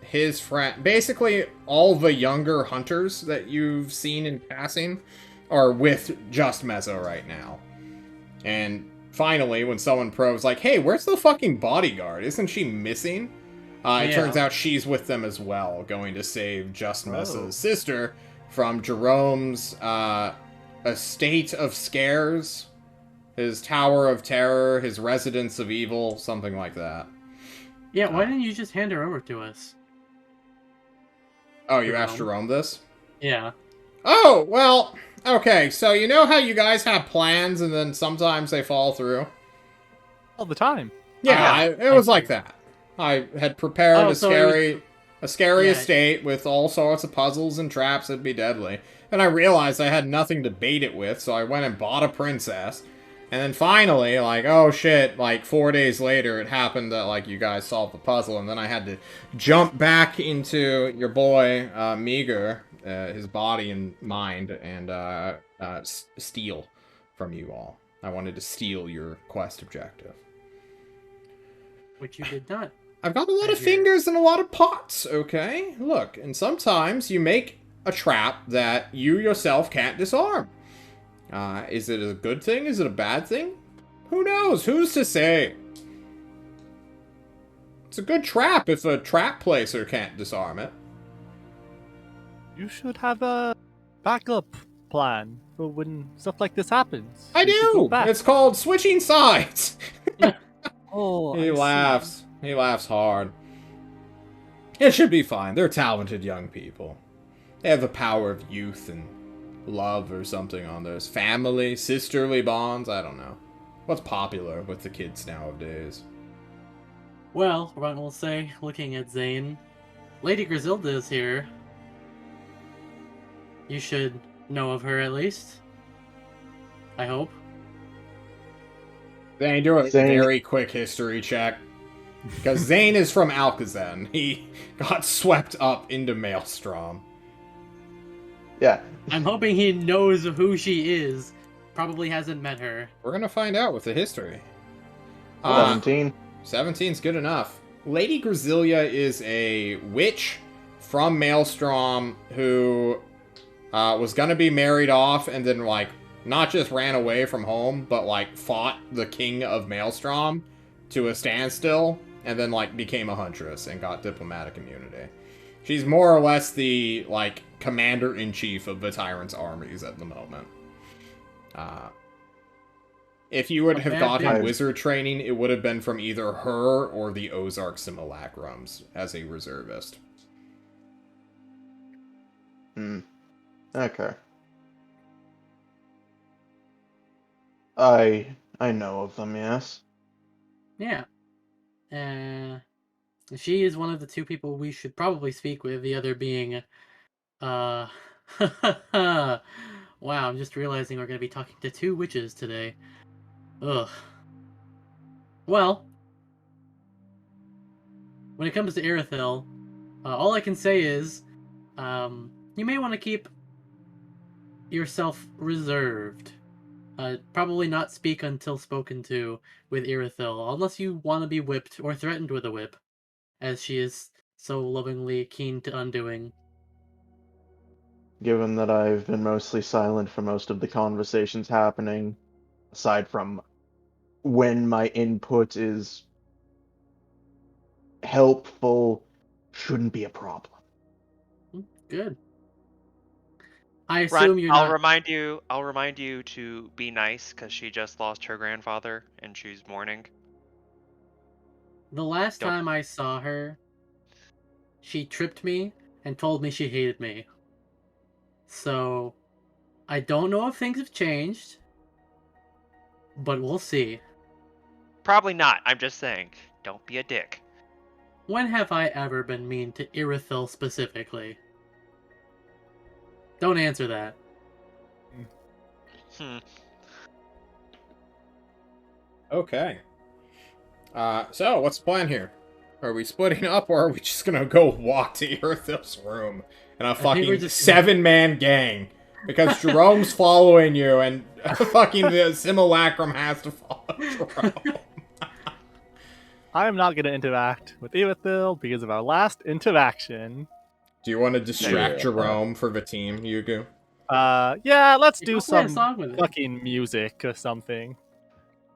His friend. Basically, all the younger hunters that you've seen in passing are with just Mezzo right now. And finally, when someone probes, like, hey, where's the fucking bodyguard? Isn't she missing? It Yeah. turns out she's with them as well, going to save Just Mezzo's Oh. sister from Jerome's estate of scares, his tower of terror, his residence of evil, something like that. Yeah, why didn't you just hand her over to us? Oh, you asked Jerome this? Yeah. Oh, well, okay, so you know how you guys have plans and then sometimes they fall through? All the time. Yeah, it was like that. I had prepared Oh, a so it scary Yeah. estate with all sorts of puzzles and traps that'd be deadly. And I realized I had nothing to bait it with, so I went and bought a princess. And then finally, like, oh shit, like 4 days later, it happened that, like, you guys solved the puzzle, and then I had to jump back into your boy, Meager, his body and mind, and steal from you all. I wanted to steal your quest objective. Which you did not. I've got a lot of I hear. fingers and a lot of pots, okay? Look, and sometimes you make a trap that you yourself can't disarm. Is it a good thing? Is it a bad thing? Who knows? Who's to say? It's a good trap if a trap placer can't disarm it. You should have a backup plan for when stuff like this happens. I You should go do! back. It's called switching sides! Oh, He I see. laughs. He laughs hard. It should be fine. They're talented young people. They have the power of youth and love or something on theirs. Family, sisterly bonds, I don't know. What's popular with the kids nowadays? Well, one will say, looking at Zane, Lady Griselda is here. You should know of her at least. I hope. Zane, do a Zane- very quick history check. Because Zane is from Alcazan. He got swept up into Maelstrom. Yeah. I'm hoping he knows who she is. Probably hasn't met her. We're gonna find out with the history. 17. 17's good enough. Lady Grazilia is a witch from Maelstrom who was gonna be married off and then, like, not just ran away from home, but, like, fought the king of Maelstrom to a standstill and then, like, became a huntress and got diplomatic immunity. She's more or less the, like, commander-in-chief of the Tyrant's armies at the moment. If you would A have bad gotten bitch. wizard training, it would have been from either her or the Ozark Simulacrums as a reservist. Hmm. Okay. I know of them, yes. Yeah. She is one of the two people we should probably speak with, the other being, uh... wow, I'm just realizing we're going to be talking to two witches today. Ugh. Well, when it comes to Irithyll, all I can say is, you may want to keep yourself reserved. Probably not speak until spoken to with Irithyll, unless you want to be whipped or threatened with a whip, as she is so lovingly keen to undoing. Given that I've been mostly silent for most of the conversations happening, aside from when my input is helpful, shouldn't be a problem. Good. I Ron, assume you're I'll not. remind you. I'll remind you to be nice because she just lost her grandfather and she's mourning. The last Don't. time I saw her, she tripped me and told me she hated me. So, I don't know if things have changed, but we'll see. Probably not. I'm just saying. Don't be a dick. When have I ever been mean to Irithyll specifically? Don't answer that. Hmm. Okay. So what's the plan here? Are we splitting up, or are we just gonna go walk to Irithyll's room in a think we're fucking just 7-man gang? Because Jerome's following you, and fucking the simulacrum has to follow Jerome. I am not going to interact with Irithyll because of our last interaction. Do you want to distract Yeah. Jerome for the team, Yugu? Yeah, let's You do can play a some song with it. fucking music or something.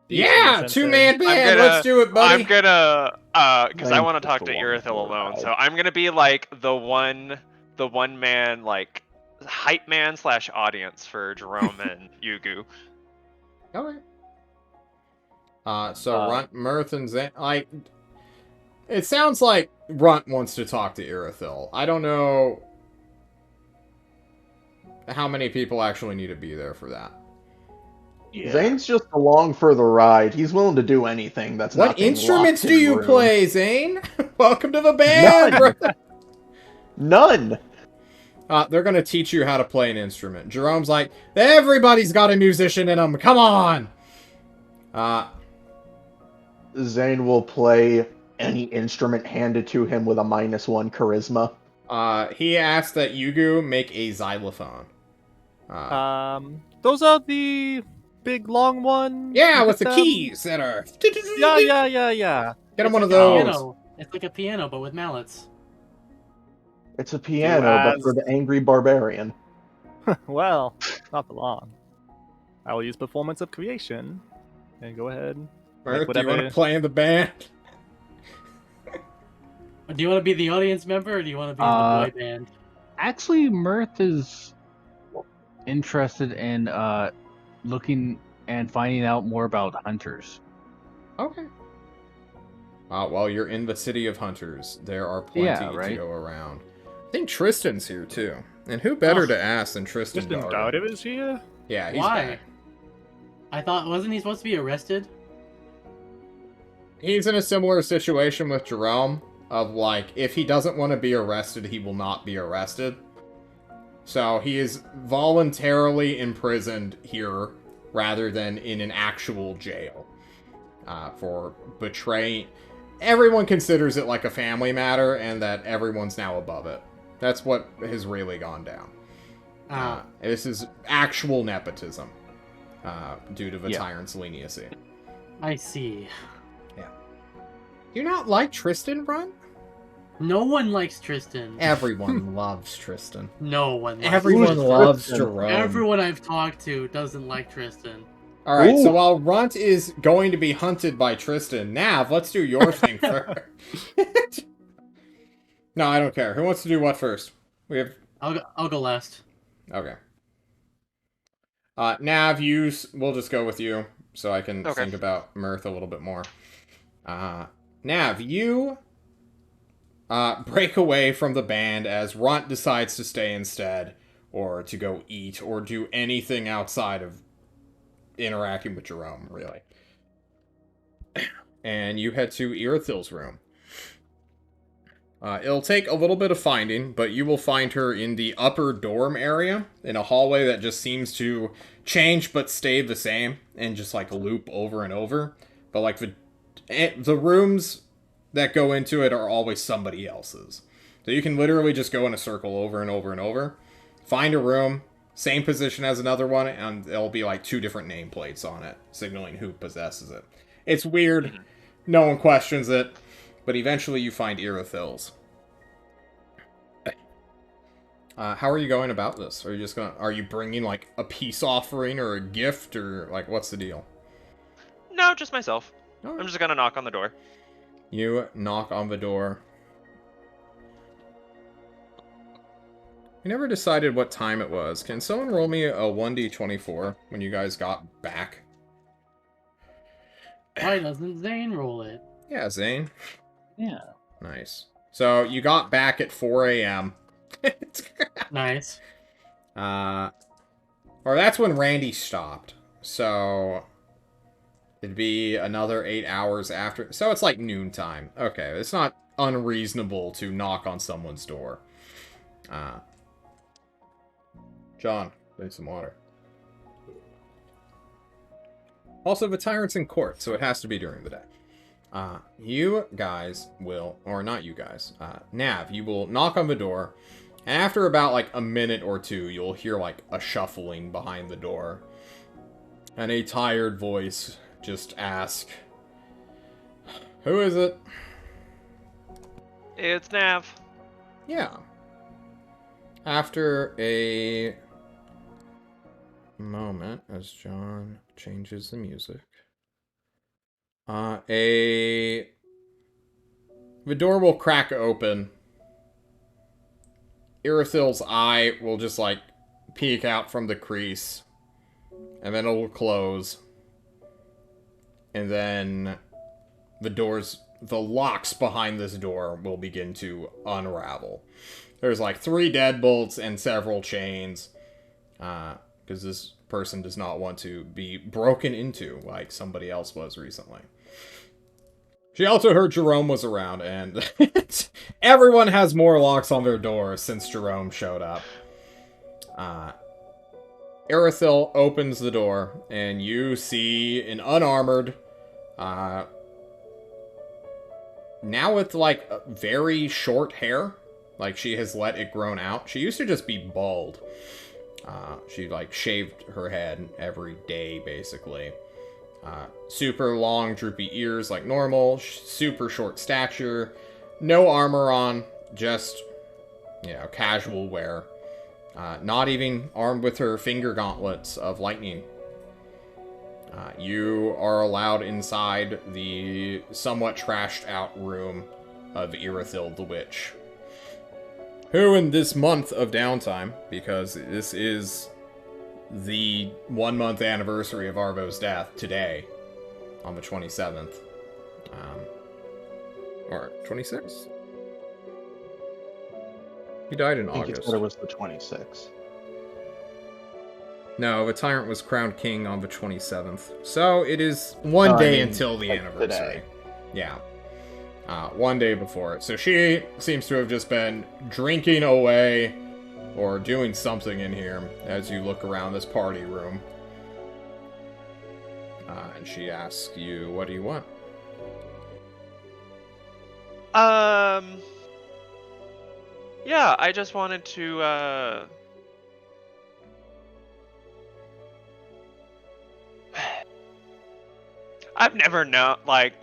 Yeah, Sensei. 2-man band. I'm gonna. Let's do it, buddy. I'm gonna. Because I I'm want to talk just to along Irithyll for the alone. ride. So I'm gonna be like the one man like hype man / audience for Jerome and Yugu. Okay. So Runt, Mirth, and Zan, like, it sounds like Runt wants to talk to Irithyll. I don't know how many people actually need to be there for that. Yeah. Zane's just along for the ride. He's willing to do anything that's What not being instruments locked do in you room. play, Zane? Welcome to the band, None. bro. None. They're gonna teach you how to play an instrument. Jerome's like, everybody's got a musician in them. Come on. Zane will play any instrument handed to him with a -1 charisma. He asked that Yugu make a xylophone. Those are the big long ones. Yeah, You with the get them? keys that are. Yeah. Get him one of like a those. piano. It's like a piano, but with mallets. It's a piano, but for the angry barbarian. Well, not for long. I will use Performance of Creation and go ahead. Mirth, do you whatever- want to play in the band? Do you want to be the audience member, or do you want to be in the boy band? Actually, Mirth is interested in looking and finding out more about hunters. Okay. Well, you're in the city of hunters. There are plenty Yeah, to right. go around. I think Tristan's here too. And who better to ask than Tristan Tristan Darden? Darden is here? Yeah, he's Why? back. I thought, wasn't he supposed to be arrested? He's in a similar situation with Jerome, of like, if he doesn't want to be arrested, he will not be arrested. So he is voluntarily imprisoned here, rather than in an actual jail. For betraying... Everyone considers it like a family matter, and that everyone's now above it. That's what has really gone down. This is actual nepotism, due to the tyrant's leniency. I see. Do you not like Tristan, Run? No one likes Tristan. Everyone loves Tristan. No one likes Everyone Tristan. loves Tristan? Jerome. Everyone I've talked to doesn't like Tristan. Alright, so Ooh. while Runt is going to be hunted by Tristan, Nav, let's do your thing first. No, I don't care. Who wants to do what first? We have... I'll go last. Okay. Nav, we'll just go with you, so I can Okay. think about Mirth a little bit more. Nav, you break away from the band as Runt decides to stay instead, or to go eat, or do anything outside of interacting with Jerome, really. And you head to Irithil's room. It'll take a little bit of finding, but you will find her in the upper dorm area, in a hallway that just seems to change but stay the same, and just, like, loop over and over. But, like, the rooms that go into it are always somebody else's. So you can literally just go in a circle over and over and over, find a room, same position as another one, and there'll be, like, 2 different nameplates on it, signaling who possesses it. It's weird. No one questions it. But eventually you find Irithil's. How are you going about this? Are you bringing, like, a peace offering or a gift, or, like, what's the deal? No, just myself. Alright. I'm just gonna knock on the door. You knock on the door. We never decided what time it was. Can someone roll me a 1d24 when you guys got back? Why doesn't Zane roll it? Yeah, Zane. Yeah. Nice. So, you got back at 4 a.m. Nice. Or that's when Randy stopped. So, it'd be another 8 hours after. So, it's like noontime. Okay, it's not unreasonable to knock on someone's door. John, need some water. Also, the tyrant's in court, so it has to be during the day. You guys will, or not you guys, Nav, you will knock on the door, and after about, like, a minute or two, you'll hear, like, a shuffling behind the door. And a tired voice just ask, "Who is it?" It's Nav. Yeah. After a moment, as John changes the music, the door will crack open. Irithil's eye will just, like, peek out from the crease, and then it will close. And then the locks behind this door will begin to unravel. There's, like, 3 deadbolts and several chains, because this person does not want to be broken into like somebody else was recently. She also heard Jerome was around, and everyone has more locks on their doors since Jerome showed up. Irithil opens the door, and you see an unarmored, now with, like, very short hair. Like, she has let it grown out. She used to just be bald. She, like, shaved her head every day, basically. Super long, droopy ears like normal. Super short stature. No armor on. Just, you know, casual wear. Not even armed with her finger gauntlets of lightning. You are allowed inside the somewhat trashed out room of Irithil the Witch, who in this month of downtime, because this is the 1 month anniversary of Arvo's death today, on the 27th, or 26th? He died in I think August. you said it was the 26th. No, the tyrant was crowned king on the 27th. So it is one day until the like anniversary. today. Yeah. 1 day before it. So she seems to have just been drinking away or doing something in here as you look around this party room. And she asks you, what do you want? Yeah, I just wanted to, I've never known, like,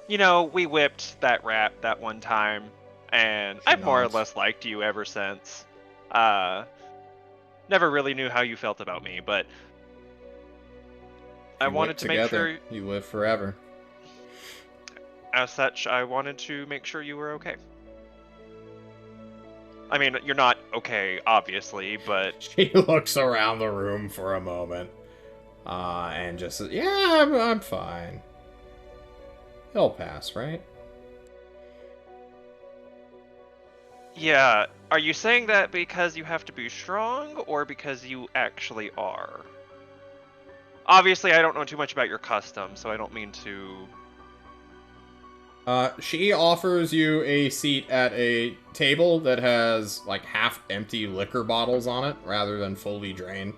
you know, we whipped that rat that one time, and I've more or nods. less liked you ever since. Never really knew how you felt about me, but I You wanted whip to make together, sure, you live forever. as such, I wanted to make sure you were okay. I mean, you're not okay, obviously, but She looks around the room for a moment. And just says, yeah, I'm fine. It'll pass, right? yeah. Are you saying that because you have to be strong, or because you actually are? Obviously, I don't know too much about your custom, so I don't mean to... She offers you a seat at a table that has, like, half-empty liquor bottles on it, rather than fully drained.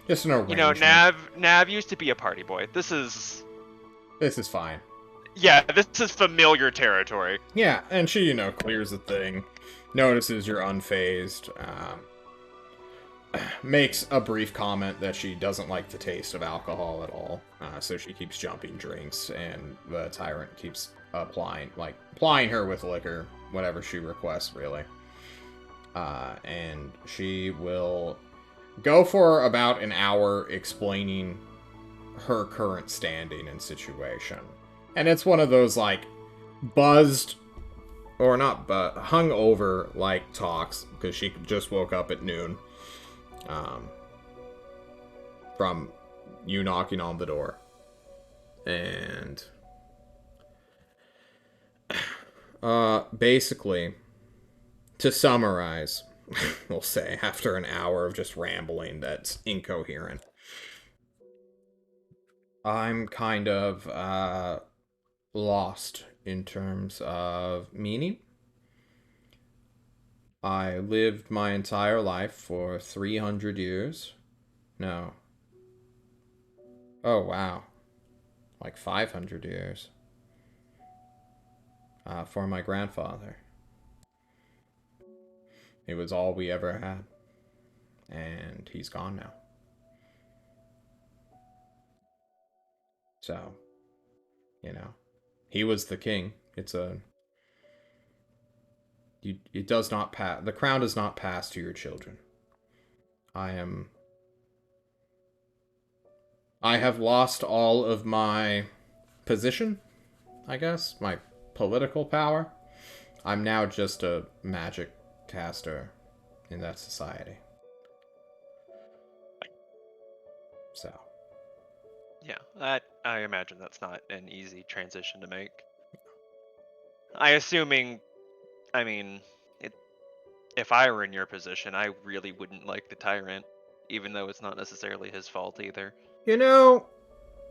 Just an arrangement. Nav used to be a party boy. This is fine. Yeah, this is familiar territory. Yeah, and she, clears the thing, notices you're unfazed, makes a brief comment that she doesn't like the taste of alcohol at all, so she keeps jumping drinks, and the tyrant keeps plying her with liquor, whatever she requests, really. And she will go for about an hour explaining her current standing and situation. And it's one of those, buzzed, or not hungover, talks, because she just woke up at noon. From you knocking on the door. And basically, to summarize, we'll say, after an hour of just rambling that's incoherent, I'm kind of lost in terms of meaning. I lived my entire life for 300 years. No. Oh, wow. 500 years. For my grandfather. It was all we ever had. And he's gone now. So, he was the king. It does not pass. The crown does not pass to your children. I have lost all of my position, I guess, my political power. I'm now just a magic caster in that society. So. Yeah, I imagine that's not an easy transition to make. If I were in your position, I really wouldn't like the tyrant, even though it's not necessarily his fault either.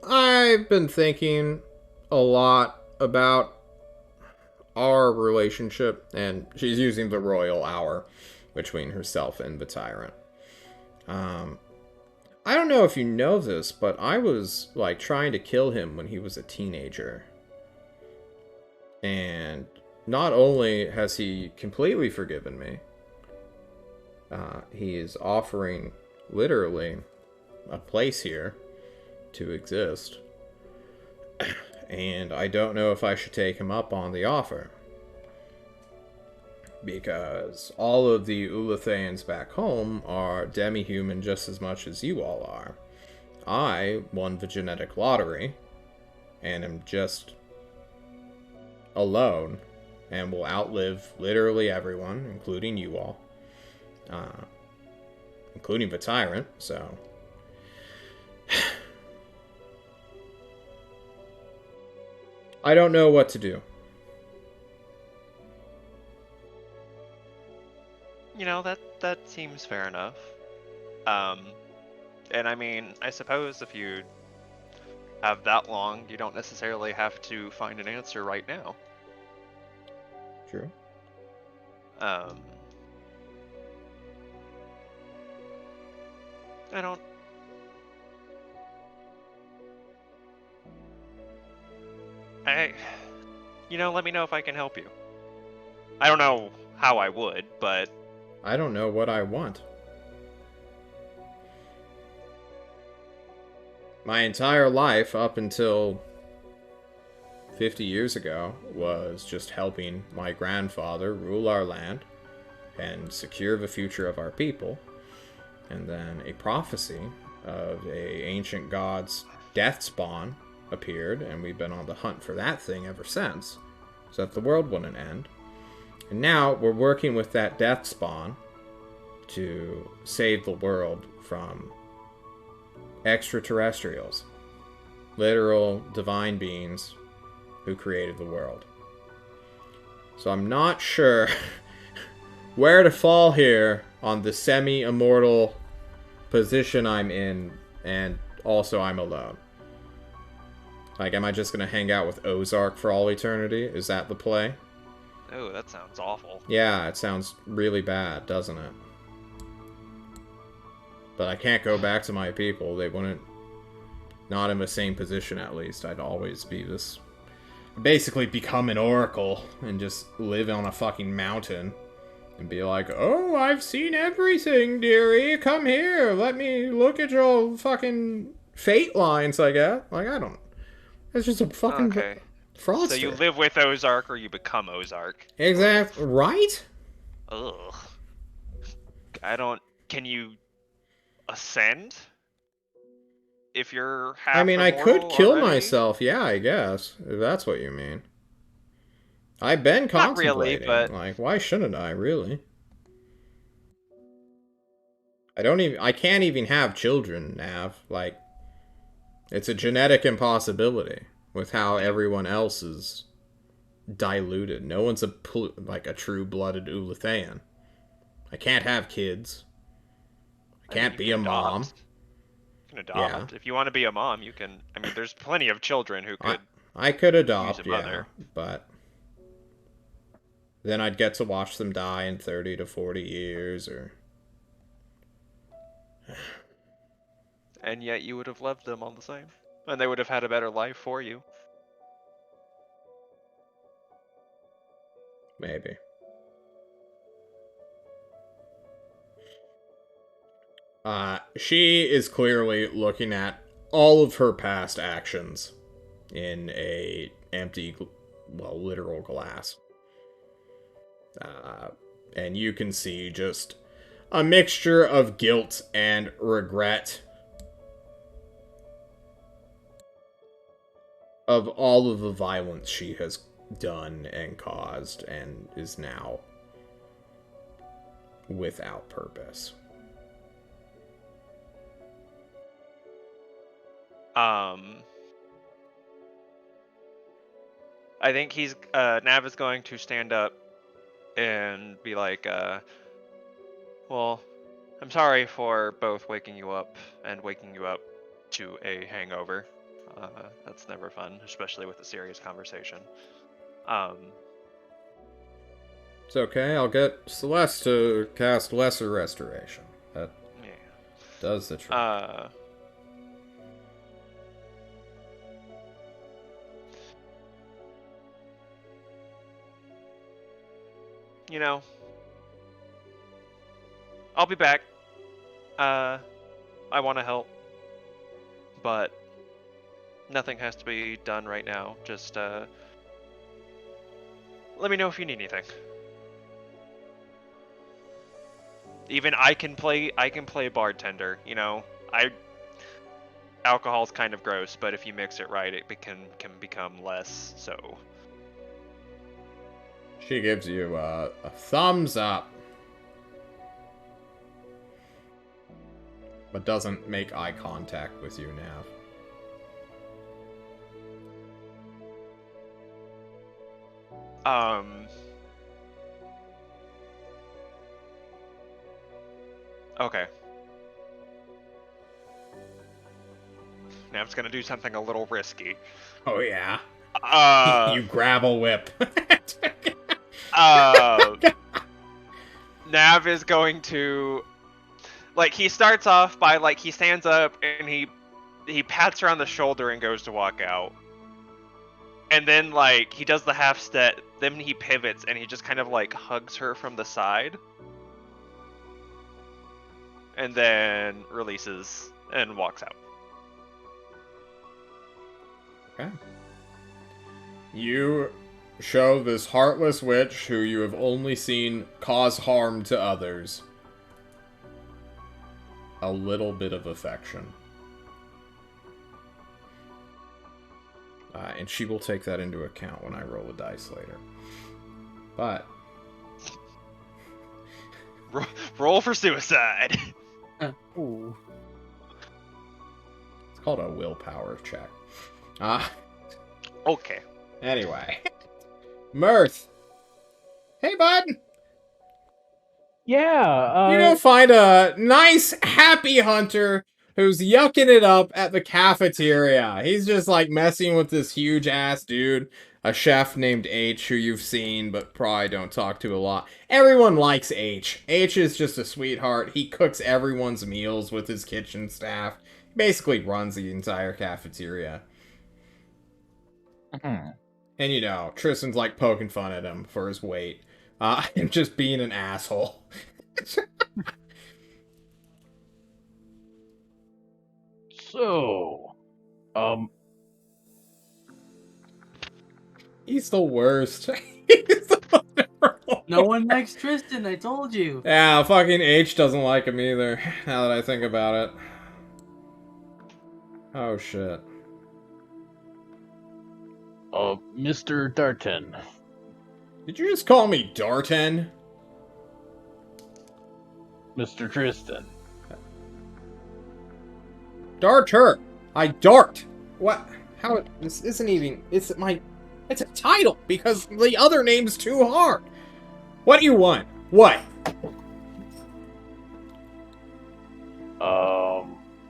I've been thinking a lot about our relationship, and she's using the royal hour between herself and the tyrant. I don't know if you know this, but I was, trying to kill him when he was a teenager. And not only has he completely forgiven me, he is offering, literally, a place here to exist. And I don't know if I should take him up on the offer. Because all of the Ulathans back home are demi-human just as much as you all are. I won the genetic lottery, and am just alone, and will outlive literally everyone, including you all. Including the tyrant, so... I don't know what to do. That seems fair enough. And I suppose if you have that long, you don't necessarily have to find an answer right now. True. Let me know if I can help you. I don't know how I would, but... I don't know what I want. My entire life, up until 50 years ago, was just helping my grandfather rule our land and secure the future of our people. And then a prophecy of a ancient god's death spawn appeared, and we've been on the hunt for that thing ever since, so that the world wouldn't end. And now we're working with that death spawn to save the world from extraterrestrials, literal divine beings who created the world. So I'm not sure where to fall here on the semi-immortal position I'm in, and also I'm alone. Like, am I just gonna hang out with Ozark for all eternity? Is that the play? Oh, that sounds awful. Yeah, it sounds really bad, doesn't it? But I can't go back to my people. They wouldn't... Not in the same position, at least. I'd always be this... Basically become an oracle and just live on a fucking mountain. And be like, oh, I've seen everything, dearie. Come here. Let me look at your fucking fate lines, I guess. Like, I don't... It's just a fucking Okay. fraudster. So you live with Ozark or you become Ozark. Exactly. Right? Ugh. I don't... Can you ascend? If you're half I mean, I could immortal kill already? myself, yeah, I guess. If that's what you mean. I've been Not really, contemplating. but... Like, why shouldn't I, really? I can't even have children, Nav. Like, it's a genetic impossibility with how everyone else is diluted. No one's a true-blooded Ulathaean. I can't have kids. I can't be a mom. You can adopt. Yeah. If you want to be a mom, you can... I mean, there's plenty of children who could... I could adopt, use a yeah, mother. but then I'd get to watch them die in 30 to 40 years, or... And yet you would have loved them all the same. And they would have had a better life for you. Maybe. She is clearly looking at all of her past actions in a empty, well, literal glass. And you can see just a mixture of guilt and regret of all of the violence she has done and caused and is now without purpose. I think Nav is going to stand up and be like, well, I'm sorry for both waking you up and waking you up to a hangover. That's never fun, especially with a serious conversation. It's okay, I'll get Celeste to cast Lesser Restoration. That Yeah. does the trick. You know, I'll be back. I want to help, but nothing has to be done right now. Just let me know if you need anything. Even I can play bartender. You know, alcohol's kind of gross, but if you mix it right, it can become less. So. She gives you a thumbs up. But doesn't make eye contact with you, Nav. Okay. Nav's gonna do something a little risky. Oh, yeah. You grab a whip. Nav is going to... Like, he starts off by, like, he stands up and he pats her on the shoulder and goes to walk out. And then, like, he does the half step, then he pivots and he just kind of, like, hugs her from the side. And then releases and walks out. Okay. You show this heartless witch who you have only seen cause harm to others a little bit of affection. And she will take that into account when I roll a dice later. But... Roll for suicide! Ooh. It's called a willpower check. Okay. Anyway. Mirth! Hey, bud! Yeah, You go find a nice, happy hunter who's yucking it up at the cafeteria. He's just like messing with this huge ass dude, a chef named H, who you've seen but probably don't talk to a lot. Everyone likes H. H is just a sweetheart. He cooks everyone's meals with his kitchen staff. He basically runs the entire cafeteria. And you know, Tristan's like poking fun at him for his weight. And just being an asshole. So, He's the worst. He's the worst. No one likes Tristan, I told you. Yeah, fucking H doesn't like him either, now that I think about it. Oh, shit. Mr. Darton. Did you just call me Darton? Mr. Tristan. Darter! I dart! What? How? This isn't even... It's a title, because the other name's too hard. What do you want? What?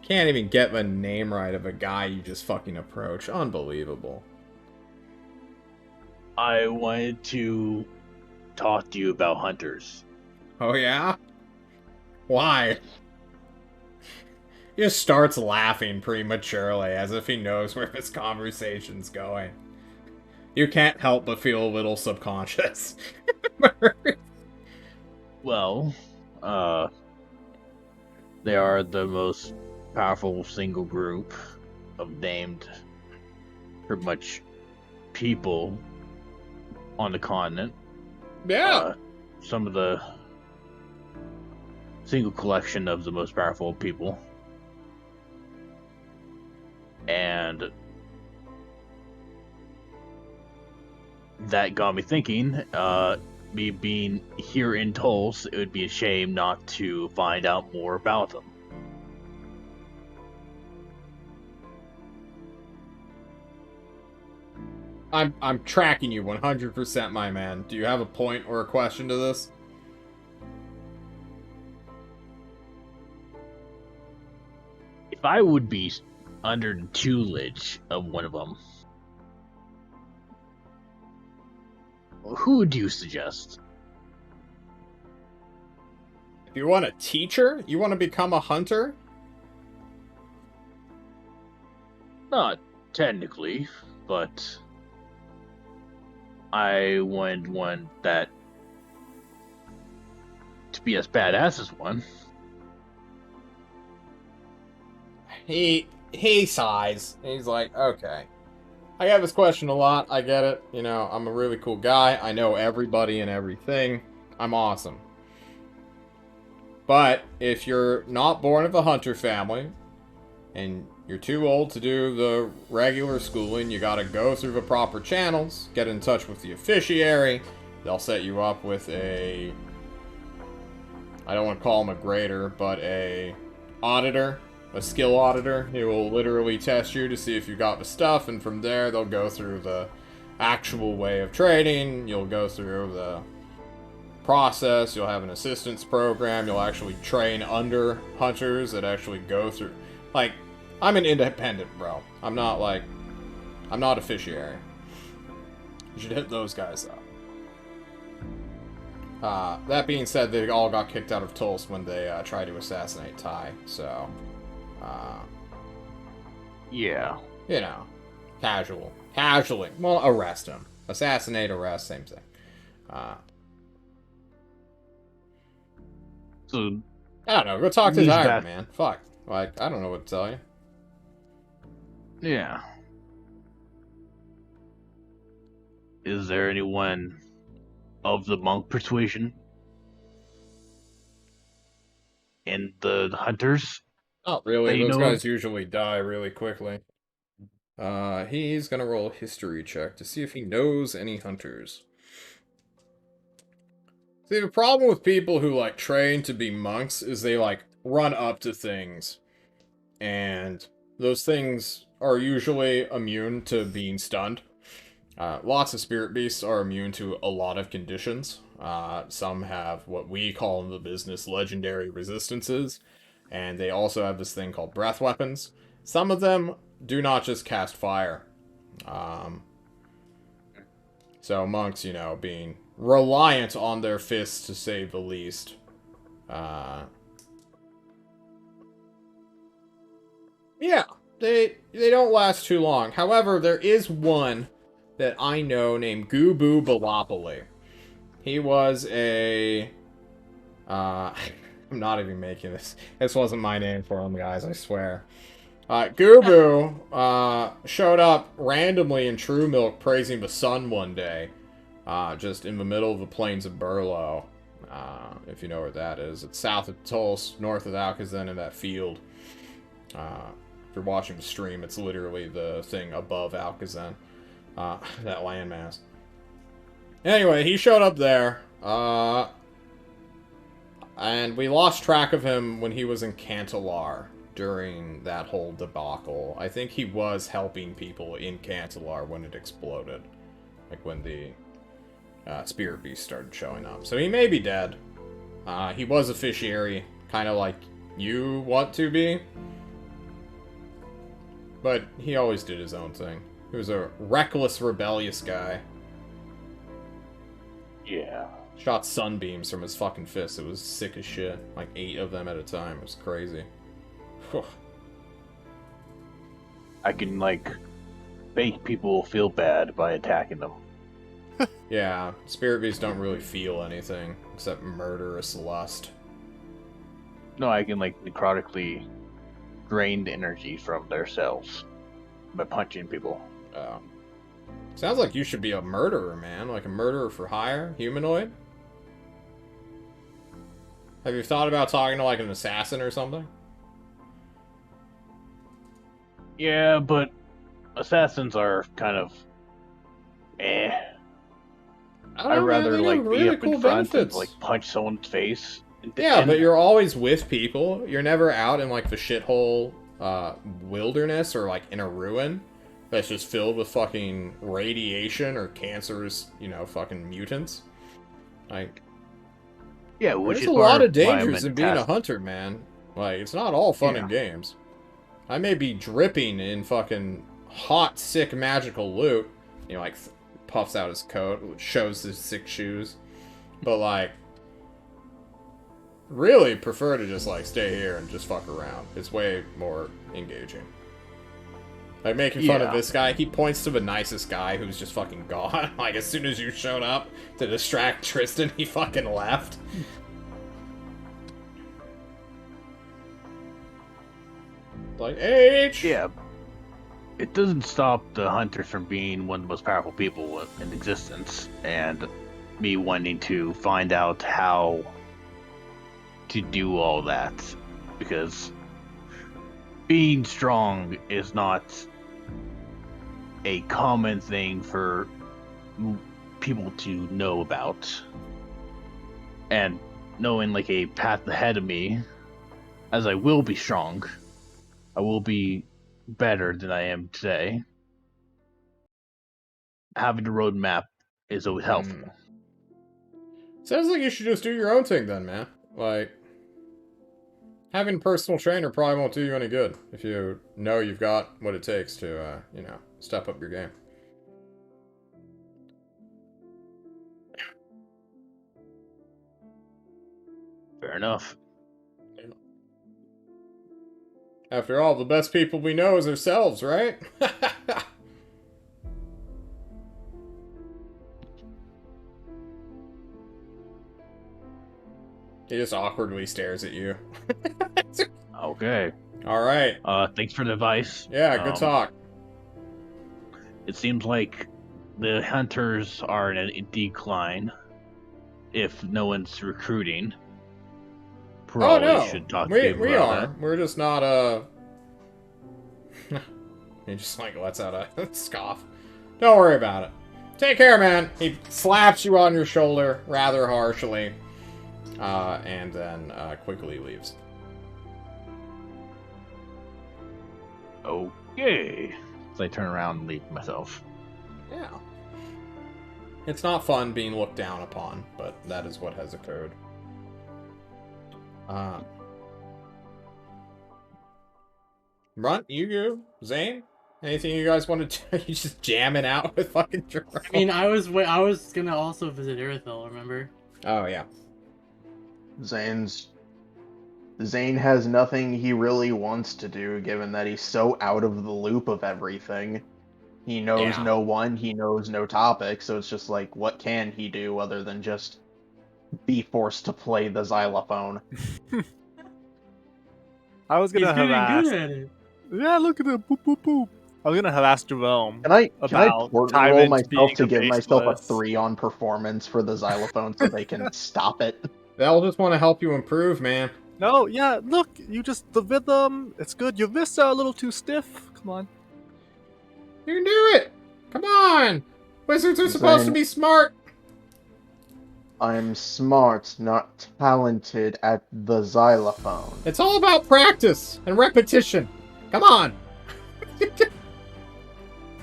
Can't even get the name right of a guy you just fucking approach. Unbelievable. I wanted to talk to you about hunters. Oh, yeah? Why? He just starts laughing prematurely, as if he knows where this conversation's going. You can't help but feel a little subconscious. Well, they are the most powerful single group of named pretty much people on the continent. Yeah. Some of the single collection of the most powerful people. And that got me thinking, me being here in Tulsa, it would be a shame not to find out more about them. I'm tracking you 100%, my man. Do you have a point or a question to this? If I would be under the tutelage of one of them, who would you suggest? If you want a teacher? You want to become a hunter? Not technically, but I want one that to be as badass as one. He sighs. He's like, okay. I get this question a lot. I get it. You know, I'm a really cool guy. I know everybody and everything. I'm awesome. But if you're not born of a hunter family, and you're too old to do the regular schooling, you gotta go through the proper channels, get in touch with the officiary, they'll set you up with a... I don't want to call him a grader, but a auditor. A skill auditor. He will literally test you to see if you got the stuff, and from there they'll go through the actual way of trading. You'll go through the process. You'll have an assistance program. You'll actually train under hunters that actually go through... Like, I'm an independent, bro. I'm not officiary. You should hit those guys up. That being said, they all got kicked out of Tulsa when they tried to assassinate Ty, so... Yeah. You know, casually. Well, arrest him. Assassinate, arrest, same thing. So I don't know. Go talk to Use Tyler, that. man. Fuck. Like, I don't know what to tell you. yeah. Is there anyone of the monk persuasion in the hunters? Not really. That you Those know guys usually die really quickly. He's gonna roll a history check to see if he knows any hunters. See, the problem with people who, like, train to be monks is they, like, run up to things. And those things are usually immune to being stunned. Lots of spirit beasts are immune to a lot of conditions. Some have what we call in the business legendary resistances. And they also have this thing called breath weapons. Some of them do not just cast fire. So monks, you know, being reliant on their fists to say the least. Yeah, they don't last too long. However, there is one that I know named Gubu Balopoli. He was a... I'm not even making this. This wasn't my name for him, guys, I swear. Gubu showed up randomly in True Milk praising the sun one day. Just in the middle of the plains of Burlo. If you know where that is. It's south of Tulse, north of Alcazan in that field. If you're watching the stream, it's literally the thing above Alcazan. That landmass. Anyway, he showed up there. And we lost track of him when he was in Cantalar during that whole debacle. I think he was helping people in Cantalar when it exploded. Like when the Spirit Beast started showing up. So he may be dead. He was officiary, kind of like you want to be. But he always did his own thing. He was a reckless, rebellious guy. Yeah. Shot sunbeams from his fucking fists. It was sick as shit. Like 8 of them at a time. It was crazy. Whew. I can, like, make people feel bad by attacking them. Yeah, spirit beasts don't really feel anything except murderous lust. No, I can, like, necrotically drain the energy from their cells by punching people. Sounds like you should be a murderer, man. Like a murderer for hire? Humanoid? Have you thought about talking to, like, an assassin or something? Yeah, but assassins are kind of... I don't I'd know, man, rather, they like, got be really up cool in front benefits. and, like, punch someone's face. Yeah, but you're always with people. You're never out in, like, the shithole wilderness or, like, in a ruin that's just filled with fucking radiation or cancerous, you know, fucking mutants. Like, Yeah, which there's is a lot of why I'm dangers in being a tasked- hunter, man. Like, it's not all fun and Yeah. games. I may be dripping in fucking hot, sick, magical loot. You know, like, puffs out his coat, shows his sick shoes. But, like, really prefer to just, like, stay here and just fuck around. It's way more engaging. Like, making fun of Yeah. this guy, he points to the nicest guy who's just fucking gone. Like, as soon as you showed up to distract Tristan, he fucking left. Like, H! Yeah. It doesn't stop the hunters from being one of the most powerful people in existence, and me wanting to find out how to do all that, because being strong is not a common thing for people to know about, and knowing like a path ahead of me, as I will be strong, I will be better than I am today. Having a roadmap is always helpful. Sounds like you should just do your own thing then, man. Like, having a personal trainer probably won't do you any good if you know you've got what it takes to, you know, step up your game. Fair enough. After all, the best people we know is ourselves, right? He just awkwardly stares at you. Okay. Alright. Thanks for the advice. Yeah, good talk. It seems like the hunters are in a decline. If no one's recruiting, probably should talk to people we about are. that. We're just not, He just, like, lets out a scoff. Don't worry about it. Take care, man. He slaps you on your shoulder rather harshly. And then, quickly leaves. Okay. So I turn around and leave myself. Yeah. It's not fun being looked down upon, but that is what has occurred. Runt, you go. Zane? Anything you guys want to do? You just jamming out with fucking Jerome? I mean, I was gonna also visit Irithyll, remember? Oh, yeah. Zane has nothing he really wants to do, given that he's so out of the loop of everything. He knows Yeah. no one, he knows no topic, so it's just like, what can he do other than just be forced to play the xylophone? I was He's gonna getting harass. good at it. Yeah, look at it. Boop, boop, boop. I was gonna harass Jerome Can I about port roll Tyrant myself being to a give myself a baseless. 3 on performance for the xylophone so they can stop it? They'll just want to help you improve, man. No, yeah, look, you just the rhythm. It's good. Your wrists are a little too stiff. Come on. You can do it! Come on! Wizards are supposed to Zane, be smart! I'm smart, not talented at the xylophone. It's all about practice and repetition. Come on!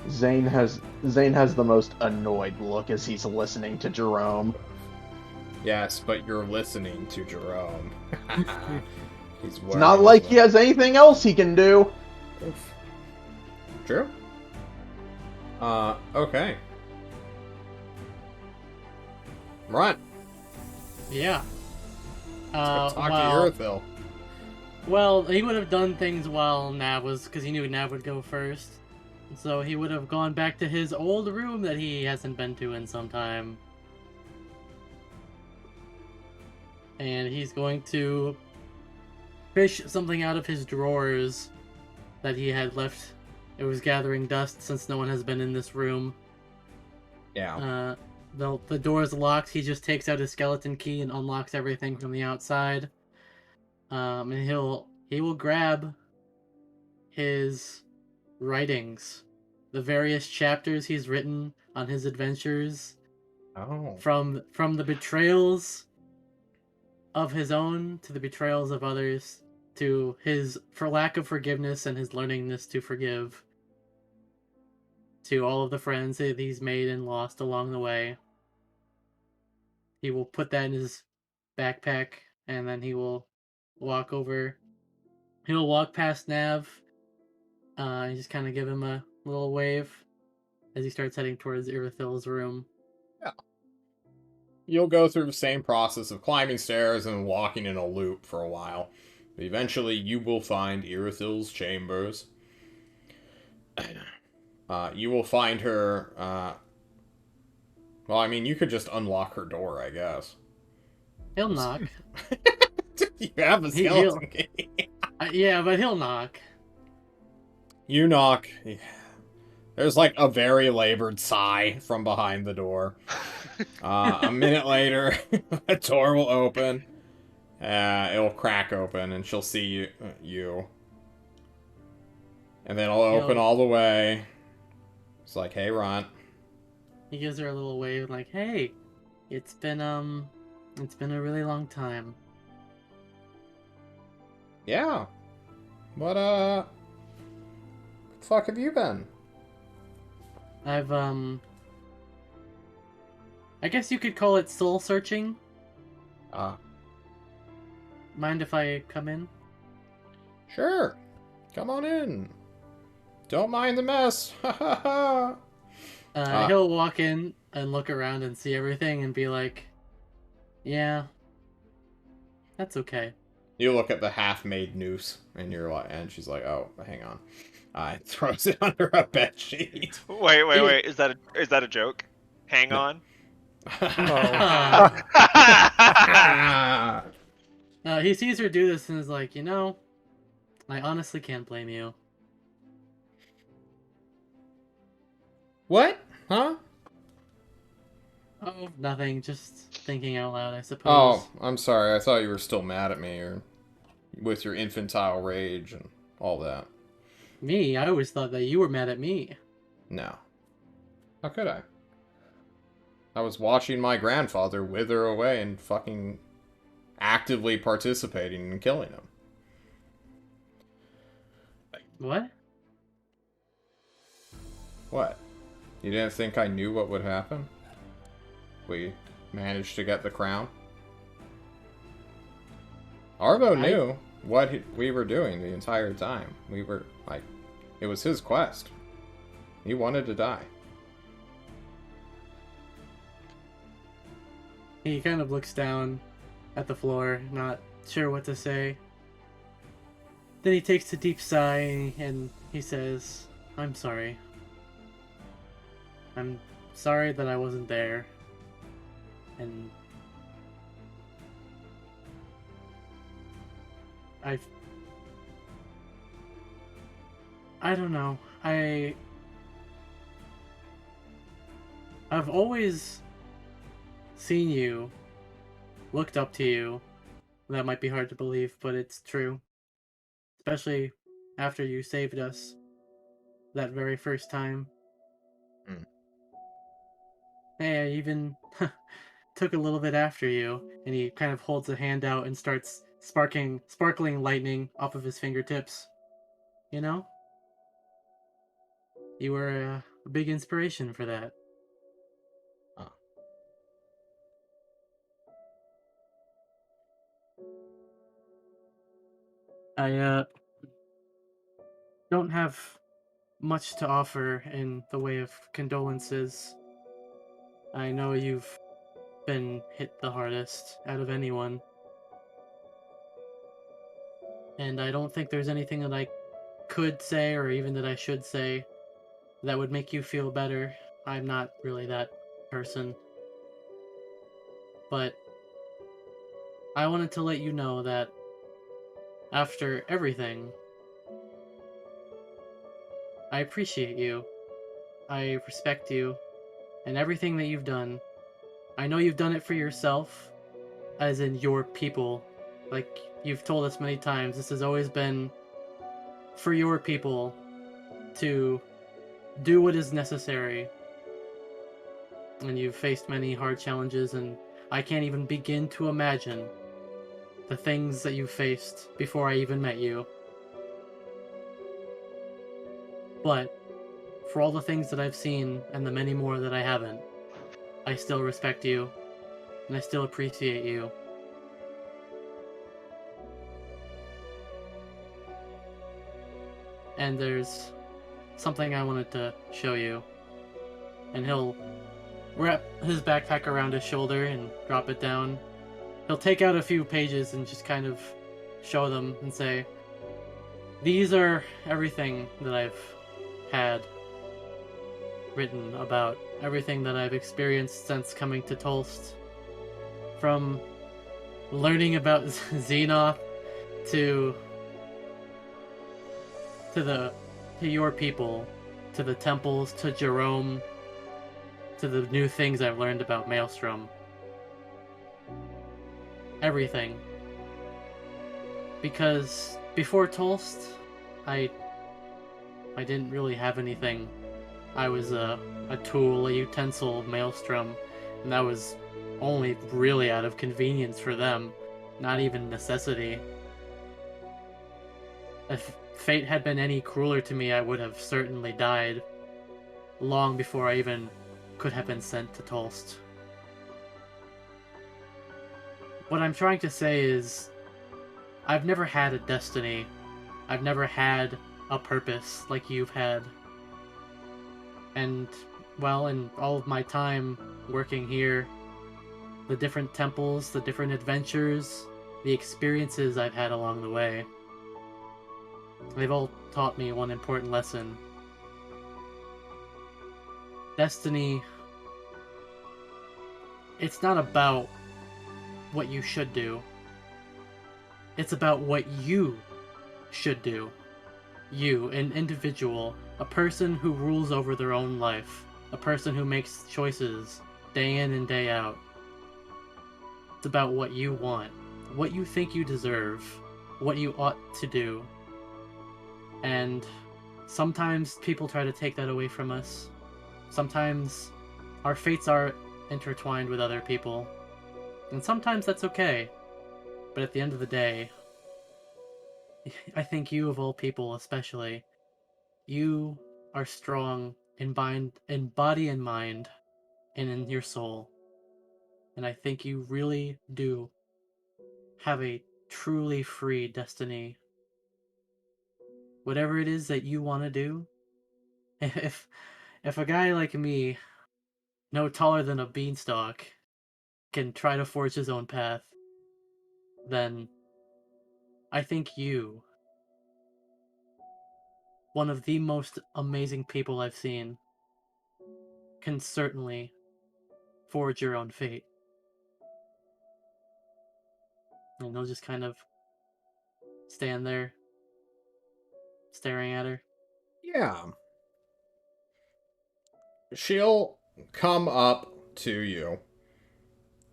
Zane has the most annoyed look as he's listening to Jerome. Yes, but you're listening to Jerome. He's It's not like he has anything else he can do. Oof. True. Okay. Right. Yeah. Let's go talk well, to Irithyll. well, he would have done things while Nav was, because he knew Nav would go first. So he would have gone back to his old room that he hasn't been to in some time. And he's going to fish something out of his drawers that he had left. It was gathering dust since no one has been in this room. Yeah. The door's locked. He just takes out his skeleton key and unlocks everything from the outside. And he will grab his writings, the various chapters he's written on his adventures, Oh. from the betrayals of his own to the betrayals of others, to his for lack of forgiveness and his learningness to forgive, to all of the friends that he's made and lost along the way. He will put that in his backpack, and then he will walk over. He'll walk past Nav. And just kind of give him a little wave as he starts heading towards Irithyll's room. Yeah. You'll go through the same process of climbing stairs and walking in a loop for a while. But eventually, you will find Irithyll's chambers. You will find her. Well, I mean, you could just unlock her door, I guess. He'll knock. You have a skeleton key. Yeah, but he'll knock. You knock. There's like a very labored sigh from behind the door. A minute later, the door will open. It'll crack open, and she'll see you. And then it'll open all the way. It's like, hey, Ron. He gives her a little wave, like, "Hey, it's been a really long time." Yeah. What the fuck have you been? I've I guess you could call it soul searching. Mind if I come in? Sure. Come on in. Don't mind the mess. Ha ha ha. He'll walk in and look around and see everything and be like, "Yeah, that's okay." You look at the half-made noose, and you're like, and she's like, "Oh, hang on." Throws it under a bed sheet. Wait. Is that a joke? Hang on. He sees her do this and is like, I honestly can't blame you. What? Huh? Oh, nothing. Just thinking out loud, I suppose. Oh, I'm sorry. I thought you were still mad at me, or with your infantile rage and all that. Me? I always thought that you were mad at me. No. How could I? I was watching my grandfather wither away and fucking actively participating in killing him. What? What? You didn't think I knew what would happen? We managed to get the crown? Arvo knew. what we were doing the entire time. We were, like, it was his quest. He wanted to die. He kind of looks down at the floor, not sure what to say. Then he takes a deep sigh and he says, I'm sorry. I'm sorry that I wasn't there. And I've... I don't know. I've always seen you, looked up to you. That might be hard to believe, but it's true. Especially after you saved us that very first time. Hmm. Hey, I even took a little bit after you, and he kind of holds a hand out and starts sparkling lightning off of his fingertips. You know? You were a big inspiration for that. Oh. I don't have much to offer in the way of condolences. I know you've been hit the hardest out of anyone. And I don't think there's anything that I could say or even that I should say that would make you feel better. I'm not really that person. But I wanted to let you know that after everything, I appreciate you. I respect you and everything that you've done. I know you've done it for yourself, as in your people. Like you've told us many times, this has always been for your people to do what is necessary. And you've faced many hard challenges, and I can't even begin to imagine the things that you've faced before I even met you. But for all the things that I've seen and the many more that I haven't, I still respect you and I still appreciate you. And there's something I wanted to show you. And he'll wrap his backpack around his shoulder and drop it down. He'll take out a few pages and just kind of show them and say, these are everything that I've had written about, everything that I've experienced since coming to Tolst. From learning about Xenoth to your people, to the temples, to Jerome, to the new things I've learned about Maelstrom. Everything. Because before Tolst, I didn't really have anything. I was a tool, a utensil of Maelstrom, and that was only really out of convenience for them, not even necessity. If fate had been any crueler to me, I would have certainly died long before I even could have been sent to Tolst. What I'm trying to say is, I've never had a destiny. I've never had a purpose like you've had. And, well, in all of my time working here, the different temples, the different adventures, the experiences I've had along the way, they've all taught me one important lesson. Destiny, it's not about what you should do. It's about what you should do. You, an individual, a person who rules over their own life, a person who makes choices day in and day out. It's about what you want, what you think you deserve, what you ought to do. And sometimes people try to take that away from us. Sometimes our fates are intertwined with other people. And sometimes that's okay. But at the end of the day, I think you of all people especially, you are strong in body and mind and in your soul. And I think you really do have a truly free destiny. Whatever it is that you want to do, if if a guy like me, no taller than a beanstalk, can try to forge his own path, then I think you, one of the most amazing people I've seen, can certainly forge your own fate. And he'll just kind of stand there, staring at her. Yeah. She'll come up to you,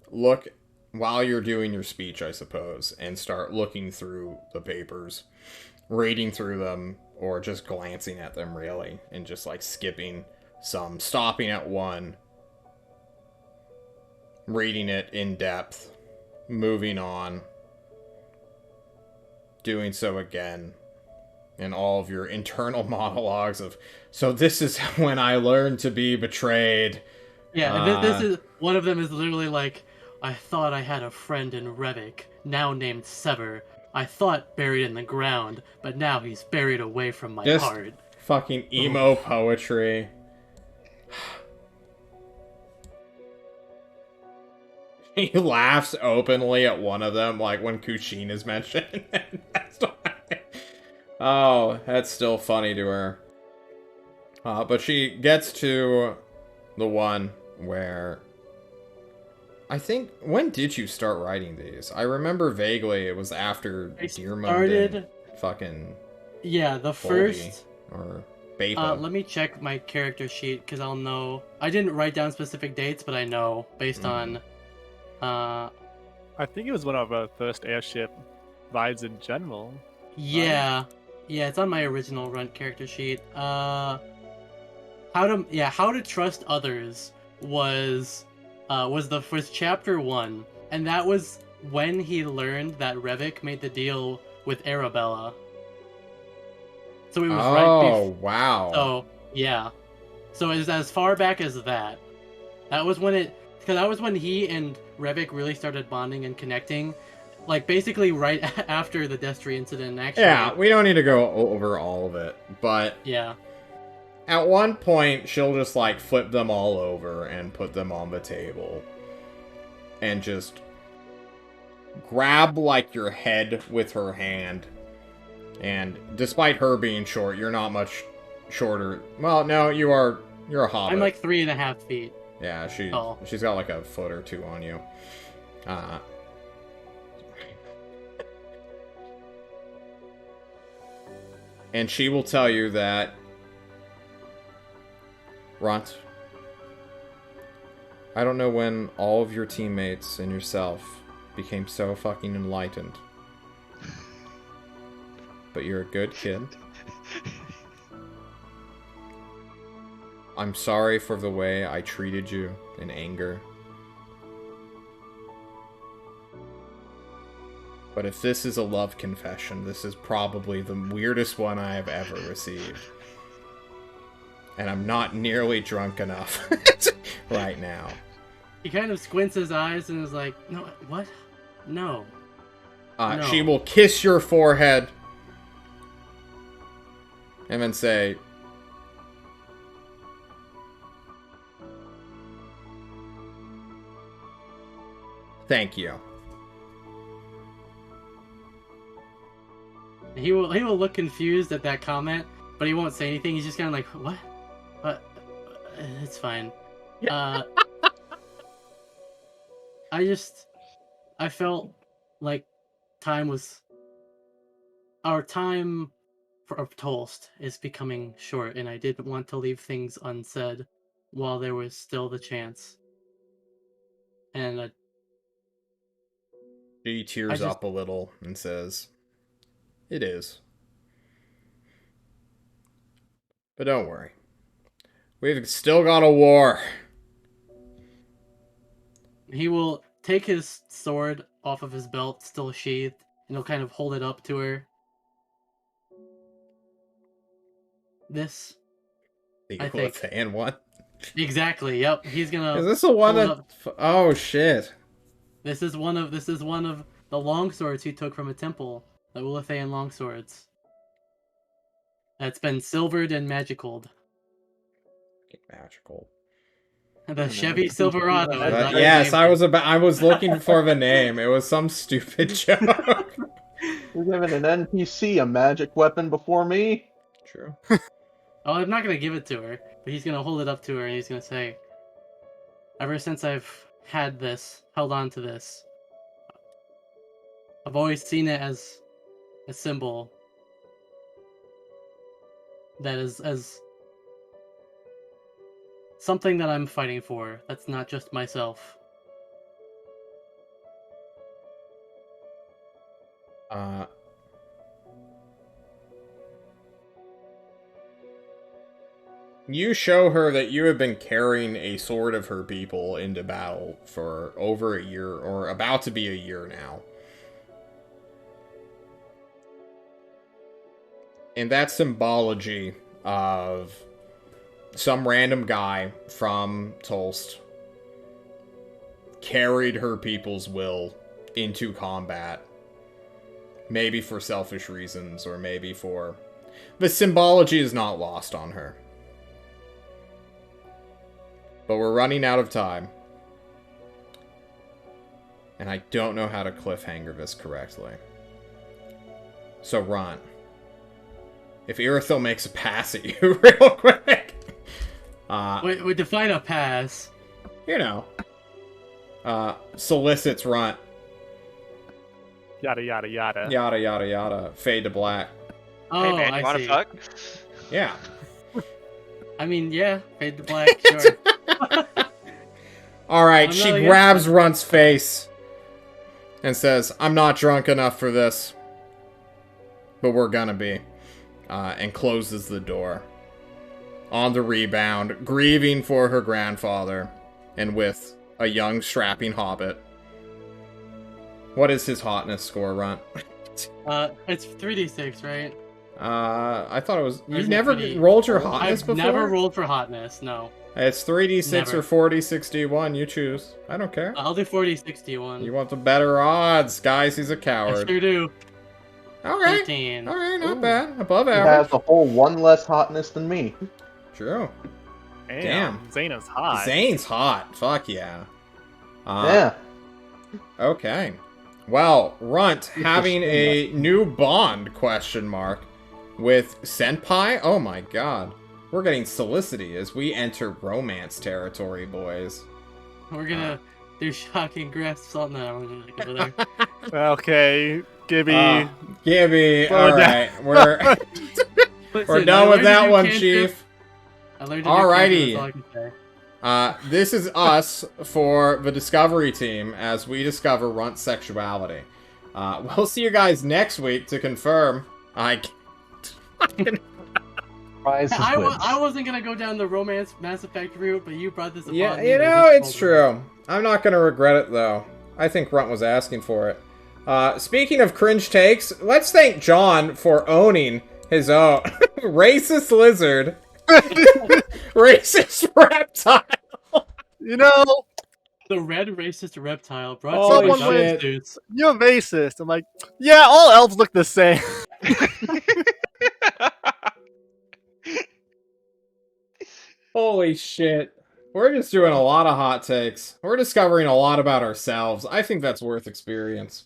look while you're doing your speech, I suppose, and start looking through the papers, reading through them, or just glancing at them, really, and just like skipping some, stopping at one, reading it in depth, moving on, doing so again, and all of your internal monologues of, so this is when I learned to be betrayed. Yeah, this is one of them is literally like, I thought I had a friend in Revik, now named Sever. I thought buried in the ground, but now he's buried away from my Just heart. fucking emo poetry. He laughs openly at one of them, like when Kushin is mentioned. Oh, that's still funny to her. But she gets to the one where... I think... When did you start writing these? I remember vaguely it was after Dearmond and fucking... Yeah, the Boldy, first... or Beta. let me check my character sheet, because I'll know... I didn't write down specific dates, but I know, based on... I think it was one of our first airship rides in general. Yeah. Yeah, it's on my original Runt character sheet. How to trust others was chapter 1, and that was when he learned that Revik made the deal with Arabella. So it was Wow. So, yeah. So it was as far back as that. That was when he and Revik really started bonding and connecting. Like, basically right after the Destry incident, actually. Yeah, we don't need to go over all of it, but... Yeah. At one point, she'll just, like, flip them all over and put them on the table. And just grab, like, your head with her hand. And despite her being short, you're not much shorter. Well, no, you're a hobbit. I'm like 3.5 feet. Yeah, tall. She's got, like, a foot or two on you. And she will tell you that... Runt, I don't know when all of your teammates and yourself became so fucking enlightened. But you're a good kid. I'm sorry for the way I treated you in anger. But if this is a love confession, this is probably the weirdest one I have ever received. And I'm not nearly drunk enough right now. He kind of squints his eyes and is like, no, what? No. No. She will kiss your forehead. And then say... Thank you. He will look confused at that comment, but he won't say anything. He's just kind of like, what? It's fine. I felt like our time for toast is becoming short, and I didn't want to leave things unsaid while there was still the chance. And she tears up a little and says, "It is. But don't worry. We've still got a war." He will take his sword off of his belt, still sheathed, and he'll kind of hold it up to her. This, The I think. Ulithian one? Exactly, yep. He's gonna... Is this the one that... Oh, shit. This is one of the longswords he took from a temple, the Ulathayan longswords. That's been silvered and magicaled. Magical. The Chevy Silverado. Is that Yes, I was looking for the name. It was some stupid joke. You're giving an NPC a magic weapon before me? True. Oh, I'm not gonna give it to her, but he's gonna hold it up to her and he's gonna say, "Ever since I've had this, held on to this, I've always seen it as a symbol that is as something that I'm fighting for. That's not just myself." You show her that you have been carrying a sword of her people into battle for over a year, or about to be a year now. And that symbology of some random guy from Tolst carried her people's will into combat. Maybe for selfish reasons, or maybe for... The symbology is not lost on her. But we're running out of time. And I don't know how to cliffhanger this correctly. So run. If Irithyll makes a pass at you real quick... We define a pass. You know. Solicits Runt. Yada yada yada. Yada, yada, yada. Fade to black. Oh, Hey man, you I wanna see. fuck? Yeah. I mean, yeah, fade to black, sure. Alright, I'm she not grabs against Runt's face and says, I'm not drunk enough for this. But we're gonna be. And closes the door. On the rebound, grieving for her grandfather. And with a young, strapping hobbit. What is his hotness score, Runt? It's 3d6, right? I thought it was... Or You is it never 3D? rolled your hotness I've before? never rolled for hotness, no. It's 3d6 Never. or 4061, you choose. I don't care. I'll do 40-61. You want the better odds. Guys, he's a I coward. sure do. Alright. 13. Alright, not Ooh. bad. Above He has average. a whole one less hotness than me. True. Damn. Zaina's hot. Zane's hot. Fuck yeah. Yeah. Okay. Well, Runt having a new bond, question mark, with Senpai? Oh my god. We're getting solicity as we enter romance territory, boys. We're gonna do shocking grasps on that. I'm gonna go there. Okay, Gibby. Gibby, Slow down. alright. We're Listen, done I with learned to that do one, cantrip. Chief. I learned to do Alrighty. cantrip, that's all I can say. This is us for the Discovery team as we discover Runt's sexuality. We'll see you guys next week to confirm. Rise is wins. I wasn't gonna go down the romance Mass Effect route, but you brought this upon Yeah, me. you and I know, just it's told her. true. I'm not gonna regret it, though. I think Runt was asking for it. Speaking of cringe takes, let's thank John for owning his own racist lizard, racist reptile. You know, The red racist reptile brought Holy to you by shit. Dudes. you're racist. I'm like, yeah, all elves look the same. Holy shit. We're just doing a lot of hot takes. We're discovering a lot about ourselves. I think that's worth experience.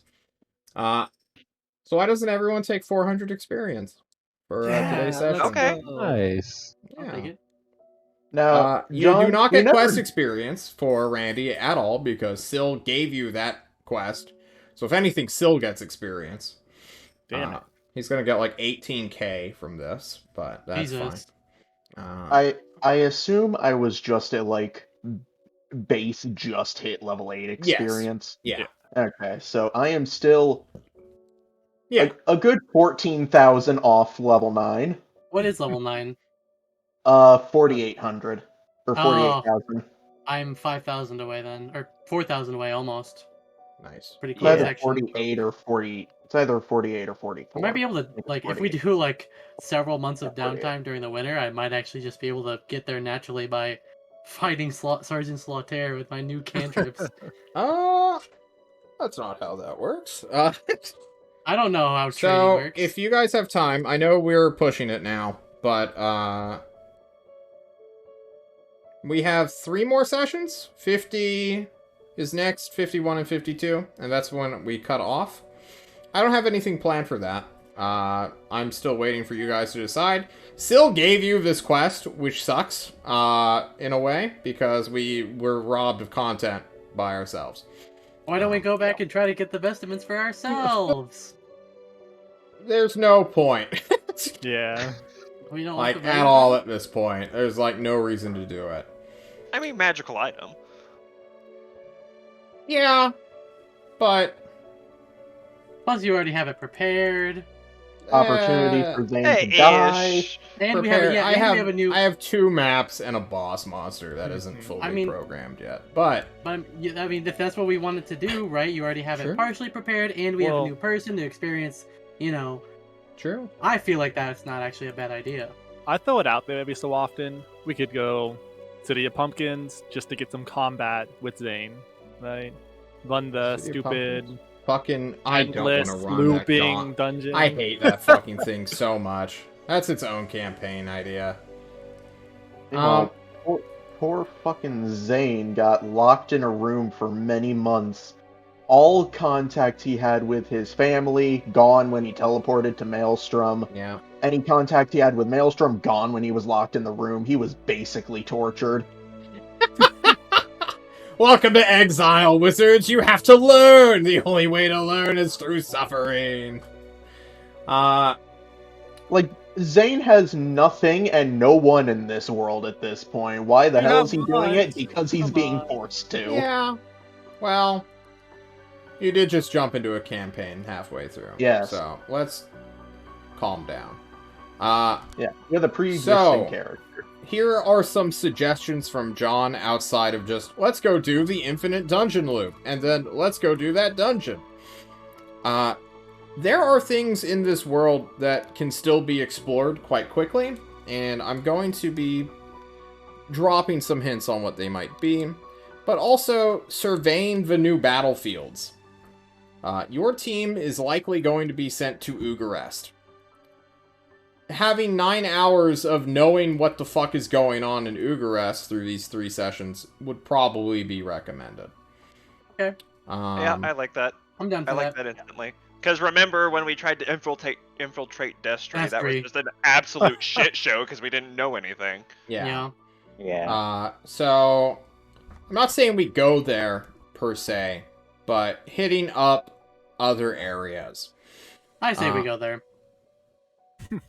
So why doesn't everyone take 400 experience for today's session? Okay. Nice. I'll Yeah. take it. Now, You John, do not you get never- quest experience for Randy at all because Syl gave you that quest. So if anything, Syl gets experience. Damn it. He's gonna get like 18k from this, but that's Jesus. fine. I assume I was just at like base just hit level 8 experience. Yeah. Okay, so I am still Yeah. a good 14,000 off level 9. What is level 9? 4,800 or Oh. 48,000. I'm 5,000 away then, or 4,000 away almost. Nice. Pretty It's close either actually. 48 or 40. It's either 48 or 44. We might be able to, think it's like, if we 48. do like several months of Yeah, 48. downtime during the winter, I might actually just be able to get there naturally by fighting Sergeant Slaughter with my new cantrips. That's not how that works. I don't know how trading So, works. if you guys have time, I know we're pushing it now, but, we have 3 more sessions. 50 is next, 51 and 52, and that's when we cut off. I don't have anything planned for that. I'm still waiting for you guys to decide. Syl gave you this quest, which sucks, in a way, because we were robbed of content by ourselves. Why don't we go back and try to get the vestments for ourselves? There's no point. Yeah. We don't want Like, the at money all back? at this point. There's, like, no reason to do it. I mean, magical item. Yeah, but... Plus, you already have it prepared, Opportunity for Zane Hey, to die. ish. and we prepare. have a new. I have 2 maps and a boss monster that isn't fully I mean- programmed yet. But But I mean, if that's what we wanted to do, right? You already have Sure. it partially prepared, and we have a Well- new person to experience. You know, true. I feel like that's not actually a bad idea. I throw it out there every so often. We could go City of Pumpkins just to get some combat with Zane, right? Run the City of stupid, Pumpkins? Fucking, I don't want endless to run looping that. dungeon. I hate that fucking thing so much. That's its own campaign idea. Meanwhile, poor fucking Zane got locked in a room for many months. All contact he had with his family gone when he teleported to Maelstrom. Yeah. Any contact he had with Maelstrom gone when he was locked in the room. He was basically tortured. Welcome to exile, wizards. You have to learn. The only way to learn is through suffering. Like, Zane has nothing and no one in this world at this point. Why the You hell have is he doing it? us. Because he's Come being on. forced to. Yeah. Well, you did just jump into a campaign halfway through. Yes. So let's calm down. Yeah, you're the pre-existing So- character. Here are some suggestions from John outside of just, let's go do the infinite dungeon loop, and then let's go do that dungeon. There are things in this world that can still be explored quite quickly, and I'm going to be dropping some hints on what they might be, but also surveying the new battlefields. Your team is likely going to be sent to Ugarest. Having 9 hours of knowing what the fuck is going on in Ugarest through these 3 sessions would probably be recommended. Okay. Yeah, I like that. I'm down for I like that instantly. Because remember when we tried to infiltrate Destry, that was Destry. just an absolute shit show because we didn't know anything. Yeah. Yeah. So, I'm not saying we go there, per se, but hitting up other areas. I say we Uh, go there.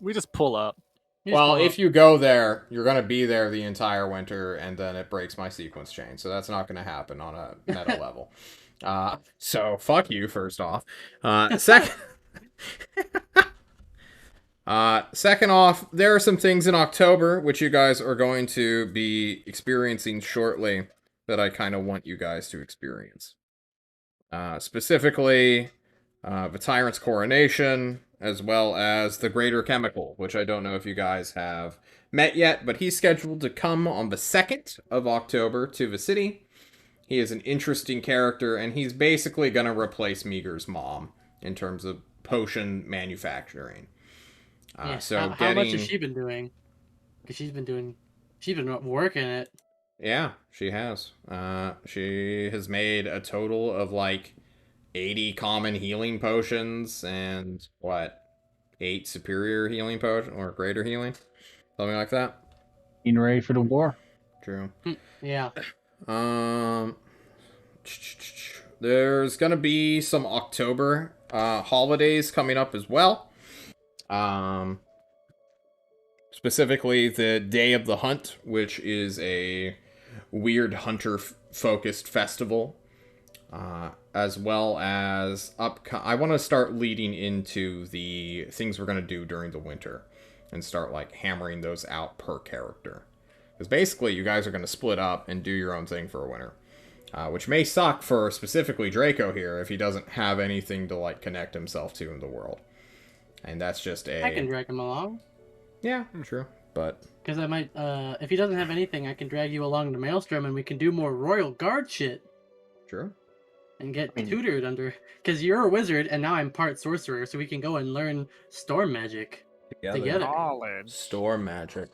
We just pull up. You just Well, pull if up. you go there, you're going to be there the entire winter, and then it breaks my sequence chain, so that's not going to happen on a meta level. So, fuck you, first off. Second... second off, there are some things in October, which you guys are going to be experiencing shortly, that I kind of want you guys to experience. Specifically, the Tyrant's Coronation, as well as the Greater Chemical, which I don't know if you guys have met yet, but he's scheduled to come on the 2nd of October to the city. He is an interesting character, and he's basically going to replace Meager's mom in terms of potion manufacturing. Yeah, So how getting... much has she been doing? Because she's been working it. Yeah, she has. She has made a total of like 80 common healing potions and 8 superior healing potions or greater healing, something like that. Getting ready for the war. True. Yeah. There's gonna be some October holidays coming up as well. Specifically the Day of the Hunt, which is a weird hunter-focused festival, as well as I want to start leading into the things we're gonna do during the winter, and start like hammering those out per character. Because basically, you guys are gonna split up and do your own thing for a winter. Which may suck for specifically Draco here if he doesn't have anything to like connect himself to in the world. And that's just a... I can drag him along. Yeah, true. But... Because I might, if he doesn't have anything, I can drag you along to Maelstrom and we can do more Royal Guard shit. True. and get I mean- tutored under. Because you're a wizard, and now I'm part sorcerer, so we can go and learn storm magic together. Knowledge. Store magic.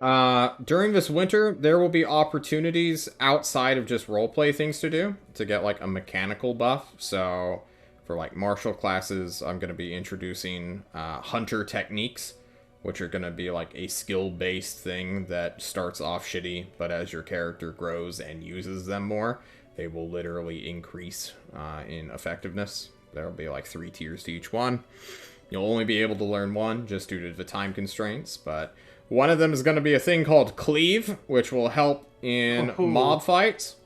During this winter, there will be opportunities outside of just roleplay things to do to get like a mechanical buff. So, for like martial classes, I'm going to be introducing hunter techniques, which are going to be like a skill-based thing that starts off shitty, but as your character grows and uses them more, they will literally increase in effectiveness. There will be like 3 tiers to each one. You'll only be able to learn one just due to the time constraints, but one of them is going to be a thing called Cleave, which will help in mob fights.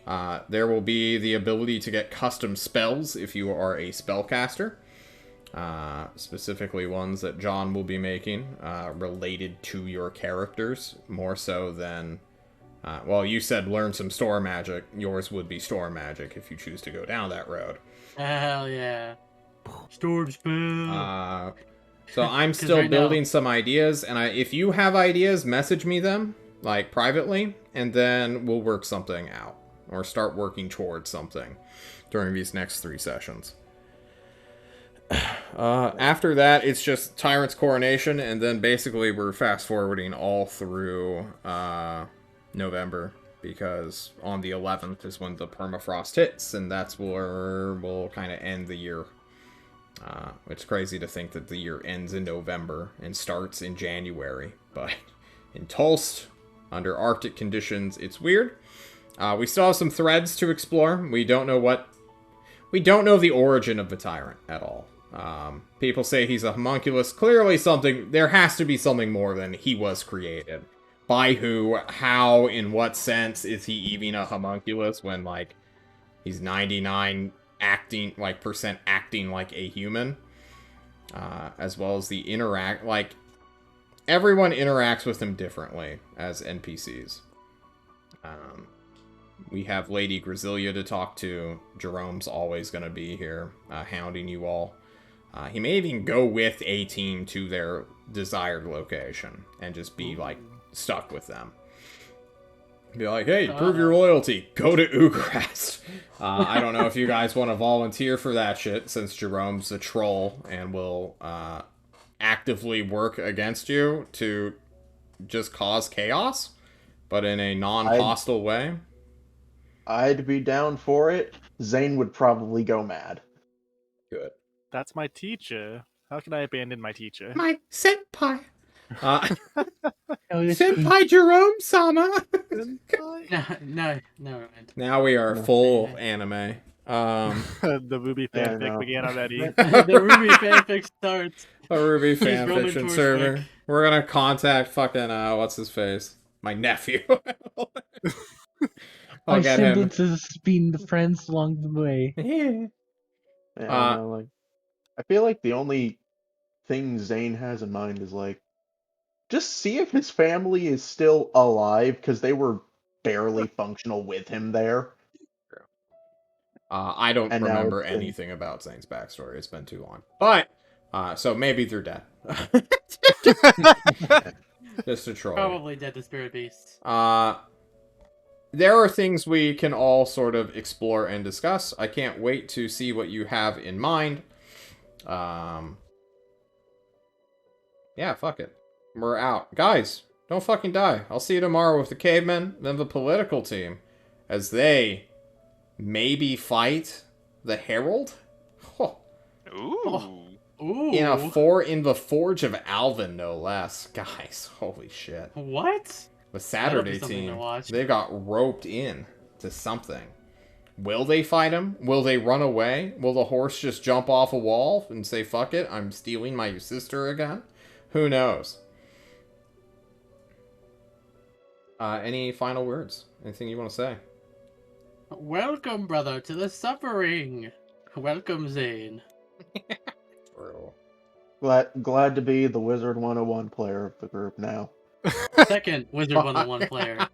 There will be the ability to get custom spells if you are a spellcaster. Specifically ones that John will be making related to your characters, more so than... well, you said learn some store magic. Yours would be store magic if you choose to go down that road. Hell yeah. Storm spell. So I'm still right building now- some ideas, and if you have ideas, message me them, like, privately, and then we'll work something out, or start working towards something during these next 3 sessions. After that, it's just Tyrant's Coronation, and then basically we're fast-forwarding all through November, because on the 11th is when the permafrost hits, and that's where we'll kind of end the year. It's crazy to think that the year ends in November and starts in January, but in Tulst, under Arctic conditions, it's weird. We still have some threads to explore. We don't know the origin of the Tyrant at all. People say he's a homunculus. Clearly there has to be something more than he was created. By who, how, in what sense is he even a homunculus when, like, he's 99% acting like a human, as well as the everyone interacts with him differently as NPCs. We have Lady Grasilia to talk to. Jerome's always going to be here, hounding you all. He may even go with a team to their desired location and just be like stuck with them. Be like, hey, prove your loyalty. Go to Ugrast. I don't know if you guys want to volunteer for that shit, since Jerome's a troll and will actively work against you to just cause chaos, but in a non-hostile way. I'd be down for it. Zane would probably go mad. Good. That's my teacher. How can I abandon my teacher? My senpai. Oh, Senpai Jerome-sama. No, never mind. Now we are full anime. The Ruby Yeah, I fanfic know. began already. The Ruby fanfic starts. A Ruby He's Roman fanfiction Torchwick. server. We're gonna contact fucking what's his face? My nephew. I'll My get him. semblances been friends along the way. Yeah. Yeah, no, like, I feel like the only thing Zane has in mind is like, just see if his family is still alive, because they were barely functional with him there. I don't And now remember it's been- anything about Zane's backstory. It's been too long. But so maybe they're dead. Just a troll. Probably dead to spirit beasts. There are things we can all sort of explore and discuss. I can't wait to see what you have in mind. Yeah, fuck it. We're out. Guys, don't fucking die. I'll see you tomorrow with the cavemen, then the political team, as they maybe fight the Herald? Oh, Ooh. Ooh. in the Forge of Alvin, no less. Guys, holy shit. What? The Saturday That'll be something to team, watch. they got roped in to something. Will they fight him? Will they run away? Will the horse just jump off a wall and say, fuck it, I'm stealing my sister again? Who knows? Any final words? Anything you want to say? Welcome, brother, to the suffering. Welcome, Zane. Glad to be the Wizard 101 player of the group now. Second Wizard 101 player.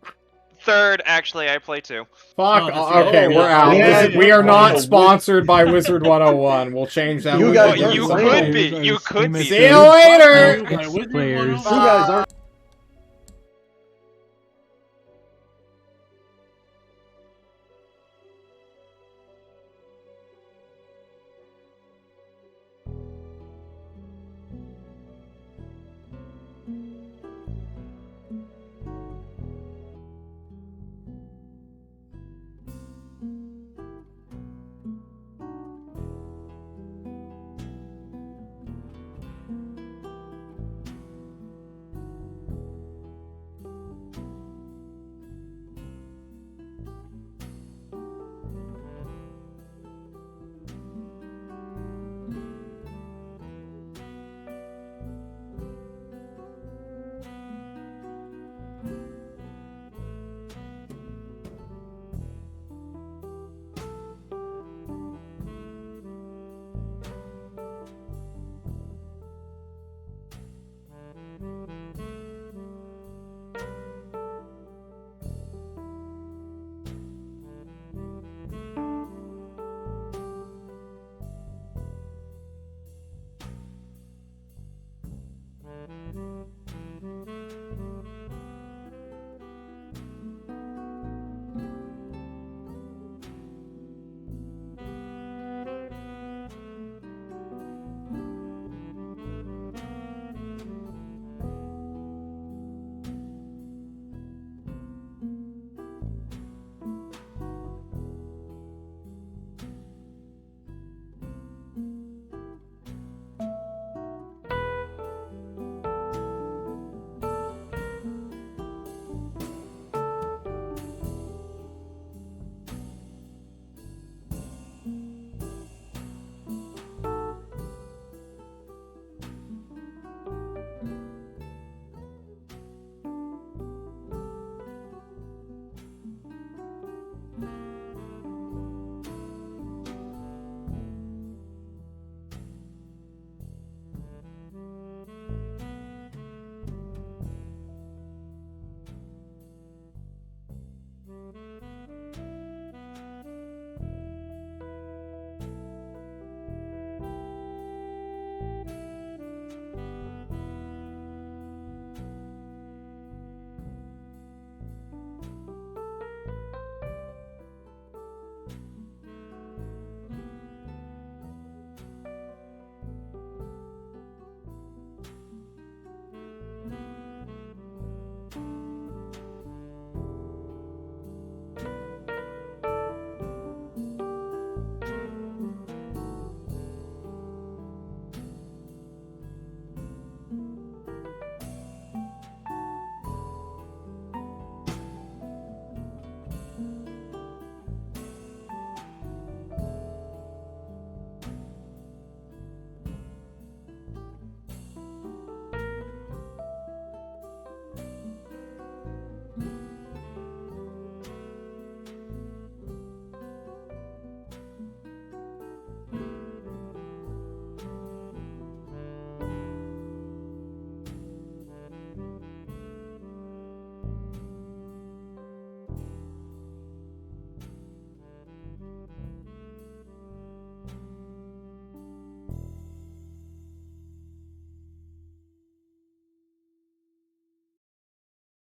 Third, actually, I play too. Fuck. Oh, that's right. Okay, Yeah. we're out. Yeah, We are yeah. not sponsored by Wizard 101. We'll change that. You when guys we aren't get You playing. started. could be. You could be. See you later. My Wizard Players. 101. You guys aren't